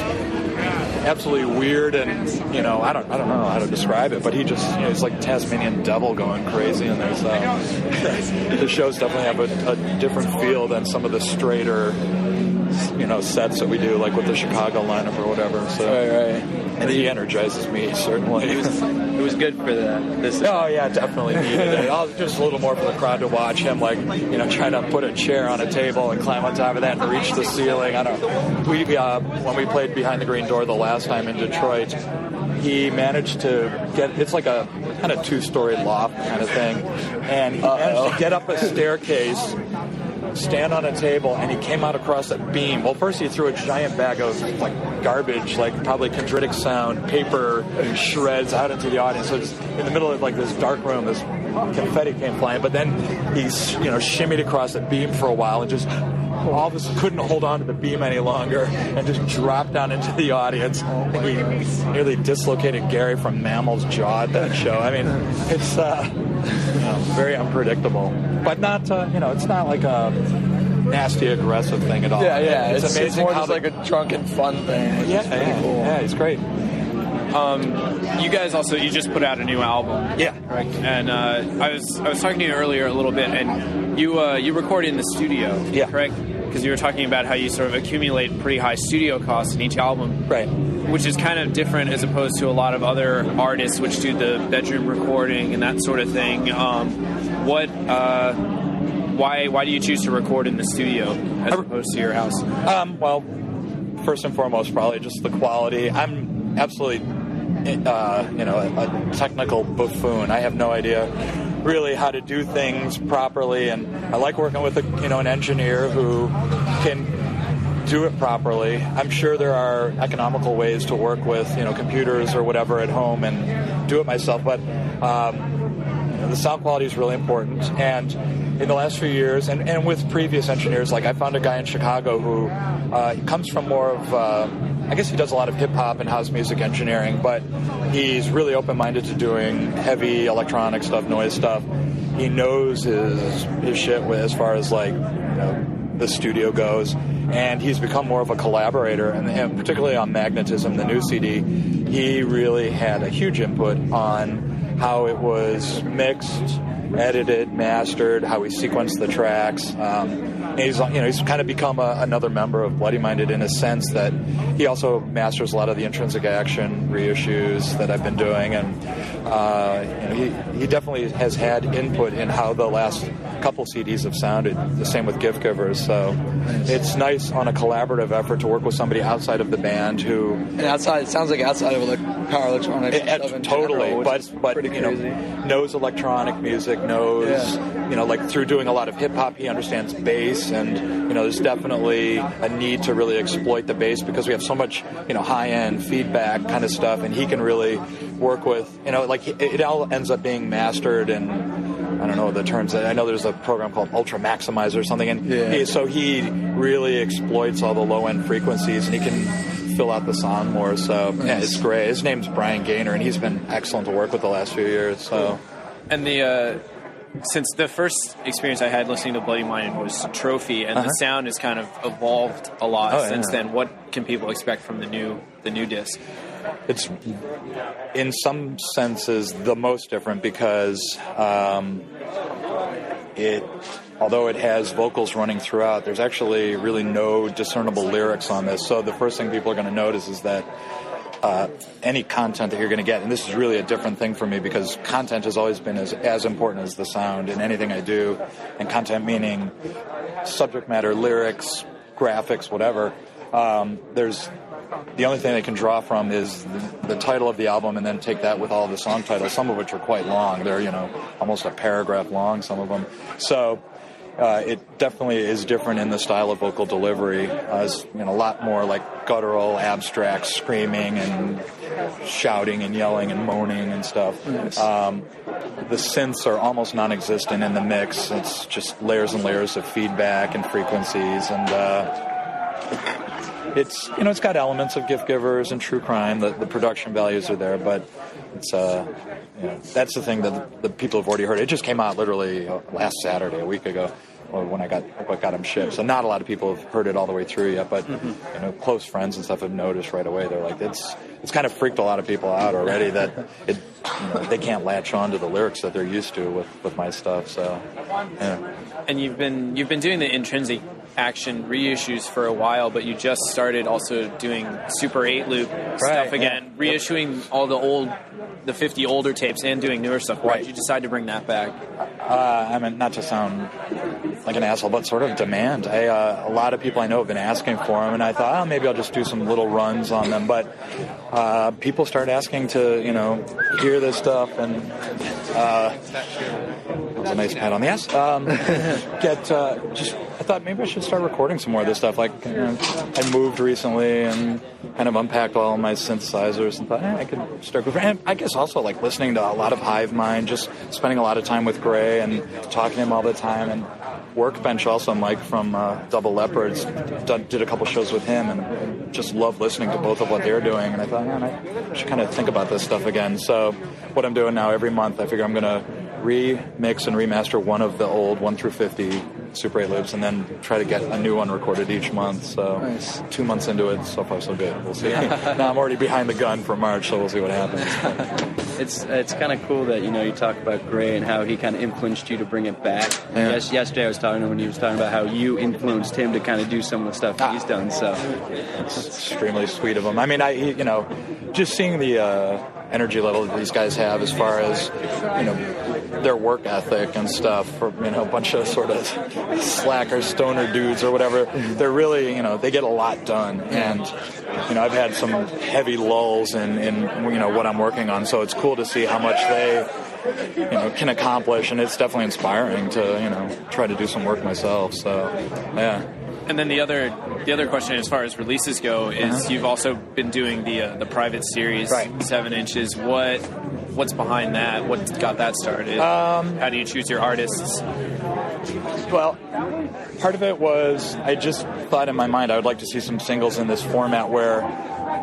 absolutely weird, and I don't know how to describe it, but he just he's like Tasmanian devil going crazy, and there's the shows definitely have a different feel than some of the straighter sets that we do, like with the Chicago lineup or whatever. So right. And he energizes me, certainly. It was good for this. Oh yeah, definitely needed it. Just a little more for the crowd to watch him, trying to put a chair on a table and climb on top of that and reach the ceiling. I don't know. When we played Behind the Green Door the last time in Detroit, he managed to it's like a kind of two-story loft kind of thing, and he managed to get up a staircase, stand on a table, and he came out across a beam. Well, first he threw a giant bag of garbage, probably chondritic sound, paper shreds out into the audience. So it's in the middle of this dark room, this confetti came flying, but then he shimmied across the beam for a while and just all of us couldn't hold on to the beam any longer and just dropped down into the audience. He nearly dislocated Gary from Mammal's jaw at that show. I mean, it's very unpredictable, but not it's not like a nasty aggressive thing at all. Yeah. It's amazing it's more how just like a drunken fun thing. Yeah, it's great. You guys you just put out a new album. Yeah. Correct. And I was talking to you earlier a little bit, and you recorded in the studio. Yeah. Correct? Because you were talking about how you sort of accumulate pretty high studio costs in each album. Right. Which is kind of different as opposed to a lot of other artists which do the bedroom recording and that sort of thing. Why do you choose to record in the studio as opposed to your house? Well, first and foremost, probably just the quality. I'm absolutely, a technical buffoon. I have no idea really how to do things properly, and I like working with an engineer who can do it properly. I'm sure there are economical ways to work with, computers or whatever at home and do it myself, but the sound quality is really important. And in the last few years, and with previous engineers, like I found a guy in Chicago who comes from more of, I guess he does a lot of hip-hop and house music engineering, but he's really open-minded to doing heavy electronic stuff, noise stuff. He knows his shit as far as the studio goes, and he's become more of a collaborator, and particularly on Magnetism, the new CD, he really had a huge input on how it was mixed, edited, mastered, how we sequenced the tracks. He's kind of become another member of Bloody Minded in a sense that he also masters a lot of the intrinsic action reissues that I've been doing, and he definitely has had input in how the last couple CDs have sounded. The same with Gift Givers. So it's nice on a collaborative effort to work with somebody outside of the band who it sounds like outside of power electronics. Totally, general, but knows electronic music, knows through doing a lot of hip hop, he understands bass, and there's definitely a need to really exploit the bass because we have so much high end feedback kind of stuff, and he can really work with it all ends up being mastered, and I don't know the terms. I know there's a program called Ultra Maximizer or something, and so he really exploits all the low end frequencies, and he can fill out the sound more. So it's great. His name's Brian Gaynor, and he's been excellent to work with the last few years. So, and since the first experience I had listening to Bloody Minded was Trophy, and the sound has kind of evolved a lot since then. What can people expect from the new disc? It's in some senses the most different because although it has vocals running throughout, there's actually really no discernible lyrics on this. So the first thing people are going to notice is that any content that you're going to get, and this is really a different thing for me because content has always been as important as the sound in anything I do, and content meaning subject matter, lyrics, graphics, whatever. There's the only thing they can draw from is the title of the album and then take that with all the song titles, some of which are quite long. They're, almost a paragraph long, some of them. So it definitely is different in the style of vocal delivery. It's a lot more like guttural, abstract, screaming and shouting and yelling and moaning and stuff. Nice. The synths are almost non-existent in the mix. It's just layers and layers of feedback and frequencies, and it's it's got elements of Gift Givers and True Crime. The production values are there, but it's that's the thing that the people have already heard. It just came out literally last Saturday, a week ago, or when I got them shipped. So not a lot of people have heard it all the way through yet, but close friends and stuff have noticed right away. They're like, it's kind of freaked a lot of people out already that they can't latch on to the lyrics that they're used to with my stuff. So yeah. And you've been doing the intrinsic action reissues for a while, but you just started also doing Super 8 loop stuff again, reissuing all the 50 older tapes and doing newer stuff. Why did you decide to bring that back? I mean, not to sound like an asshole, but sort of demand. A lot of people I know have been asking for them, and I thought, maybe I'll just do some little runs on them. But people started asking to, hear this stuff, and that was a nice pat on the ass. I thought maybe I should start recording some more of this stuff. Like, I moved recently and kind of unpacked all of my synthesizers and thought, I could start. And I guess also like listening to a lot of Hive Mind, just spending a lot of time with Gray and talking to him all the time. And Workbench also, Mike from Double Leopards, did a couple shows with him and just loved listening to both of what they were doing. And I thought, I should kind of think about this stuff again. So what I'm doing now, every month, I figure I'm going to remix and remaster one of the old 1 through 50 Super 8 loops and then try to get a new one recorded each month. So nice. 2 months into it, so far so good. We'll see. Now I'm already behind the gun for March, so we'll see what happens. It's kind of cool that you talk about Gray and how he kind of influenced you to bring it back. Yeah. Yesterday I was talking to him when he was talking about how you influenced him to kind of do some of the stuff that he's done. So it's extremely sweet of him. I mean, just seeing the energy level that these guys have as far as their work ethic and stuff for a bunch of sort of slacker stoner dudes or whatever, they're really they get a lot done, and I've had some heavy lulls in what I'm working on, so it's cool to see how much they can accomplish, and it's definitely inspiring to try to do some work myself. So yeah. And then the other question, as far as releases go, is you've also been doing the private series, 7 inches. What's behind that? What got that started? How do you choose your artists? Well, part of it was I just thought in my mind I would like to see some singles in this format where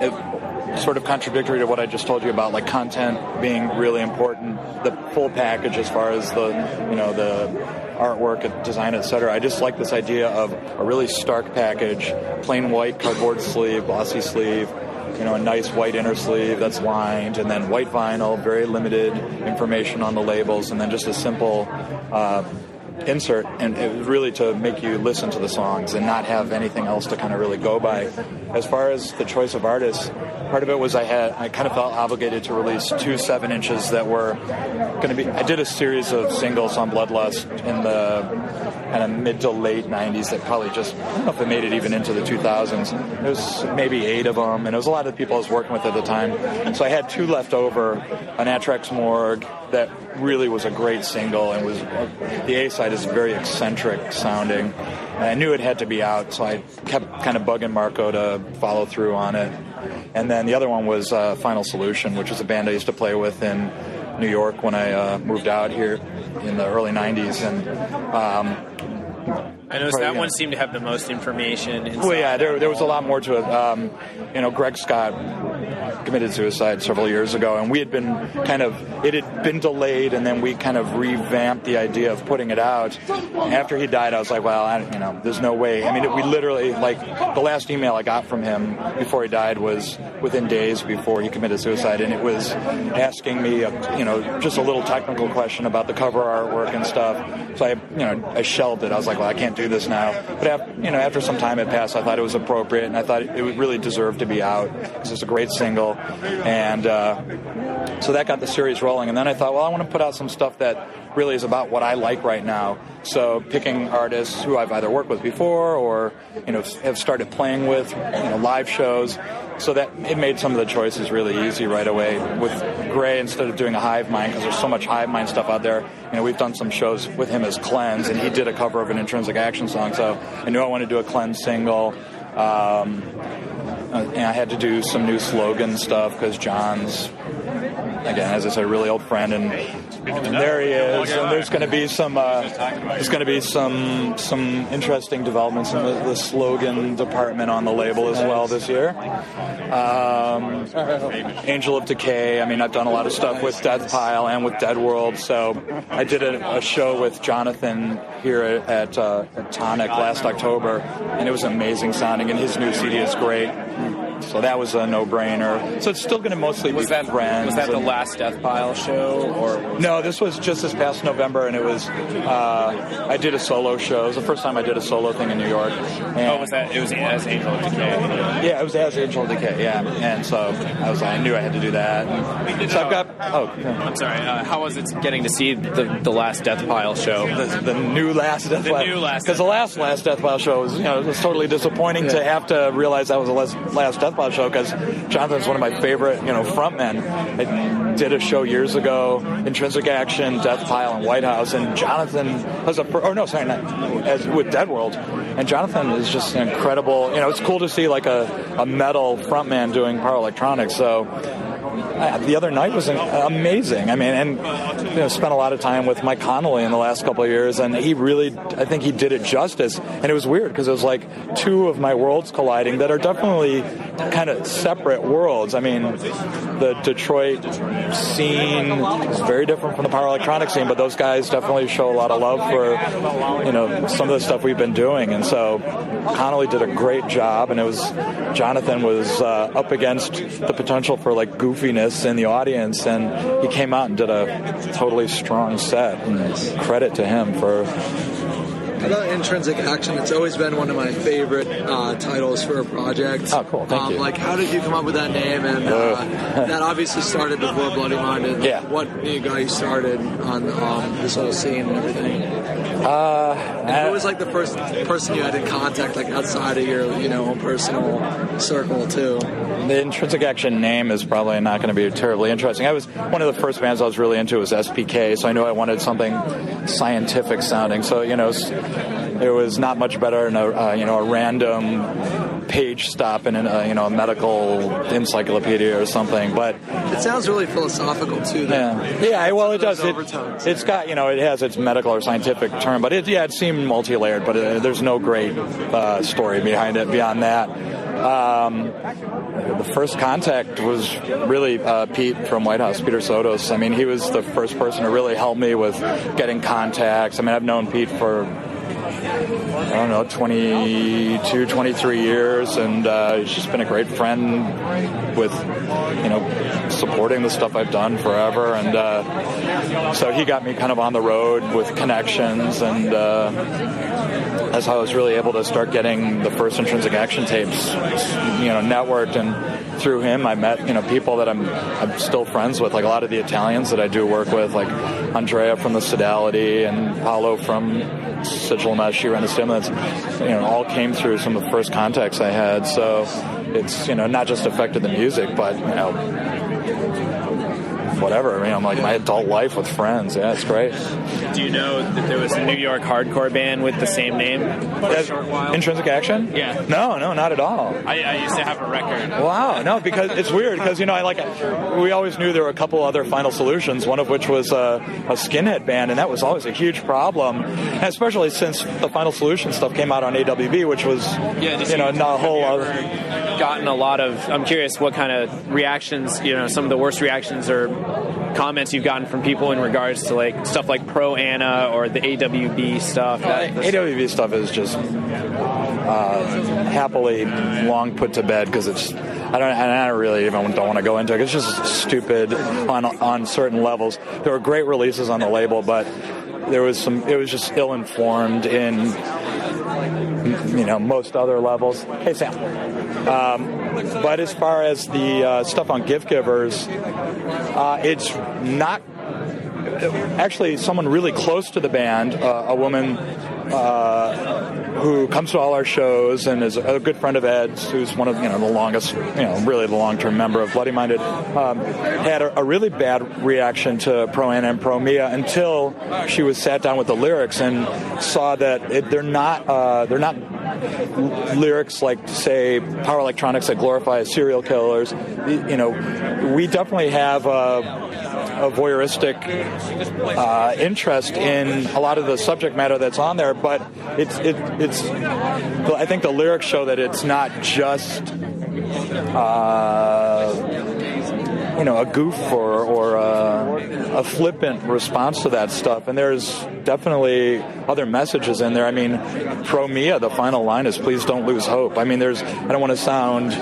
it sort of contradictory to what I just told you about, like content being really important, the full package as far as the artwork, design, etc. I just like this idea of a really stark package, plain white cardboard sleeve, glossy sleeve, a nice white inner sleeve that's lined, and then white vinyl, very limited information on the labels, and then just a simple insert, and it was really to make you listen to the songs and not have anything else to kind of really go by. As far as the choice of artists, part of it was I kind of felt obligated to release 2 7 inches that were going to be. I did a series of singles on Bloodlust in the kind of mid to late 90s that probably just, I don't know if they made it even into the 2000s. There was maybe 8 of them, and it was a lot of the people I was working with at the time. So I had 2 left over, an Atrax Morgue that really was a great single, and was the A side is very eccentric sounding. And I knew it had to be out, so I kept kind of bugging Marco to follow through on it. And then the other one was Final Solution, which was a band I used to play with in New York when I moved out here in the early 90s. And I noticed that one seemed to have the most information. Well, yeah, there was a lot more to it. Greg Scott committed suicide several years ago, and we had been it had been delayed, and then we kind of revamped the idea of putting it out. After he died, I was like, well, there's no way. I mean, we literally, the last email I got from him before he died was within days before he committed suicide, and it was asking me, just a little technical question about the cover artwork and stuff. So I shelved it. I was like, well, I can't do this now. But after some time had passed, I thought it was appropriate, and I thought it would really deserve to be out because it's a great single. And so that got the series rolling. And then I thought, well, I want to put out some stuff that really is about what I like right now. So picking artists who I've either worked with before or have started playing with, live shows. So that it made some of the choices really easy right away. With Gray, instead of doing a Hive Mind, because there's so much Hive Mind stuff out there, we've done some shows with him as Cleanse, and he did a cover of an Intrinsic Action song. So I knew I wanted to do a Cleanse single. And I had to do some new slogan stuff because John's, again, as I said, a really old friend, and there he is. And there's going to be some interesting developments in the slogan department on the label as well this year. Angel of Decay. I mean, I've done a lot of stuff with Death Pile and with Dead World. So I did a show with Jonathan here at Tonic last October, and it was amazing sounding, and his new CD is great. So that was a no-brainer. So it's still going to mostly be friends. Was that the last Death Pile show? Or no, this was just this past November, and it was, I did a solo show. It was the first time I did a solo thing in New York. And was that? It was as Angel of Decay? Yeah, it was as Angel of Decay, yeah. And so I knew I had to do that. And so I've got, I'm sorry, how was it getting to see the last Death Pile show? The new last Death Pile. The new last. Because the last Death Pile show was, it was totally disappointing to have to realize that was the last Death Pile show, because Jonathan's one of my favorite, frontmen. I did a show years ago, Intrinsic Action, Death Pile, and White House, and Jonathan was with Dead World, and Jonathan is just an incredible. It's cool to see a metal frontman doing power electronics. So the other night was amazing. I mean, and spent a lot of time with Mike Connolly in the last couple of years, and he really, I think he did it justice. And it was weird because it was like two of my worlds colliding that are definitely kind of separate worlds. I mean, the Detroit scene is very different from the power electronic scene, but those guys definitely show a lot of love for, some of the stuff we've been doing. And so Connolly did a great job, and Jonathan was up against the potential for goofiness in the audience, and he came out and did a totally strong set, and credit to him for. About Intrinsic Action, it's always been one of my favorite titles for a project. Oh, cool. Thank you. How did you come up with that name? And that obviously started before Bloody Minded. Yeah. What got you started on this whole scene and everything? Who was the first person you had in contact, outside of your own personal circle too? The Intrinsic Action name is probably not going to be terribly interesting. One of the first bands I was really into was SPK, so I knew I wanted something scientific sounding. So it was not much better than a random page stop in a medical encyclopedia or something. But it sounds really philosophical too. Yeah. Well, it does. It's got it has its medical or scientific term, but it seemed multi-layered. But there's no great story behind it beyond that. The first contact was really Pete from White House, Peter Sotos. I mean, he was the first person to really help me with getting contacts. I mean, I've known Pete for, 22, 23 years, and he's just been a great friend with, supporting the stuff I've done forever. And so he got me kind of on the road with connections, and that's how I was really able to start getting the first Intrinsic Action tapes, networked. And through him, I met, people that I'm still friends with, like a lot of the Italians that I do work with, like Andrea from the Sodality and Paolo from Sigil Mesh, Rena Stimulants, all came through some of the first contacts I had. So it's, not just affected the music, but, whatever. I mean, I'm like my adult life with friends. Yeah, it's great. Do you know that there was a New York hardcore band with the same name for a short while? Intrinsic Action? Yeah. No, not at all. I used to have a record. Wow. No, because it's weird because, we always knew there were a couple other Final Solutions, one of which was a skinhead band, and that was always a huge problem, and especially since the Final Solution stuff came out on AWB, which was, not a whole other... Gotten a lot of, I'm curious what kind of reactions, some of the worst reactions or comments you've gotten from people in regards to like stuff like Pro Anna or the AWB stuff. AWB stuff is just happily long put to bed because it's, I really even don't want to go into it. It's just stupid on certain levels. There were great releases on the label, but it was just ill-informed in most other levels. Hey, Sam. But as far as the stuff on Gift Givers, it's not actually someone really close to the band, a woman who comes to all our shows and is a good friend of Ed's, who's one of the longest, really the long-term member of Bloody Minded, had a really bad reaction to Pro Anna and Pro Mia until she was sat down with the lyrics and saw that they're not lyrics like, say, power electronics that glorify serial killers. We definitely have a voyeuristic interest in a lot of the subject matter that's on there, but it's I think the lyrics show that it's not just a goof or a flippant response to that stuff, and there's definitely other messages in there. I mean, Pro Mia, the final line is "Please don't lose hope." I mean, I don't want to sound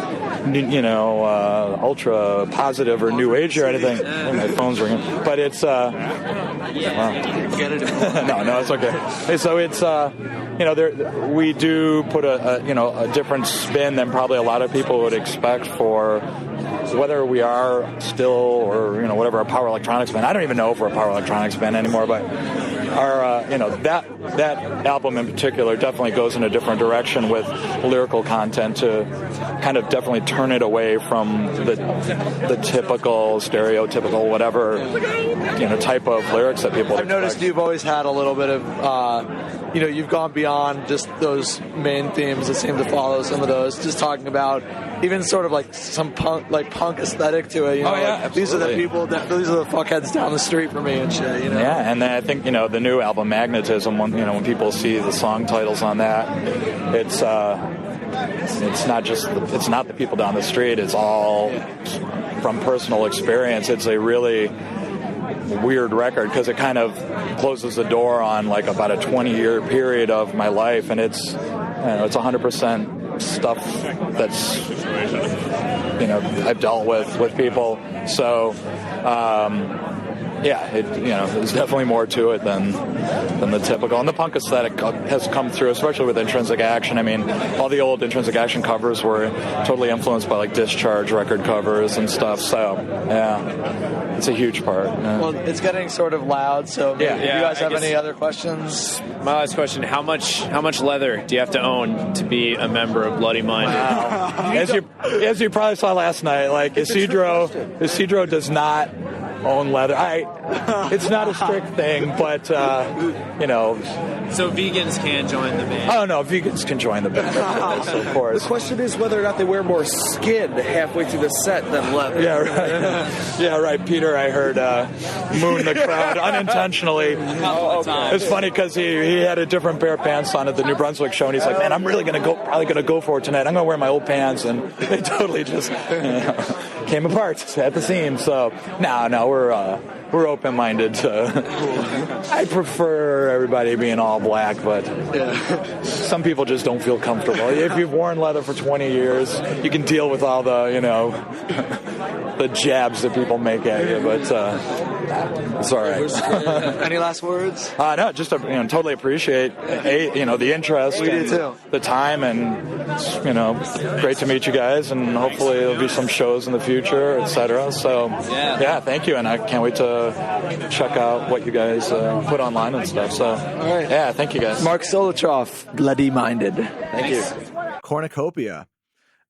ultra positive or new age or anything. My phone's ringing, but it's wow. no, it's okay. So it's we do put a different spin than probably a lot of people would expect for whether we are still or whatever a power electronics band. I don't even know if we're a power electronics band anymore, but our that album in particular definitely goes in a different direction with lyrical content to kind of definitely turn it away from the typical stereotypical whatever type of lyrics that people I've noticed you've always had a little bit of you've gone beyond just those main themes that seem to follow some of those, just talking about even sort of like some punk aesthetic to it. These are the people these are the fuckheads down the street for me and shit. Yeah, and then I think the new album Magnetism, when people see the song titles on that, it's not the people down the street. It's all from personal experience. It's a really weird record because it kind of closes the door on like about a 20-year period of my life, and it's 100% stuff that's I've dealt with people. So there's definitely more to it than the typical. And the punk aesthetic has come through, especially with Intrinsic Action. I mean, all the old Intrinsic Action covers were totally influenced by like Discharge record covers and stuff. So yeah, it's a huge part. Yeah. Well, it's getting sort of loud. So yeah. Do you guys have any other questions? My last question: How much leather do you have to own to be a member of Bloody Minded? Wow. As you probably saw last night, like Isidro does not own leather. It's not a strict thing, but you know. So vegans can join the band. Oh no, vegans can join the band. Of course. The question is whether or not they wear more skin halfway through the set than leather. Yeah, right. Yeah, right. Peter, I heard moon the crowd unintentionally. It's funny because he had a different pair of pants on at the New Brunswick show, and he's like, "Man, I'm really probably gonna go for it tonight. I'm gonna wear my old pants," and they totally just came apart at the seams. So no, we're open-minded. I prefer everybody being all black, but some people just don't feel comfortable. If you've worn leather for 20 years, you can deal with all the, the jabs that people make at you, but it's all right. Any last words? No, just to, totally appreciate the interest. We do and too. The time, and great to meet you guys, and hopefully there'll be some shows in the future, etc. So yeah, thank you, and I can't wait to check out what you guys put online and stuff. So yeah, thank you guys. Mark Solotroff, Bloody Minded. Thank you. Cornucopia.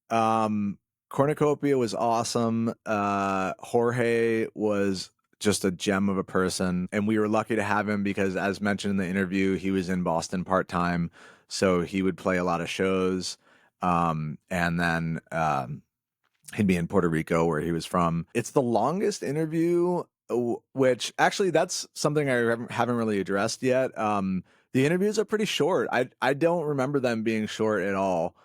Cornucopia was awesome. Jorge was just a gem of a person, and we were lucky to have him because, as mentioned in the interview, he was in Boston part-time, so he would play a lot of shows, and then he'd be in Puerto Rico, where he was from. It's the longest interview, which actually that's something I haven't really addressed yet. The interviews are pretty short. I don't remember them being short at all,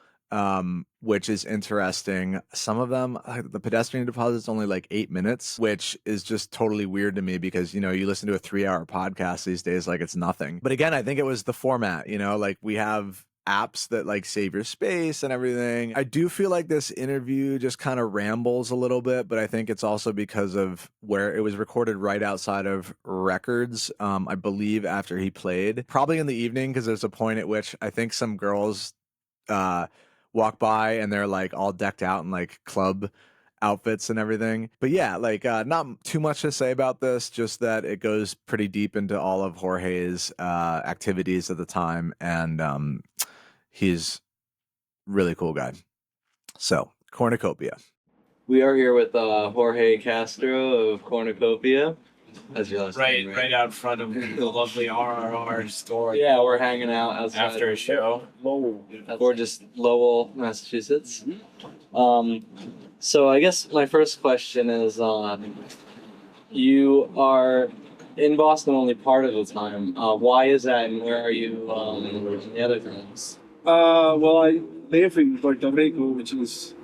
which is interesting. Some of them, the pedestrian deposit's only like 8 minutes, which is just totally weird to me because, you listen to a 3-hour podcast these days like it's nothing. But again, I think it was the format, like we have apps that like save your space and everything. I do feel like this interview just kind of rambles a little bit, but I think it's also because of where it was recorded right outside of Records, I believe, after he played. Probably in the evening, because there's a point at which I think some girls walk by and they're like all decked out in like club outfits and everything. But yeah, like not too much to say about this, just that it goes pretty deep into all of Jorge's activities at the time, and he's really cool guy. So Cornucopia. We are here with Jorge Castro of Cornucopia. That's your last name, right out front of the lovely RRR store. Yeah, we're hanging out outside after a show. Gorgeous Lowell, Massachusetts. So I guess my first question is, you are in Boston only part of the time. Why is that, and where are you in the other times? Well, I live in Puerto Rico, which is,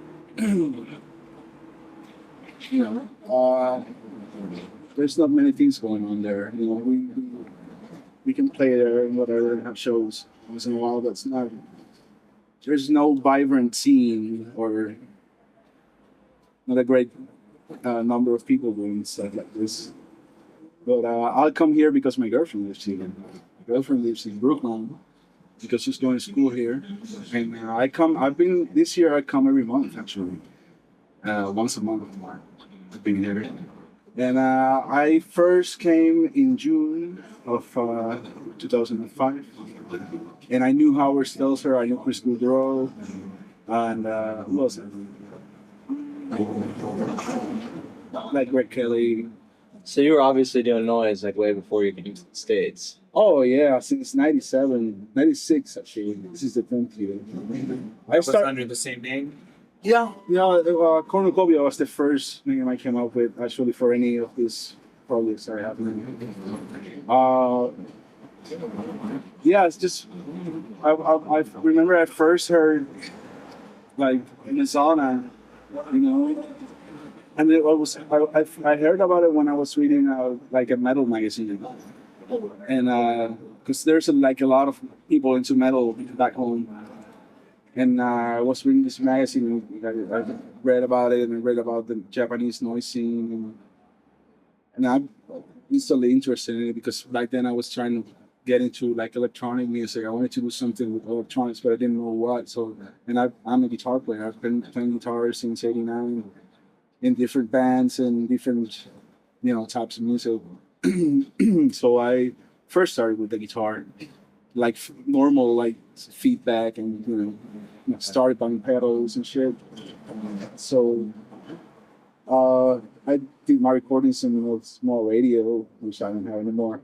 there's not many things going on there. We can play there and whatever, and have shows once in a while. There's no vibrant scene or not a great number of people doing stuff like this. But I'll come here because my girlfriend lives here. My girlfriend lives in Brooklyn because she's going to school here. And this year I come every month actually. Once a month I've been here. And I first came in June of 2005. And I knew Howard Stelzer, I knew Chris Goudreau, and who else? Like Greg Kelly. So you were obviously doing noise like way before you came to the States. Oh yeah, since 96 actually. This is the 10th year. I started under the same name? Yeah. Cornucopia was the first name I came up with actually for any of these projects I have. Yeah, it's just I remember I first heard like in the sauna, and I heard about it when I was reading like a metal magazine, and because there's a lot of people into metal back home. And I was reading this magazine, and I read about it, and I read about the Japanese noise scene, and I'm instantly interested in it because back then I was trying to get into like electronic music. I wanted to do something with electronics, but I didn't know what. So, and I'm a guitar player. I've been playing guitar since '89 in different bands and different, types of music. So I first started with the guitar, like normal, like feedback, and started on pedals and shit. So I did my recordings in a small radio, which I don't have anymore.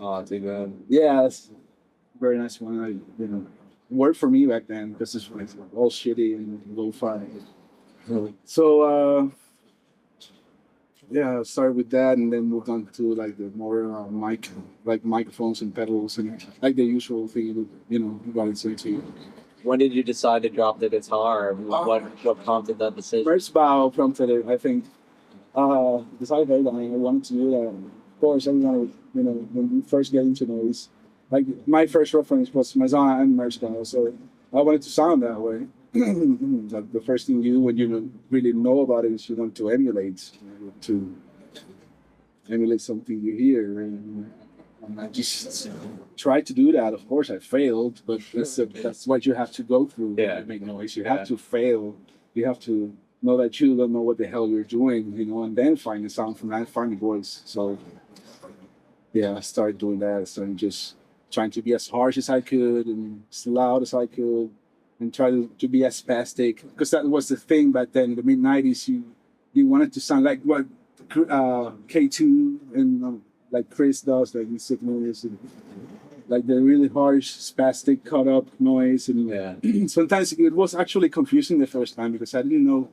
Oh, too bad. Yeah, it's a very nice one. It worked for me back then because it's like all shitty and lo-fi. So yeah, I started with that and then moved on to like the more microphones and pedals and like the usual thing, you got to say to you. When did you decide to drop the guitar? What prompted that decision? First bow prompted it, I think. Decided very long. I wanted to do that. Of course, everyone, when you first get into noise, like my first reference was Mazana and Merchbow, so I wanted to sound that way. Like the first thing you do when you don't really know about it is you want to emulate something you hear. And I just tried to do that. Of course, I failed, but that's what you have to go through to make noise. You have to fail. You have to know that you don't know what the hell you're doing, and then find the sound from that, find the voice. So, yeah, I started doing that. I started just trying to be as harsh as I could and as loud as I could and try to be as spastic. Because that was the thing back then, in the mid-90s. You wanted to sound like what K2 and like Chris does, like in signals, and like the really harsh, spastic, cut up noise. And sometimes it was actually confusing the first time because I didn't know.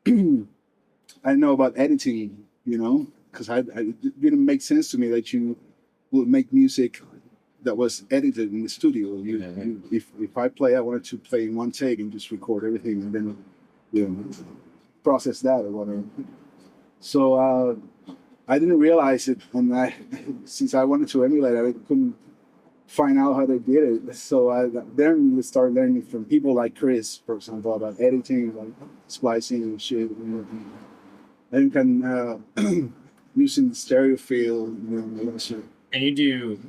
I didn't know about editing, because it didn't make sense to me that you would make music that was edited in the studio. If I wanted to play in one take and just record everything and then process that or whatever. So I didn't realize it, and since I wanted to emulate it, I couldn't find out how they did it. So I then started learning from people like Chris, for example, about editing, like splicing and shit. And can using the stereo field. And you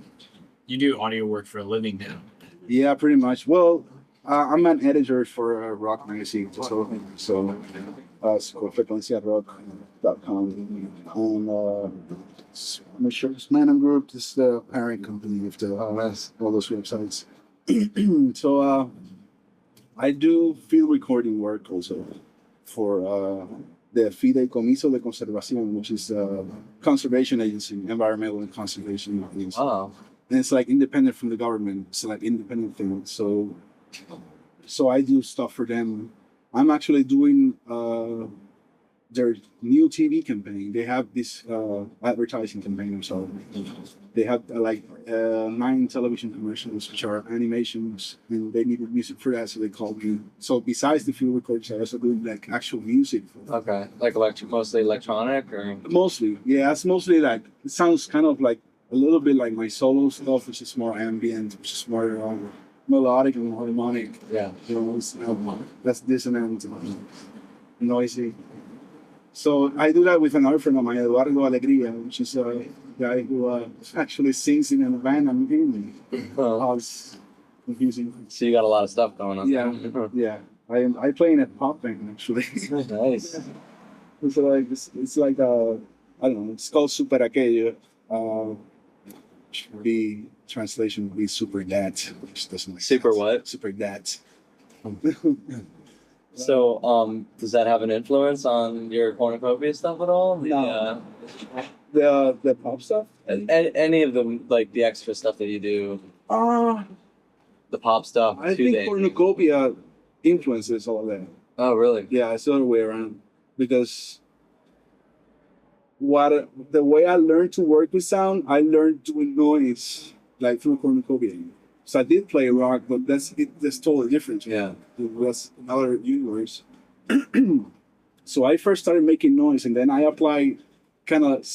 do audio work for a living now. Yeah, pretty much. Well, I'm an editor for a rock magazine, so it's called frecuenciarock.com. And I'm sure it's Man Group is the parent company of all those websites. So I do field recording work also for the Fideicomiso de Conservación, which is a conservation agency, environmental and conservation agency. Oh. And it's like independent from the government. It's like independent thing. So I do stuff for them. I'm actually doing their new TV campaign. They have this advertising campaign. So they have 9 television commercials, which are animations, and they needed music for that, so they called me. So besides the field recordings, I also do like actual music. Okay, like mostly electronic, or mostly, yeah. It's mostly like it sounds kind of like a little bit like my solo stuff, which is more ambient, which is more melodic and harmonic. Yeah, it's less dissonant and noisy. So I do that with another friend of mine, Eduardo Alegría, which is a guy who actually sings in a band I'm in. It's confusing. So you got a lot of stuff going on. Yeah, yeah. I play in a pop band actually. Nice. It's like I don't know. It's called Super Aquello. The translation would be Super Dad, which doesn't make Super sense. what? Super Dad. So, does that have an influence on your cornucopia stuff at all? No. The pop stuff? Any of them, like the extra stuff that you do? The pop stuff. I think cornucopia influences all of that. Oh, really? Yeah, it's the other way around. Because the way I learned to work with sound, I learned doing noise like through cornucopia. So I did play rock, but that's totally different. Yeah. That's another universe. So I first started making noise, and then I applied kind of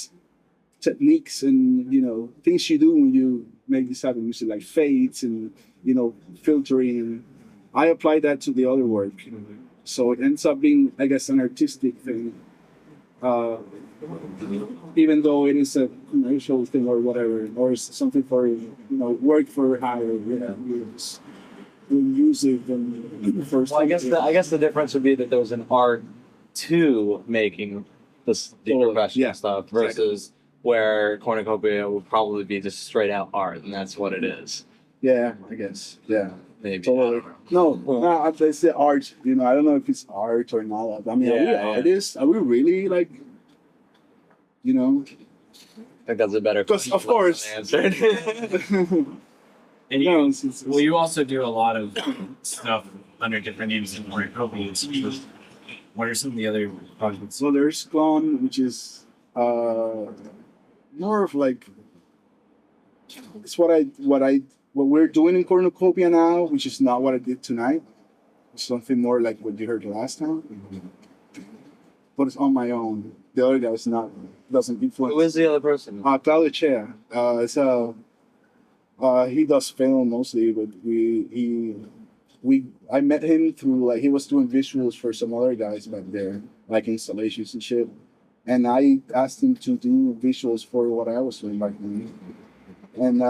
techniques and things you do when you make this type of music, like fades and filtering. I applied that to the other work, so it ends up being, I guess, an artistic thing. Even though it is a commercial thing or whatever, or it's something for work for hire, music and first. Well, I guess the difference would be that there was an art to making the professional stuff versus where cornucopia would probably be just straight out art, and that's what it is. Yeah, I guess. Yeah. maybe. Totally. No, it's the art. You know, I don't know if it's art or not. I mean, are we artists? Are we really like, you know? I think that's a better question. Of course. Answer. And you, well, you also do a lot of stuff under different names in cornucopias. What are some of the other projects? So there's Clone, which is more of like it's what we're doing in cornucopia now, which is not what I did tonight. It's something more like what you heard last time, but it's on my own. The other guy doesn't influence. Who is the other person? Claudio Chea. He does film mostly, but I met him through like he was doing visuals for some other guys back there, like installations and shit. And I asked him to do visuals for what I was doing back then. And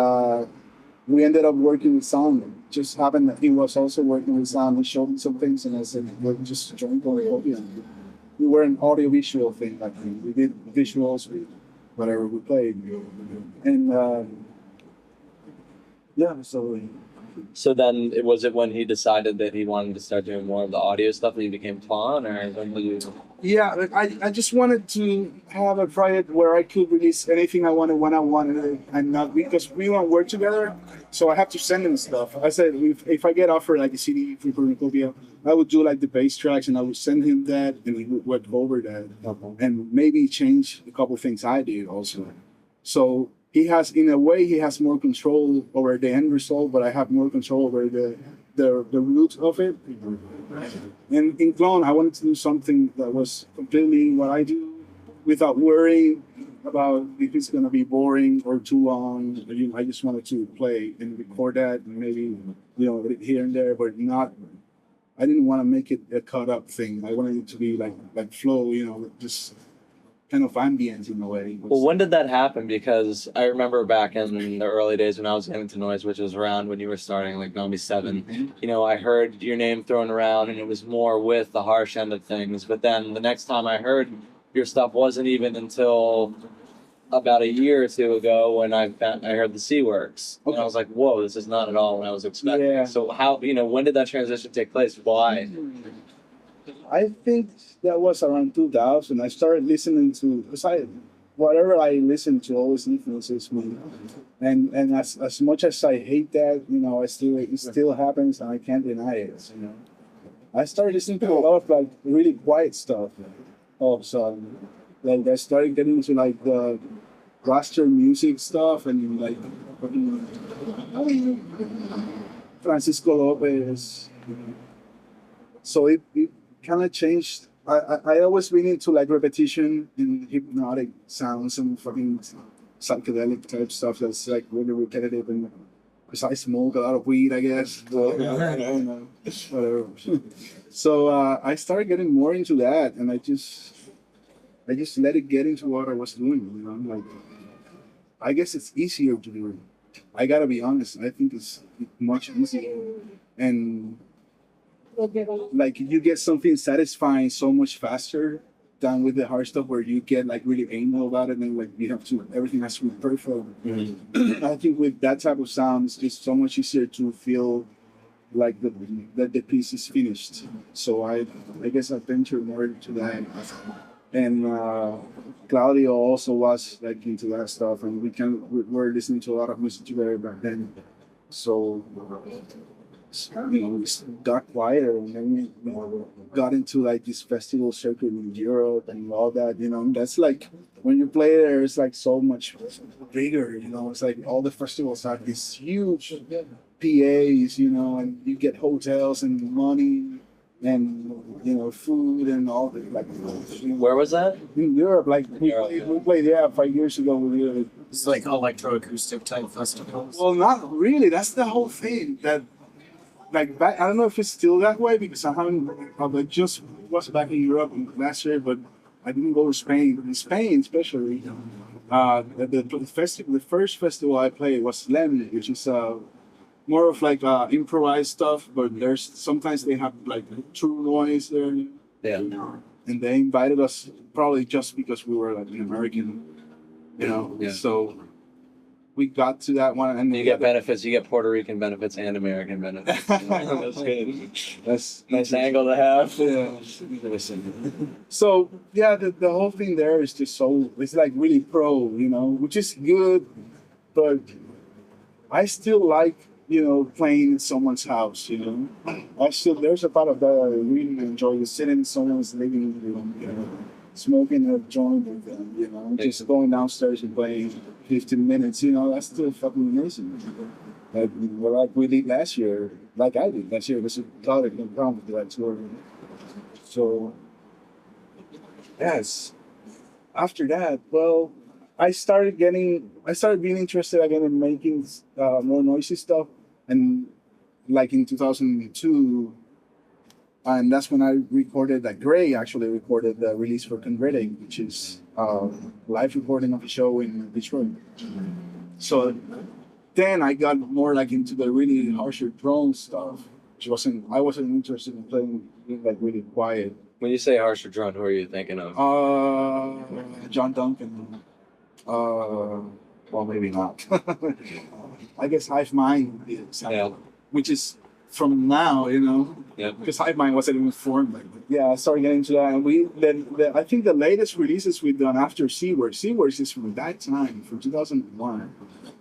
we ended up working with sound. Just happened that he was also working with sound. He showed me some things, and I said, "Well, just join cornucopia." We were an audio-visual thing back then. We did visuals with whatever we played, and yeah, So then, was it when he decided that he wanted to start doing more of the audio stuff that he became Klon, or when did you? Yeah, like I just wanted to have a project where I could release anything I wanted when I wanted it, and not because we don't work together, so I have to send him stuff. I said if I get offered like a CD from Cornucopia, I would do like the bass tracks, and I would send him that, and he would work over that, and maybe change a couple of things I did also. So he has more control over the end result, but I have more control over the root of it. And in Clone, I wanted to do something that was completely what I do, without worrying about if it's gonna be boring or too long. I just wanted to play and record that, and maybe here and there, but not. I didn't want to make it a cut up thing. I wanted it to be like flow, just kind of ambient in a way. Well, when did that happen? Because I remember back in the early days when I was getting into noise, which was around when you were starting, like 97, I heard your name thrown around, and it was more with the harsh end of things. But then the next time I heard your stuff wasn't even until about a year or two ago when I heard the C Works. Okay. And I was like, whoa, this is not at all what I was expecting. Yeah. So how, when did that transition take place? Why? I think that was around 2000. I started listening to, whatever I listen to always influences me. And as much as I hate that, it still happens, and I can't deny it. I started listening to a lot of like really quiet stuff all of a sudden. Like I started getting into like the blaster music stuff, and like Francisco Lopez. So it kind of changed. I always been into like repetition and hypnotic sounds and fucking psychedelic type stuff that's like really repetitive, and because I smoke a lot of weed, I guess. Whatever. So I started getting more into that, and I just let it get into what I was doing. Like, I guess it's easier to do it. I gotta be honest. I think it's much easier, and like you get something satisfying so much faster than with the hard stuff where you get like really anal about it, and like everything has to be perfect. I think with that type of sound, it's just so much easier to feel like that the piece is finished. So I guess I ventured more into that. And Claudio also was like into that stuff, and we were listening to a lot of music together back then. So we got quieter, and then we got into like this festival circuit in Europe and all that. That's like when you play there, it's like so much bigger. It's like all the festivals have these huge PAs, and you get hotels and money and food and all the like. Where was that? In Europe. Like we played 5 years ago with Europe. It's like electroacoustic type festivals. Well, not really. That's the whole thing. That like back, I don't know if it's still that way, because I just was back in Europe last year, but I didn't go to Spain. In Spain, especially, the first festival I played was Slam, which is more of like improvised stuff, but sometimes they have like true noise there. Yeah. And they invited us probably just because we were like an American, Yeah. So we got to that one, and You get benefits. You get Puerto Rican benefits and American benefits. That's good. That's nice angle to have. Yeah. So yeah, the whole thing there is just so it's like really pro, you know, which is good, but I still like, you know, playing in someone's house, you know. There's a part of that I really enjoy, is sitting in someone's living room, you know, smoking a joint with them, you know, just going downstairs and playing 15 minutes, you know, that's still fucking amazing. Like we did last year, like I did last year, it was a lot of fun with that tour. So, yes. After that, well, I started being interested again in making more noisy stuff, and like in 2002, and that's when I recorded that. Gray actually recorded the release for Converting, which is live recording of a show in Detroit. So then I got more like into the really harsher drone stuff, which I wasn't interested in playing like really quiet. When you say harsher drone, who are you thinking of? John Duncan. Well, maybe not. I guess Hive Mind would be an example, which is from now, you know, because Hive Mind wasn't even formed. Like, yeah, I started getting into that, and I think the latest releases we've done after Seaworks is from that time, from 2001.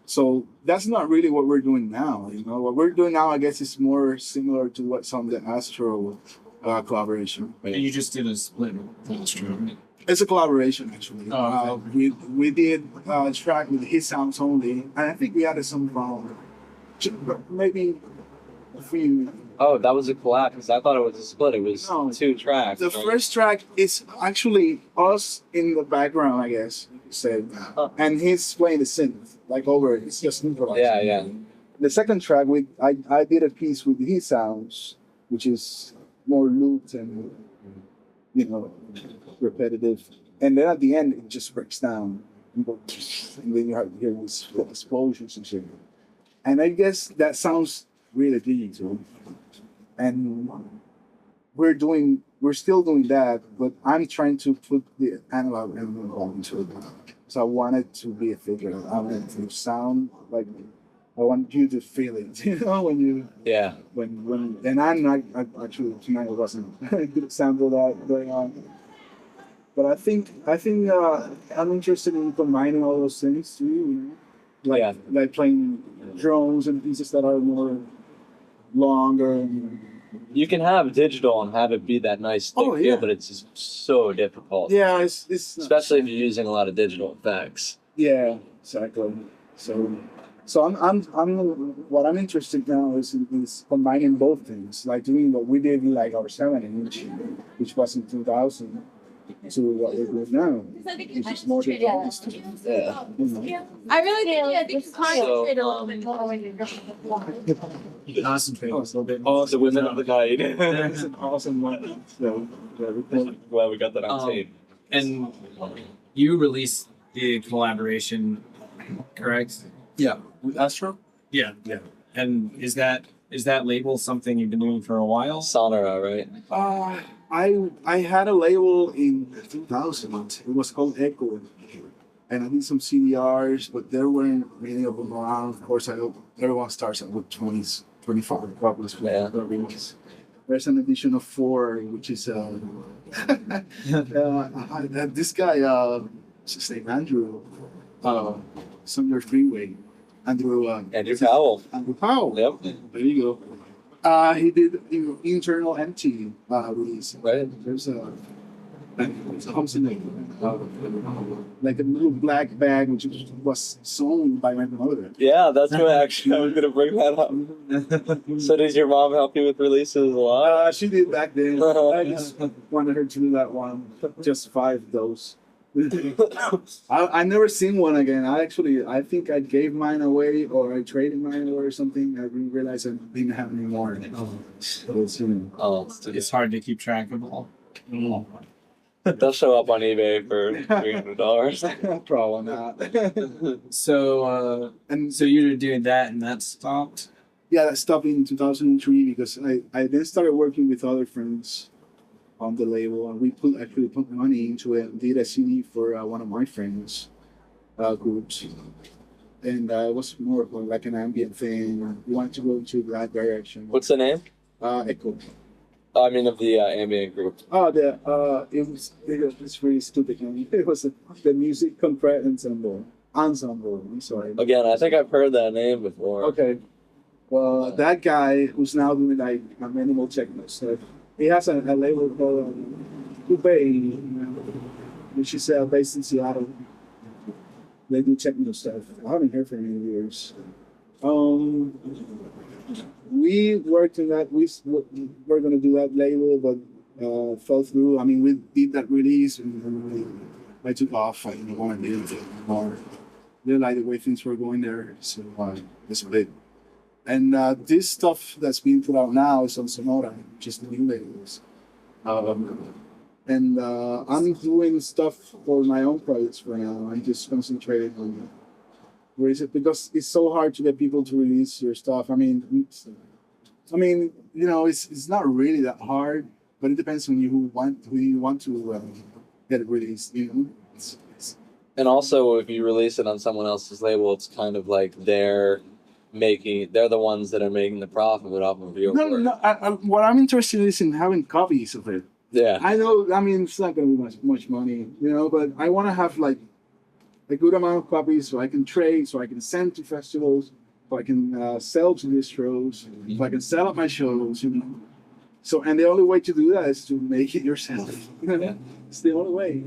So that's not really what we're doing now. You know, what we're doing now, I guess, is more similar to what some of the Astro collaboration. And you just did a split with Astro, right? It's a collaboration, actually. Oh, we did a track with his sounds only, and I think we added some from maybe a few. Oh, that was a collab, because I thought it was a split. It was 2 tracks. The first track is actually us in the background, I guess you could say, and he's playing the synth like over it. It's just improvised. Yeah. The second track, I did a piece with his sounds, which is more looped and, you know, repetitive, and then at the end it just breaks down, and then you have to hear these explosions and shit. And I guess that sounds really digital, and we're still doing that, but I'm trying to put the analog element into it. So I want it to be a figure. I want it to sound like, I want you to feel it, you know, when you when and I'm not actually tonight it wasn't a good example of that going on. But I think I'm interested in combining all those things too, you know? Like playing drones and pieces that are more longer. You can have digital and have it be that nice thick feel, but it's just so difficult. Yeah, it's especially if you're using a lot of digital effects. Yeah, exactly. So I'm what I'm interested now is combining both things, like doing what we did in like our 7-inch, which was in 2000, to what we're doing now, which is more advanced. I really think you concentrate a little bit more when you're going. Concentrate a little bit. Oh, the women of the night. That's an awesome one. So, glad we got that on tape. And you released the collaboration, correct? Yeah, with Astro. Yeah. And is that label something you've been doing for a while? Sonora, right? I had a label in 2000. It was called Echo, and I did some CDRs, but there weren't many of them around. Of course, everyone starts out with 20s, 25 copies. There's an edition of 4, which is this guy, what's his name, Andrew, Sumner Freeway. Andrew Powell. Andrew Powell. Yep. There you go. He did internal empty release. Right. There's a like a little black bag which was sewn by my mother. Yeah, that's what actually I was gonna bring that up. So does your mom help you with releases a lot? She did back then. I just wanted her to do that one. Just 5 of those. I never seen one again. I think I gave mine away or I traded mine away or something. I didn't realize I didn't have any more. It's hard to keep track of all. They'll show up on eBay for $300. Probably not. So you're doing that and that stopped? Yeah, that stopped in 2003 because I then started working with other friends on the label, and we put money into it and did a CD for one of my friends' groups. and it was more of like an ambient thing. We wanted to go into that direction. What's the name? Echo. I mean, of the ambient group. Oh, it's really stupid name. It was the Music Concrete Ensemble. I'm sorry. Again, I think I've heard that name before. Okay. Well, that guy who's now doing like minimal techno stuff, he has a label called Coupe, which is based in Seattle. They do techno stuff. I haven't heard from him in years. We worked in that. We were going to do that label, but fell through. I mean, we did that release and I took off. I didn't want to do it anymore. Didn't like the way things were going there, so that's a bit. And this stuff that's being put out now is on Sonora, just the new labels. And I'm doing stuff for my own projects for now. I'm just concentrating on because it's so hard to get people to release your stuff. I mean, you know, it's not really that hard, but it depends on who you want to get it released. You know. And also, if you release it on someone else's label, it's kind of like they're the ones that are making the profit off of your work. No. What I'm interested in is in having copies of it. Yeah. I know. I mean, it's not going to be much money, you know, but I want to have like a good amount of copies so I can trade, so I can send to festivals, so I can sell to distros, so I can sell at my shows, you know. So, and the only way to do that is to make it yourself. You know? It's the only way.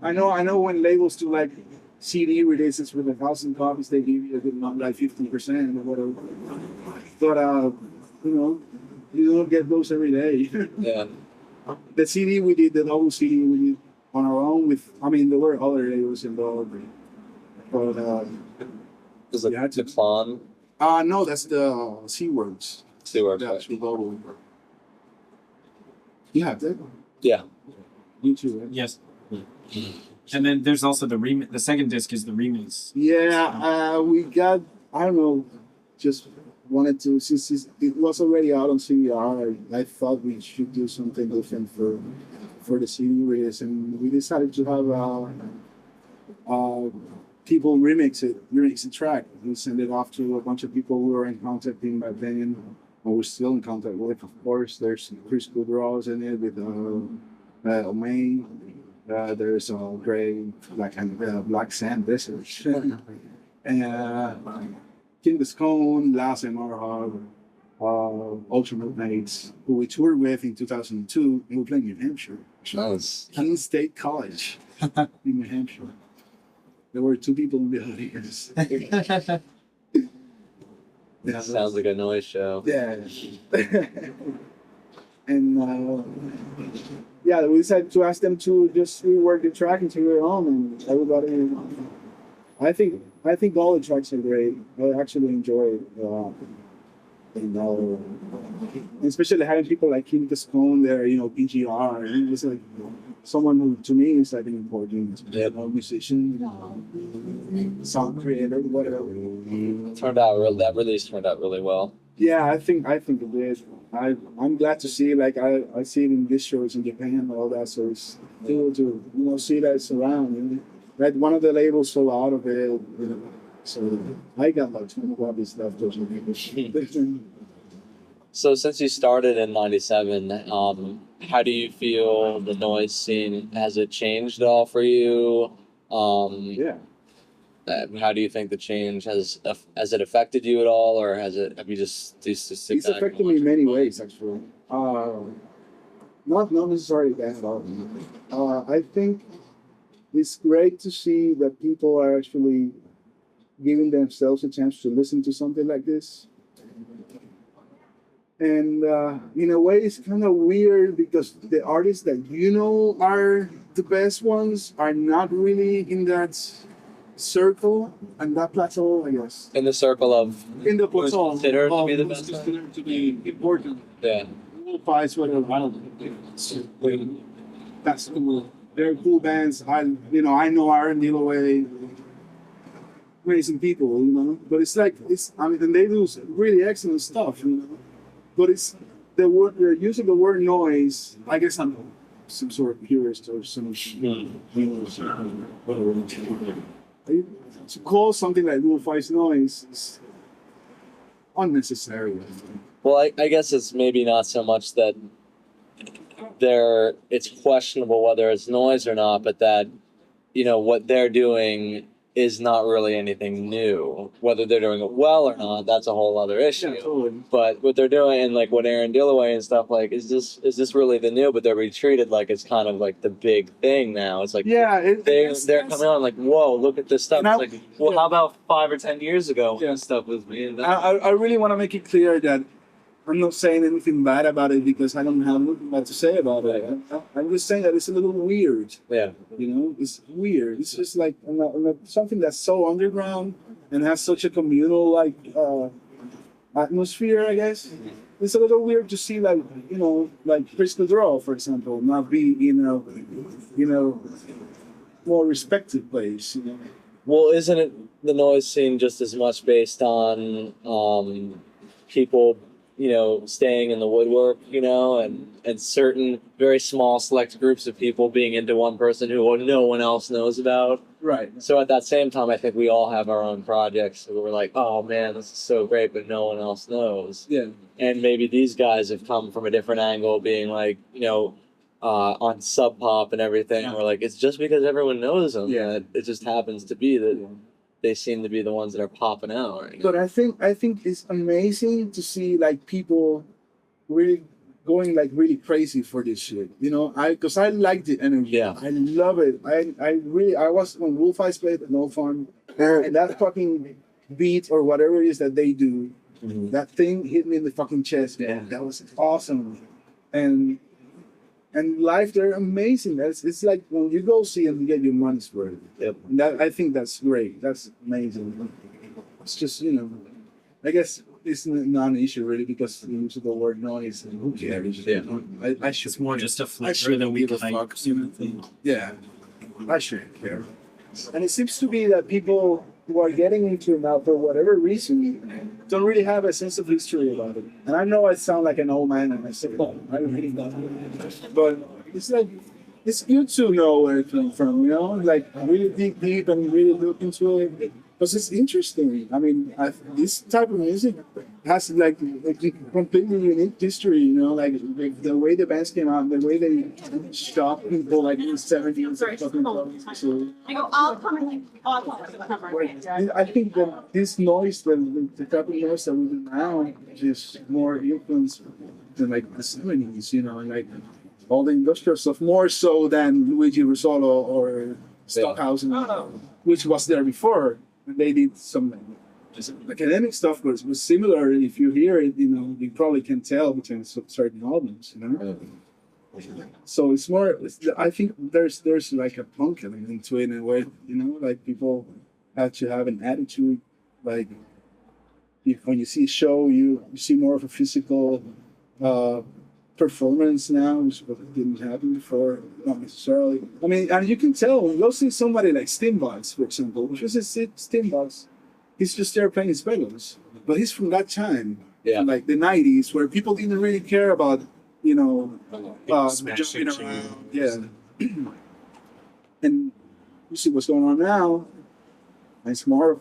I know when labels do like CD releases with 1,000 copies, they give you a good amount, like 15% or whatever. But you know, you don't get those every day. Yeah. The CD we did, the double CD we did on our own there were other labels involved. But is it the Clon? No, that's the C-Words. C-Words. Yeah, it's global. You have that? Yeah. You too, right? Yes. And then there's also the second disc is the remix. Yeah, we got, I don't know, just wanted to, since it was already out on CDR, I thought we should do something different for the CD release, and we decided to have people remix the track. We send it off to a bunch of people we were in contact with back then, or we're still in contact with, of course. There's Chris Goodrows in it with O'May. There's Gray, Black Sand Desert, and King the Scone, Last MR Ultimate Mates, who we toured with in 2002, and we played in New Hampshire. Nice. King State College in New Hampshire. There were 2 people in the audience. Yeah, sounds like a noise show. Yeah. And yeah, we decided to ask them to just rework the track into their own, and everybody. I think all the tracks are great. I actually enjoy it. And especially having people like King the Scone there, you know, PGR. It's like someone who, to me, is like an important musician, song creator, whatever. That release turned out really well. Yeah, I think it did. I'm glad to see, like, I see it in distros in Japan and all that, so it's cool to see that it's around. You know? Like, one of the labels sold out of it, you know, so I got like 20 copies left. So since you started in '97, how do you feel the noise scene? Has it changed at all for you? Yeah. How do you think the change has it affected you at all, or have you just sit It's back affected me in many ways, actually. Not necessarily bad at all. I think it's great to see that people are actually giving themselves a chance to listen to something like this. And in a way, it's kind of weird because the artists that you know are the best ones are not really in that circle and that plateau, I guess. in the circle of In the who's plateau. considered to be the who's best? considered to be important. Yeah. Fights, whatever. I don't know. That's cool. They're cool bands. I know Aaron Delaway, amazing people, you know. But and they do really excellent stuff, you know. But the use of the word noise. I guess I'm some sort of purist or some. Are you? to call something like Wolf-Eyes noise is unnecessary. Well, I guess it's maybe not so much that it's questionable whether it's noise or not, but that, what they're doing is not really anything new. Whether they're doing it well or not, that's a whole other issue. Yeah, totally. But what they're doing, and like what Aaron Dillaway and stuff, like, is this really the new? But they're being treated like it's kind of like the big thing now. It's like, yeah, they're coming on like, whoa, look at this stuff. It's like, well, how about 5 or 10 years ago when this stuff was being done? I really want to make it clear that I'm not saying anything bad about it because I don't have anything bad to say about it. I'm just saying that it's a little weird. Yeah. It's weird. It's just like something that's so underground and has such a communal atmosphere, I guess. It's a little weird to see like Chris Draw, for example, not be more respected place. Well, isn't it the noise scene just as much based on people staying in the woodwork, and certain very small select groups of people being into one person who no one else knows about. Right. So at that same time, I think we all have our own projects where we're like, oh man, this is so great, but no one else knows. Yeah. And maybe these guys have come from a different angle, being like, on Sub Pop and everything. Yeah. We're like, it's just because everyone knows them. Yeah. That it just happens to be that they seem to be the ones that are popping out. Right? But I think it's amazing to see like people really going like really crazy for this shit. Because I like the energy. Yeah. I love it. I was when Wolf-Eyes played No Fun, and that fucking beat or whatever it is that they do, that thing hit me in the fucking chest. Yeah. That was awesome. And live, they're amazing. It's like when you go see them, you get your money's worth. Yep. And I think that's great. That's amazing. It's just I guess it's not an issue really because you use the word noise and who cares? Yeah. I should. It's more just a flavor I shouldn't than we give a can fuck. Yeah. I shouldn't care. And it seems to be that people who are getting into it now for whatever reason don't really have a sense of history about it. And I know I sound like an old man and I say, oh, I really don't. But it's like, it's good to know where it came from, like really dig deep and really look into it. Because it's interesting. I mean, this type of music has like a completely unique history, like the way the bands came out, the way they stopped people like in the 70s. So, I think that this noise, the type of noise that we do now, is more influenced than like the 70s, and like all the industrial stuff, more so than Luigi Russolo or Stockhausen, which was there before. They did some academic stuff, but it was similar. If you hear it, you probably can tell between certain albums, So it's more. I think there's like a punk element to it in a way, like people have to have an attitude. Like when you see a show, you see more of a physical performance now, which didn't happen before, not necessarily. I mean, and you can tell when you go see somebody like Steambox, for example, which is Steambox, he's just there playing his pedals. But he's from that time, like the 90s, where people didn't really care about, jumping around. Yeah. And you see what's going on now, it's more of,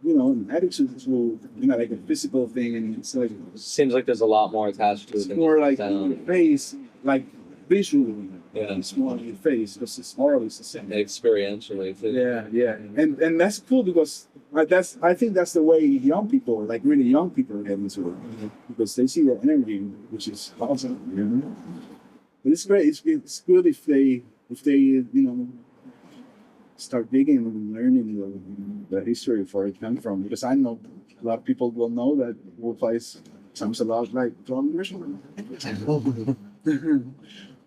an attitude to, like a physical thing, and it's like seems like there's a lot more attached to it. It's more like your face, like visually. Yeah, it's more on your face because it's more or less the same. Experientially too. Yeah, and that's cool because I think that's the way young people, like really young people, get into it because they see the energy, which is awesome. But it's great. It's good if they start digging and learning the history of where it came from. Because I know a lot of people will know that Wolf-Eyes sounds a lot like drum machine.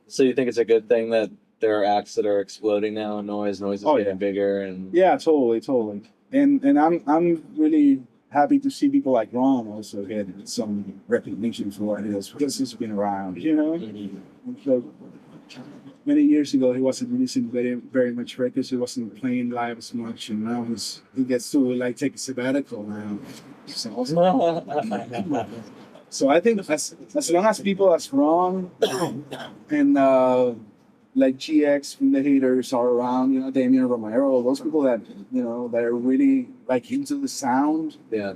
So you think it's a good thing that there are acts that are exploding now and noise is getting bigger and yeah, totally. And I'm really happy to see people like Ron also get some recognition for what it is because he's been around, So, many years ago, he wasn't releasing very much records. He wasn't playing live as much, and now he gets to like take a sabbatical now. So I think as long as people as Ron and like GX from the haters are around, you know, Damian Romero, those people that, you know, that are really like into the sound. Yeah.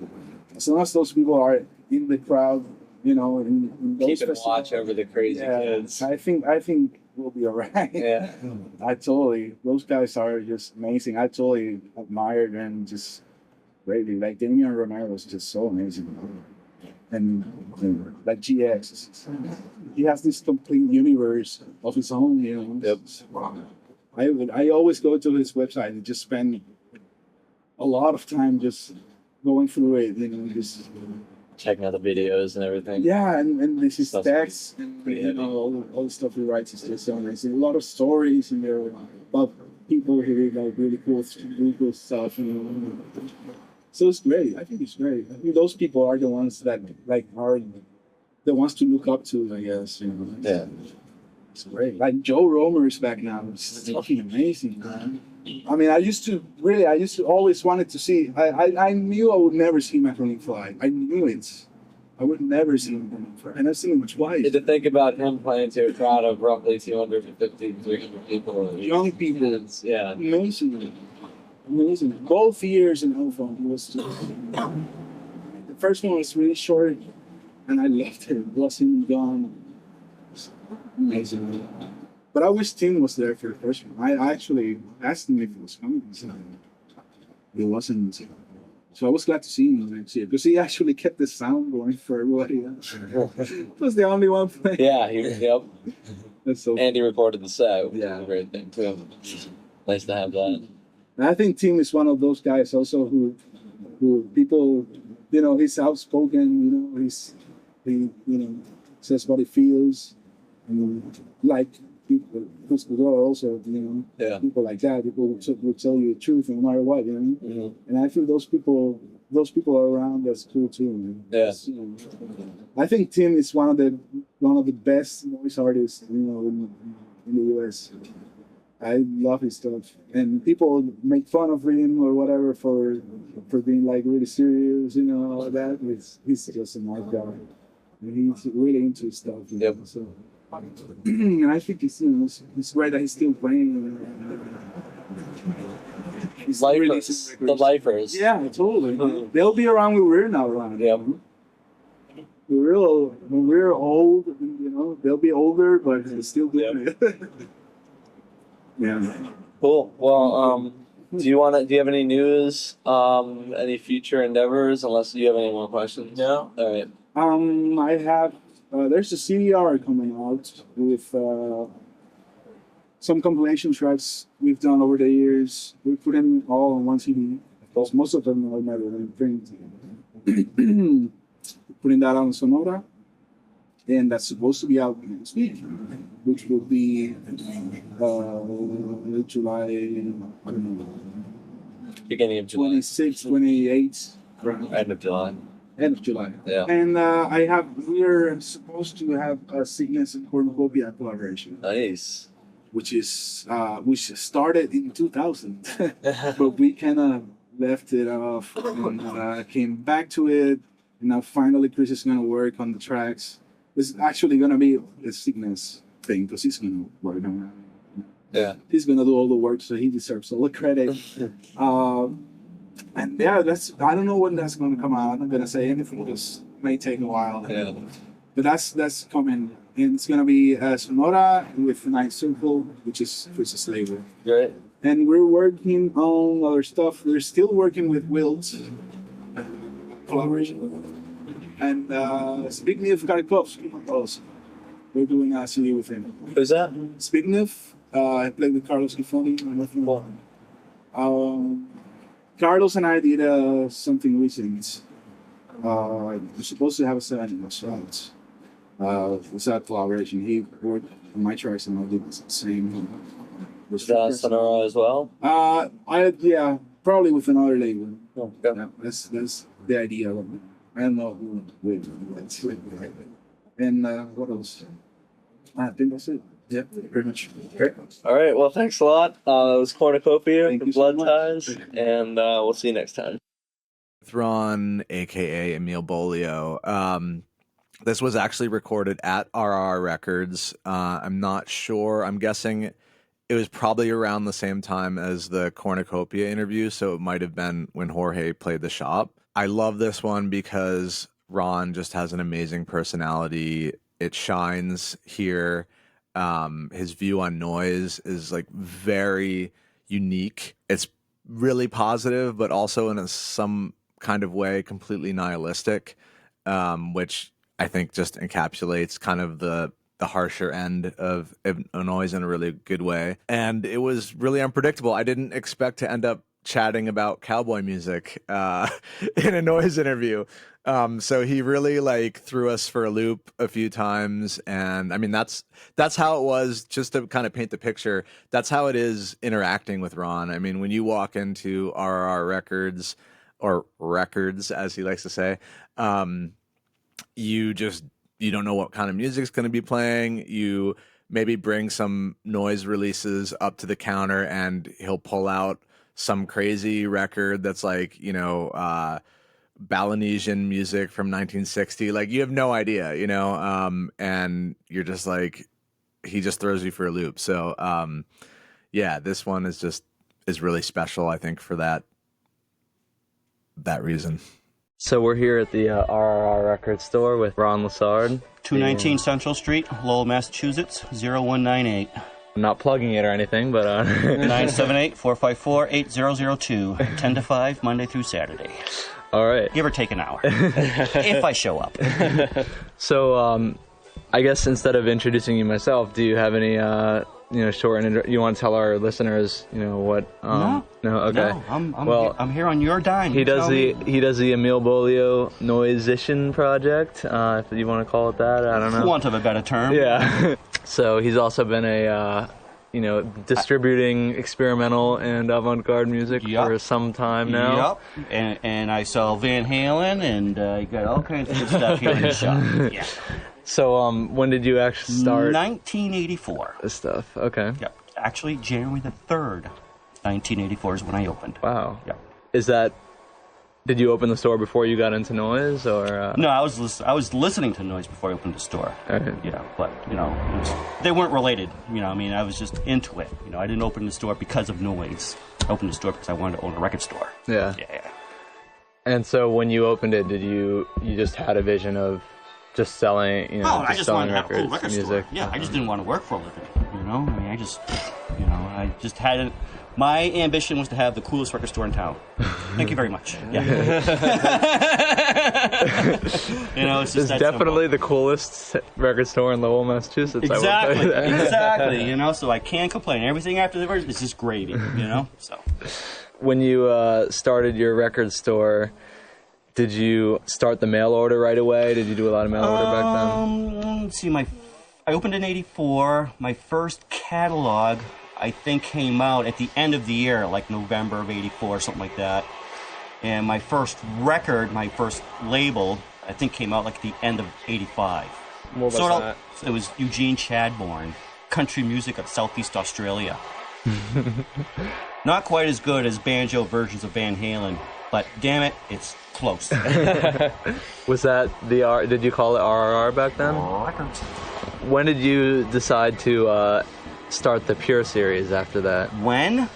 As long as those people are in the crowd, you know, in those Keep a watch over the crazy kids. I think we'll be all right. Yeah. Those guys are just amazing. I totally admire them just greatly. Like Damian Romero is just so amazing. And like GX, he has this complete universe of his own, you know. Yep. I always go to his website and just spend a lot of time just going through it, you know, just checking out the videos and everything. Yeah, and this is text, and you know, all the stuff he writes is just so amazing. A lot of stories in there about people who do like really cool stuff, you know. So it's great. I think it's great. I think those people are the ones that like are the ones to look up to, I guess. You know. Yeah. It's great. Like Joe Romer is back now. It's fucking amazing, man. I mean, I used to always wanted to see. I knew I would never see MACRONYMPHA. I knew it. I would never see him, and I've seen him twice. To think about him playing to a crowd of roughly 250, 300 people. Young people. Yeah. Amazing. Both years in Alpha was just, the first one was really short, and I loved it. Blessing gone. Amazing. But I wish Tim was there for the first one. I actually asked him if he was coming. He wasn't. So I was glad to see him next year because he actually kept the sound going for everybody else. He was the only one playing. Yeah, yep. That's so and he recorded the set, which is a great thing too. Nice to have that. And I think Tim is one of those guys also who people, you know, he's outspoken, you know, he you know, says what he feels, and like people, also, you know, people like that, people will tell you the truth no matter what, you know. Mm-hmm. And I think those people are around that's cool too. Man. Yeah. You know, I think Tim is one of the best voice artists, you know, in the US. I love his stuff, and people make fun of him or whatever for being like really serious, you know, all that. He's just a nice guy, and he's really into his stuff. Yep. Know, so, and I think it's great that he's still playing. He's lifers, the lifers. Yeah, totally. Mm-hmm. They'll be around when we're not around. Yeah. When we're old, you know, they'll be older, but they're still doing it. Yeah. Cool. Well, do you have any news? Any future endeavors? Unless you have any more questions. No. All right. I have. There's a CDR coming out with some compilation tracks we've done over the years. We put them all on one CD. Because most of them are never in print. Putting that on Sonora. And that's supposed to be out next week, which will be July, I don't know, beginning of July. 26th, 28th. End of July. End of July. Yeah. And we're supposed to have a Sickness and Cornucopia collaboration. Nice. Which started in 2000, but we kind of left it off and came back to it. And now finally Chris is going to work on the tracks. It's actually going to be a Sickness thing because he's going to work on it. Yeah. He's going to do all the work, so he deserves all the credit. And yeah, I don't know when that's going to come out. I'm not going to say anything because it may take a while. Yeah. But that's coming. And it's going to be Sonora with Ninth Circle, which is Chris's label. Great. And we're working on other stuff. We're still working with Wilt collaboration. And Zbigniew Karikowski also. We're doing a CD with him. Who's that? Zbigniew. I played with Carlos Gifoni. Carlos and I did something recent. We're supposed to have a 7-inch shot. It's that collaboration. He worked on my tracks and I did the same. Was that Sonora as well? Yeah, probably with another label. Oh, yeah, that's the idea of it. I don't know who with. And what else? I think that's it. Yeah, pretty much. Great. All right. Well, thanks a lot. It was Cornucopia, the Blood Ties, and we'll see you next time. Thrawn, aka Emil Bolio. This was actually recorded at RR Records. I'm not sure. I'm guessing it was probably around the same time as the Cornucopia interview, so it might have been when Jorge played the shop. I love this one because Ron just has an amazing personality. It shines here. His view on noise is like very unique. It's really positive, but also in some kind of way completely nihilistic, which I think just encapsulates kind of the harsher end of a noise in a really good way. And it was really unpredictable. I didn't expect to end up chatting about cowboy music in a noise interview. So he really like threw us for a loop a few times. And I mean, that's how it was, just to kind of paint the picture. That's how it is interacting with Ron. I mean, when you walk into RR Records, or Records, as he likes to say, you don't know what kind of music's going to be playing. You maybe bring some noise releases up to the counter and he'll pull out some crazy record that's like, Balinesian music from 1960. Like, you have no idea, and you're just like, he just throws you for a loop. So, this one is really special, I think, for that reason. So we're here at the RRR Record Store with Ron Lessard. 219 Central Street, Lowell, Massachusetts, 0198. I'm not plugging it or anything, but... 978-454-8002, 10 to 5, Monday through Saturday. All right. Give or take an hour, if I show up. So, I guess instead of introducing you myself, do you have any... short you want to tell our listeners, what? No. Okay. No, I'm here on your dime. He does the Emile Bolio Noisician project, if you want to call it that. I don't know. For want of a better term. Yeah. So he's also been distributing experimental and avant-garde music for some time now. Yep. And I sell Van Halen, and I got all kinds of good stuff here in the shop. Yeah. So, when did you actually start? 1984. This stuff, okay. Yep. Actually, January the 3rd, 1984 is when I opened. Wow. Yep. Did you open the store before you got into noise, or? No, I was listening to noise before I opened the store. Okay. But they weren't related. I was just into it. I didn't open the store because of noise. I opened the store because I wanted to own a record store. Yeah. Yeah. And so when you opened it, did you just had a vision of just selling, I just wanted to have a cool records, record music. store. Yeah, I just didn't want to work for a living. I just had it. My ambition was to have the coolest record store in town. Thank you very much. Yeah. It's definitely the coolest record store in Lowell, Massachusetts. Exactly. Exactly. So I can't complain. Everything after the verse is just gravy. So. When you started your record store, did you start the mail order right away? Did you do a lot of mail order back then? Let's see. I opened in '84. My first catalog, I think, came out at the end of the year, like November of '84, something like that. And my first record, my first label, I think came out like at the end of '85. What was that? It was Eugene Chadbourne, country music of Southeast Australia. Not quite as good as banjo versions of Van Halen, but damn it, it's close. Was that did you call it RRR back then? Records. When did you decide to start the Pure series after that? When?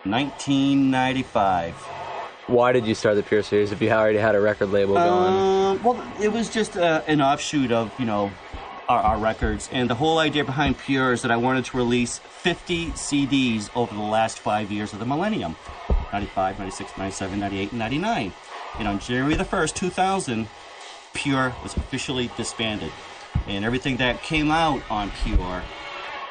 1995. Why did you start the Pure series if you already had a record label going? Well, it was just an offshoot of, our records. And the whole idea behind Pure is that I wanted to release 50 CDs over the last 5 years of the millennium. 95, 96, 97, 98, and 99. And on January the 1st, 2000, Pure was officially disbanded. And everything that came out on Pure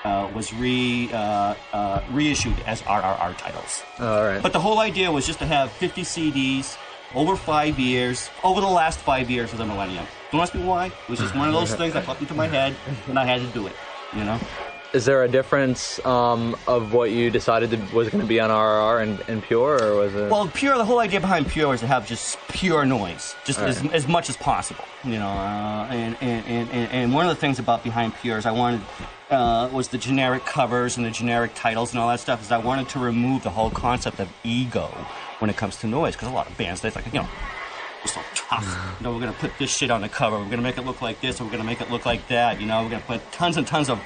was reissued as RRR titles. All right. But the whole idea was just to have 50 CDs over 5 years, over the last 5 years of the millennium. Don't ask me why. It was just one of those things that popped into my head, and I had to do it, Is there a difference of what you decided was going to be on RRR and Pure, or was it? Well, Pure, the whole idea behind Pure was to have just pure noise, just as much as possible, and one of the things about behind Pure is I wanted was the generic covers and the generic titles and all that stuff. Is I wanted to remove the whole concept of ego when it comes to noise, because a lot of bands, they like, just You know, we're gonna put this shit on the cover. We're gonna make it look like this. We're gonna make it look like that. You know, we're gonna put tons and tons of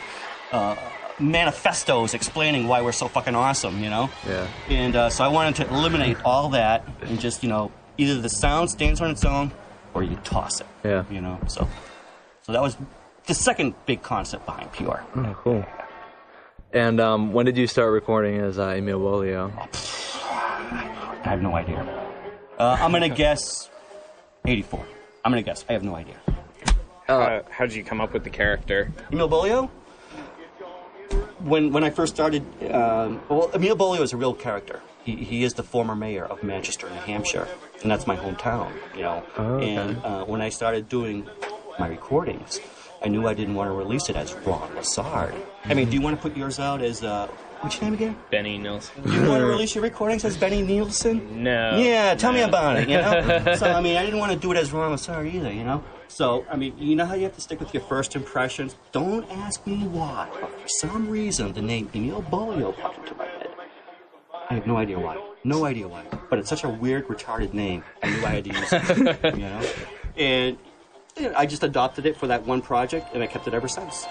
manifestos explaining why we're so fucking awesome. You know. Yeah. And so I wanted to eliminate all that and just, you know, either the sound stands on its own or you toss it. Yeah. You know. So that was the second big concept behind Pure. Oh, cool. And when did you start recording as Emil Bolio? I have no idea. I'm gonna guess 84. I'm gonna guess. I have no idea. How did you come up with the character? Emil Bolio? When I first started, well, Emil Bolio is a real character. He is the former mayor of Manchester, New Hampshire, and that's my hometown. You know. Oh, okay. And when I started doing my recordings, I knew I didn't want to release it as Ron Lassard. I mean, do you want to put yours out as what's your name again? Benny Nielsen. Do you want to release your recordings as Benny Nielsen? No. Yeah, tell me about it, you know? So, I mean, I didn't want to do it as Ron Lassard either, you know? So, I mean, you know how you have to stick with your first impressions? Don't ask me why, but for some reason, the name Emil Bolio popped into my head. I have no idea why. No idea why. But it's such a weird, retarded name. I knew I had to use it, you know? And I just adopted it for that one project, and I kept it ever since.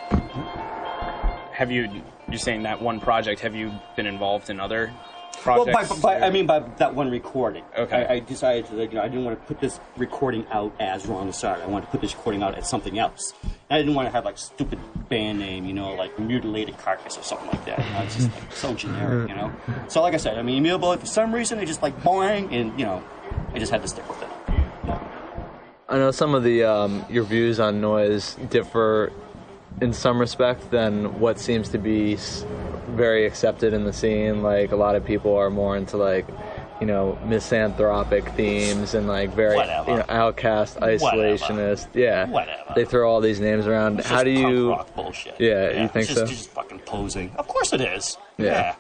Have you're saying that one project, have you been involved in other projects? Well, by that one recording. Okay. I decided to, you know, I didn't want to put this recording out as Ron Lassard. I wanted to put this recording out as something else. And I didn't want to have, like, stupid band name, you know, like Mutilated Carcass or something like that. You know, it's just, like, so generic, you know? So, like I said, I mean, Emil Bolio, for some reason, they just, like, boing, and, you know, I just had to stick with it. I know some of the your views on noise differ in some respect than what seems to be very accepted in the scene. Like, a lot of people are more into, like, you know, misanthropic themes and, like, very, you know, outcast, isolationist. Yeah. Whatever. They throw all these names around. It's How do just you? punk rock bullshit. Yeah, you think it's so? just fucking posing. Of course it is. Yeah.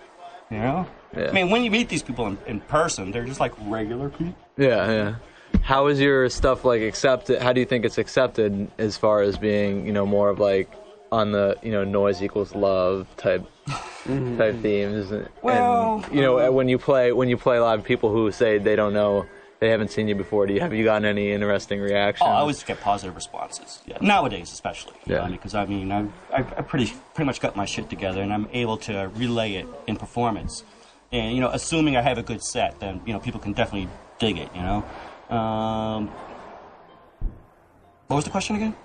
You know? Yeah. I mean, when you meet these people in person, they're just like regular people. Yeah. How is your stuff, like, accepted? How do you think it's accepted as far as being, you know, more of, like, on the, you know, noise equals love type themes? Well, and, you know, when you play live, people who say they don't know, they haven't seen you before, have you gotten any interesting reactions? Oh, I always get positive responses. Yeah. Nowadays, especially. Yeah. Because I mean, I pretty much got my shit together, and I'm able to relay it in performance. And, you know, assuming I have a good set, then, you know, people can definitely dig it. You know. What was the question again?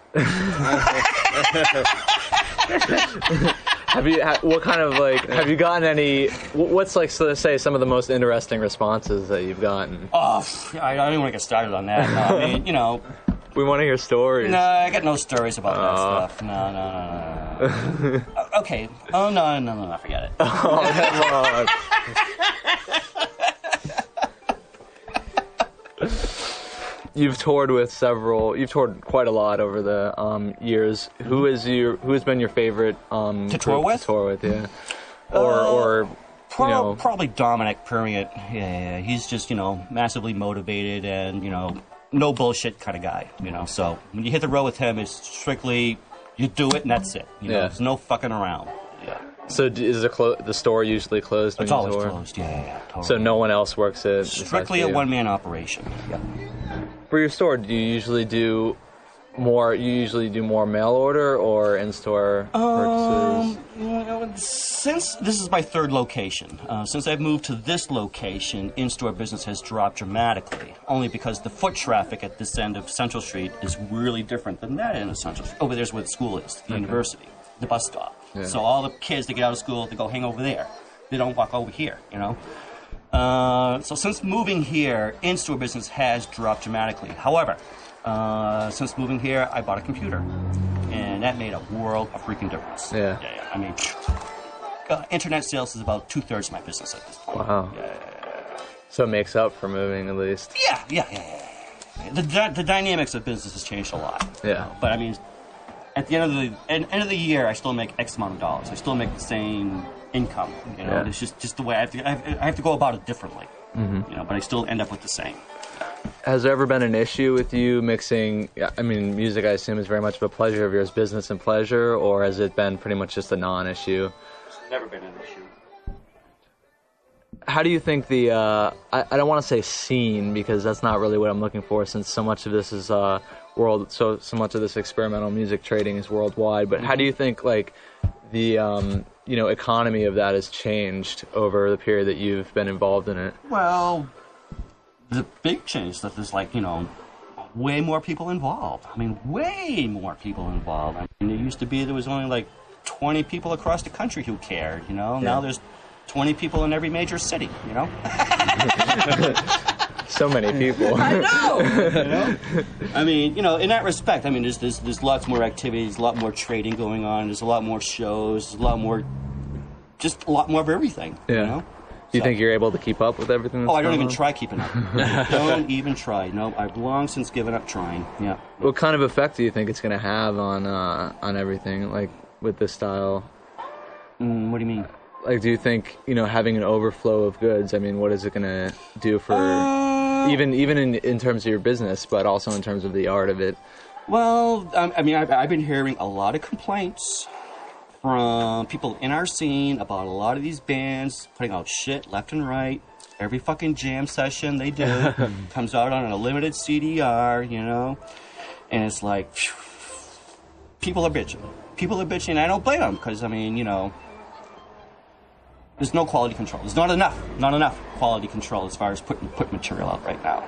Have you gotten any, what's, like, so to say, some of the most interesting responses that you've gotten? Oh, I don't even want to get started on that. No, I mean, you know. We want to hear stories. No, I got no stories about that stuff. No. Okay. Oh, no, forget it. Oh, come on. You've toured quite a lot over the years. Who has been your favorite to tour with? Yeah. Or you know, probably Dominic Perriott. Yeah, he's just, you know, massively motivated and, you know, no bullshit kind of guy, you know. So when you hit the road with him, it's strictly you do it and that's it. You know, there's no fucking around. Yeah. So is the store usually closed when it's you always tour? Closed. Yeah. Totally. So no one else works it. Strictly a one-man operation. Yeah. For your store, do you usually do more mail order or in-store purchases? Since this is my third location, since I've moved to this location, in-store business has dropped dramatically, only because the foot traffic at this end of Central Street is really different than that end of Central Street. Over there's where the school is, the university, the bus stop. Yeah. So all the kids that get out of school, they go hang over there. They don't walk over here, you know? So since moving here, in-store business has dropped dramatically. However, since moving here, I bought a computer, and that made a world of freaking difference. Yeah. I mean, internet sales is about 2/3 of my business at this point. Wow. So it makes up for moving, at least. Yeah. The dynamics of business has changed a lot. Yeah. But I mean, at the end of the year, I still make X amount of dollars. I still make the same income. You know, it's just the way I have to go about it differently. Mm-hmm. You know, but I still end up with the same. Has there ever been an issue with you mixing? I mean, music, I assume, is very much of a pleasure of yours, business and pleasure, or has it been pretty much just a non-issue? It's never been an issue. How do you think the I don't want to say scene, because that's not really what I'm looking for, since so much of this is so much of this experimental music trading is worldwide, but how do you think like the economy of that has changed over the period that you've been involved in it? Well, the big change that there's way more people involved. I mean, way more people involved. I mean, it used to be there was only like 20 people across the country who cared, Yeah. Now there's 20 people in every major city, So many people. I know. I mean, in that respect, I mean, there's lots more activities, a lot more trading going on. There's a lot more shows, a lot more of everything. Yeah. Do you think you're able to keep up with everything? I don't even try keeping up. Don't even try. No, I've long since given up trying. Yeah. What kind of effect do you think it's going to have on everything, like with this style? What do you mean? Like, do you think having an overflow of goods? I mean, what is it going to do for even in terms of your business, but also in terms of the art of it? Well, I mean, I've been hearing a lot of complaints from people in our scene about a lot of these bands putting out shit left and right. Every fucking jam session they do comes out on a limited CDR, and it's like, phew, people are bitching. People are bitching, and I don't blame them, because, I mean, there's no quality control. There's not enough quality control as far as putting material out right now.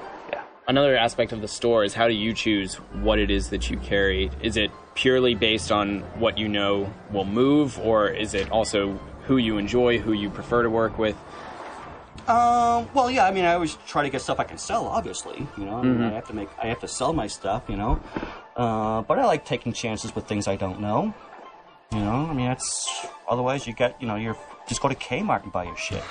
Another aspect of the store is, how do you choose what it is that you carry? Is it purely based on what you know will move, or is it also who you enjoy, who you prefer to work with? Well, yeah. I mean, I always try to get stuff I can sell. Obviously, I mean, I have to sell my stuff. But I like taking chances with things I don't know. I mean, that's otherwise you get you're just go to Kmart and buy your shit.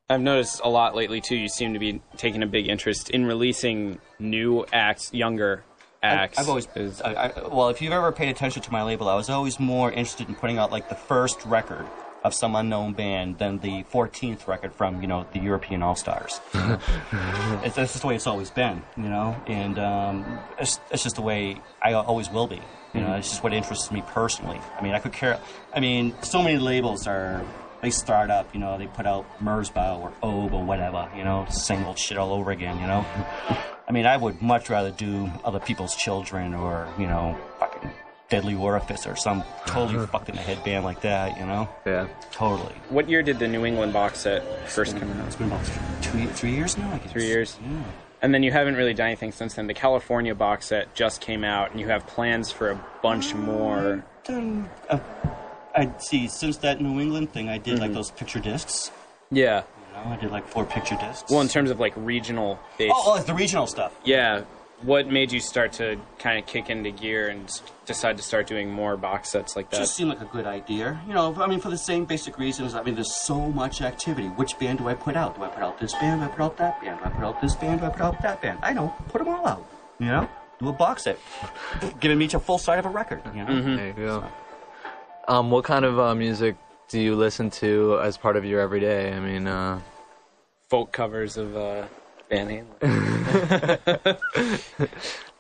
I've noticed a lot lately, too, you seem to be taking a big interest in releasing new acts, younger acts. I've always... well, if you've ever paid attention to my label, I was always more interested in putting out, like, the first record of some unknown band than the 14th record from, the European All-Stars. It's just the way it's always been, and it's just the way I always will be. It's just what interests me personally. I mean, so many labels are... They start up, they put out Merzbow or Obe or whatever, same old shit all over again, I mean, I would much rather do Other People's Children or, fucking Deadly Orifice or some totally fucked in the head band like that, Yeah. Totally. What year did the New England box set first come out? It's been about 3 years now, I guess. 3 years? Yeah. And then you haven't really done anything since then. The California box set just came out, and you have plans for a bunch more. I'd see, since that New England thing, I did like those picture discs. Yeah. I did like 4 picture discs. Well, in terms of like regional based. Oh, it's the regional stuff. Yeah. What made you start to kind of kick into gear and decide to start doing more box sets like that? Just seemed like a good idea. I mean, for the same basic reasons. I mean, there's so much activity. Which band do I put out? Do I put out this band? Do I put out that band? Do I put out this band? Do I put out that band? I don't. Put them all out. Do a box set. Give them each a full side of a record. There you go. What kind of music do you listen to as part of your everyday? I mean, folk covers of Van Halen.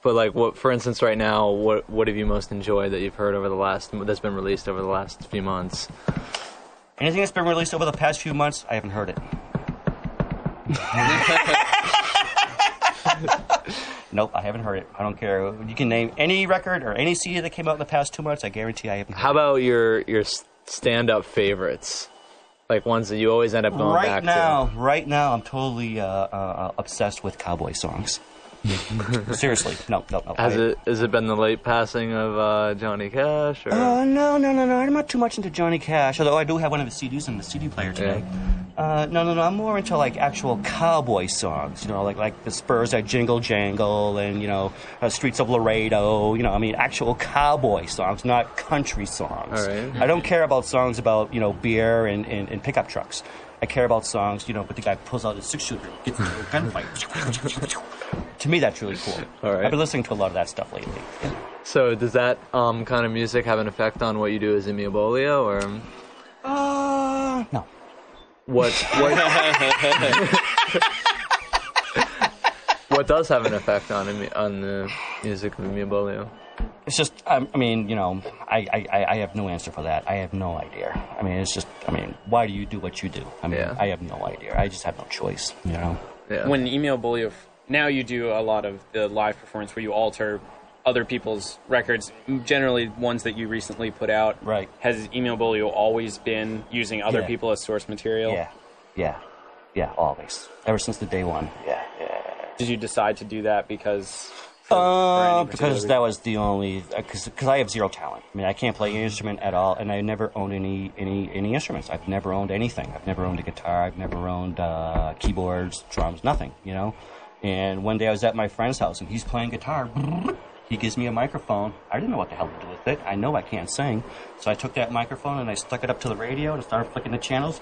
But like, what, for instance, right now, what have you most enjoyed that you've heard that's been released over the last few months? Anything that's been released over the past few months, I haven't heard it. Nope, I haven't heard it. I don't care. You can name any record or any CD that came out in the past 2 months, I guarantee I haven't heard it. How about your stand-up favorites? Like ones that you always end up going back to? Right now, I'm totally obsessed with cowboy songs. Seriously, no. Has it been the late passing of Johnny Cash? Or? No. I'm not too much into Johnny Cash, although I do have one of the CDs in the CD player today. Yeah. No. I'm more into like actual cowboy songs. Like the Spurs at Jingle Jangle and Streets of Laredo. I mean actual cowboy songs, not country songs. All right. I don't care about songs about beer and pickup trucks. I care about songs, but the guy pulls out his 6-shooter, gets into a gunfight. To me, that's really cool. All right. I've been listening to a lot of that stuff lately. Yeah. So does that kind of music have an effect on what you do as Imiobolio, or? No. What what does have an effect on the music of Emilio? It's just, I mean, you know, I have no answer for that. I have no idea. I mean, it's just, I mean, why do you do what you do? I mean, I have no idea. I just have no choice, you know? Yeah. When Emilio, now you do a lot of the live performance where you alter other people's records, generally ones that you recently put out. Right. Has Emilio always been using other people as source material? Yeah, always. Ever since the day one. Yeah. Did you decide to do that because... because that was the only... Because I have zero talent. I mean, I can't play an instrument at all, and I never owned any instruments. I've never owned anything. I've never owned a guitar. I've never owned keyboards, drums, nothing, you know? And one day I was at my friend's house, and he's playing guitar. He gives me a microphone. I didn't know what the hell to do with it. I know I can't sing. So I took that microphone, and I stuck it up to the radio, and started flicking the channels.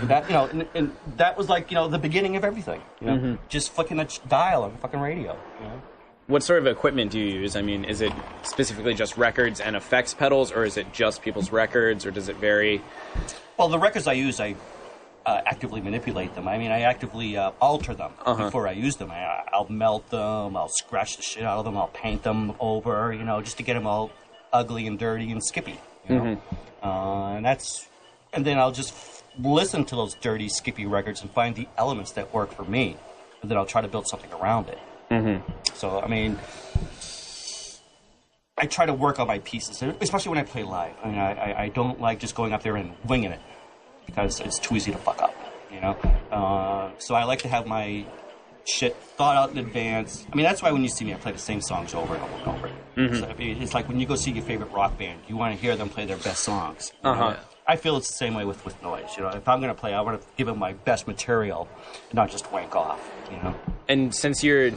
And that, you know, and that was like, you know, the beginning of everything. You know, just flicking the dial on the fucking radio. You know? What sort of equipment do you use? I mean, is it specifically just records and effects pedals, or is it just people's records, or does it vary? Well, the records I use, I actively manipulate them. I mean, I actively alter them before I use them. I'll melt them. I'll scratch the shit out of them. I'll paint them over, you know, just to get them all ugly and dirty and skippy. You know? And then I'll just listen to those dirty, skippy records and find the elements that work for me, and then I'll try to build something around it. So, I mean, I try to work on my pieces, especially when I play live. I mean, I don't like just going up there and winging it, because it's too easy to fuck up, you know? So I like to have my shit thought out in advance. I mean, that's why when you see me, I play the same songs over and over and over. So, I mean, it's like when you go see your favorite rock band, you want to hear them play their best songs. You know? I feel it's the same way with noise. You know, if I'm going to play, I want to give them my best material, and not just wank off. You know. And since you're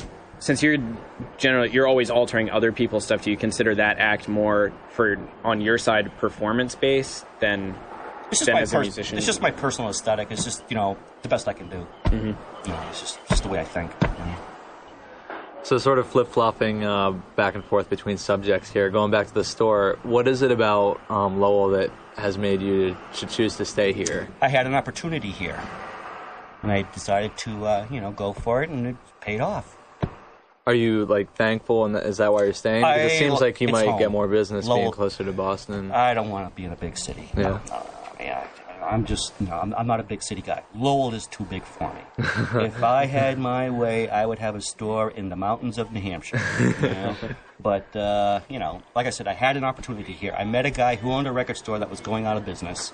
generally you're always altering other people's stuff, do you consider that act more for on your side performance based than as a musician? It's just my personal aesthetic. It's just, you know, the best I can do. You know, it's just the way I think. You know? So sort of flip-flopping back and forth between subjects here. Going back to the store, what is it about Lowell that has made you to choose to stay here? I had an opportunity here, and I decided to, you know, go for it, and it paid off. Are you, like, thankful, and is that why you're staying? Because it seems like you might get more business Lowell, being closer to Boston. I don't want to be in a big city. Yeah. I mean, I'm just, you know, I'm not a big city guy. Lowell is too big for me. If I had my way, I would have a store in the mountains of New Hampshire. You know? But, you know, like I said, I had an opportunity here. I met a guy who owned a record store that was going out of business.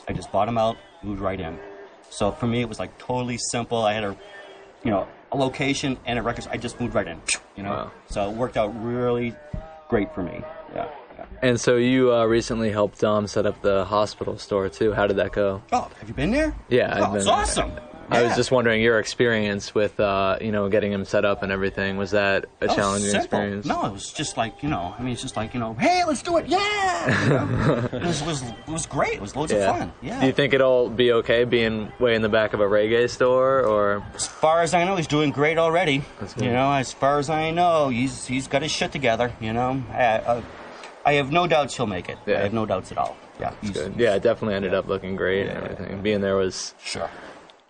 I just bought him out, moved right in. So for me, it was like totally simple. I had a location and a record store. I just moved right in, you know. Wow. So it worked out really great for me. Yeah. And so you recently helped Dom set up the hospital store, too. How did that go? Oh, have you been there? Yeah, I've been. It's awesome. I was just wondering your experience with, you know, getting him set up and everything. Was that a challenging experience? No, it was just like, you know, I mean, it's just like, you know, hey, let's do it, yeah! You know? it was great. It was loads of fun. Yeah. Do you think it'll be okay being way in the back of a reggae store, or? As far as I know, he's doing great already. You know, as far as I know, he's got his shit together. You know, I have no doubts he'll make it. I have no doubts at all. Yeah, he's good. Yeah, it definitely ended up looking great and everything. Being there was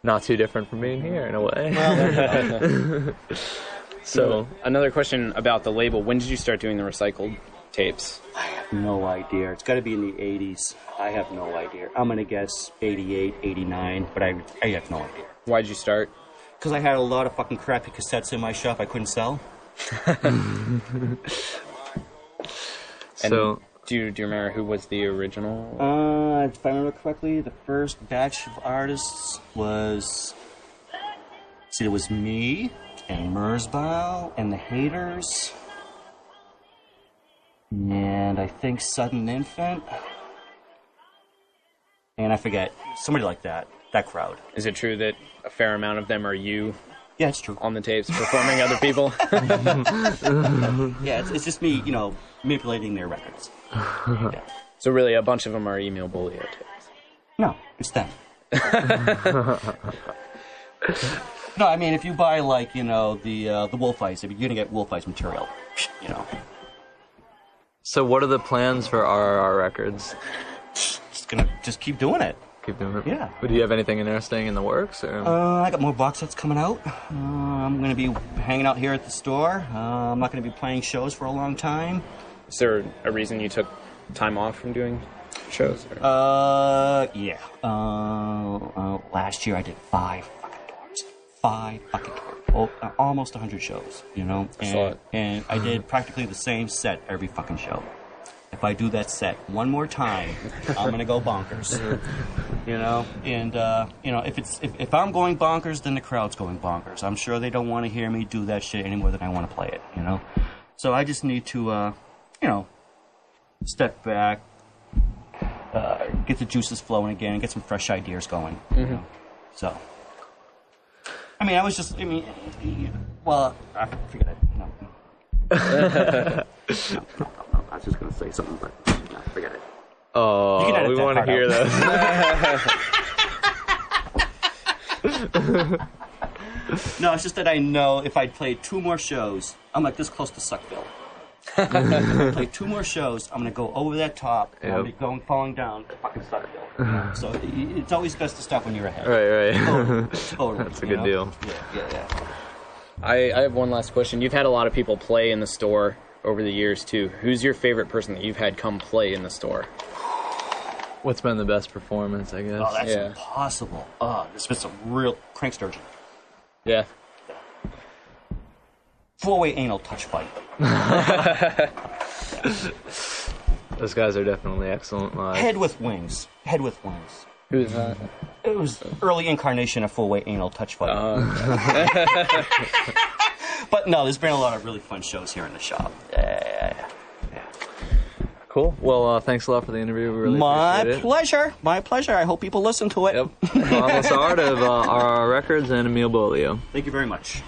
not too different from being here in a way. Well, so another question about the label: when did you start doing the recycled tapes? I have no idea. It's got to be in the 80s. I have no idea. I'm gonna guess 88, 89, but I have no idea. Why'd you start? Because I had a lot of fucking crappy cassettes in my shop I couldn't sell. So, do you remember who was the original? If I remember correctly, the first batch of artists was... See, it was me, and Merzbow, and the Haters, and I think Sudden Infant, and I forget, somebody like that crowd. Is it true that a fair amount of them are you? Yeah, it's true. On the tapes, performing other people? Yeah, it's just me, you know, manipulating their records. Yeah. So really, a bunch of them are Emilio tapes? No, it's them. No, I mean, if you buy, like, you know, the Wolf Eyes, you're going to get Wolf Eyes material, you know. So what are the plans for RRR Records? Just keep doing it. keep doing it. Yeah. But do you have anything interesting in the works? Or? I got more box sets coming out. I'm going to be hanging out here at the store. I'm not going to be playing shows for a long time. Is there a reason you took time off from doing shows? Yeah. Last year I did 5 fucking tours. 5 fucking tours. Almost 100 shows, you know? And I did practically the same set every fucking show. If I do that set one more time, I'm gonna go bonkers. You know? And, you know, if I'm going bonkers, then the crowd's going bonkers. I'm sure they don't want to hear me do that shit any more than I want to play it, you know? So I just need to, you know, step back, get the juices flowing again, and get some fresh ideas going. You know? So, I mean, well, forget it. No. I was just going to say something, but no, forget it. Oh, we want to hear that. No, it's just that I know if I'd played 2 more shows, I'm like this close to Suckville. If I play 2 more shows, I'm going to go over that top, and I'll be falling down to fucking Suckville. So it's always best to stop when you're ahead. Right. Totally. That's a good deal. Yeah. I have one last question. You've had a lot of people play in the store over the years, too. Who's your favorite person that you've had come play in the store? What's been the best performance, I guess? Oh, that's impossible. There's been some real crank sturgeon. Yeah. 4-way anal touch fight. Those guys are definitely excellent live. Head with wings. Who's that? It was early incarnation of 4-way anal touch fight. But no, there's been a lot of really fun shows here in the shop. Yeah. Cool. Well, thanks a lot for the interview. We really appreciate it. My pleasure. I hope people listen to it. Yep. Boundless Art of our records and Emil Bolio. Thank you very much.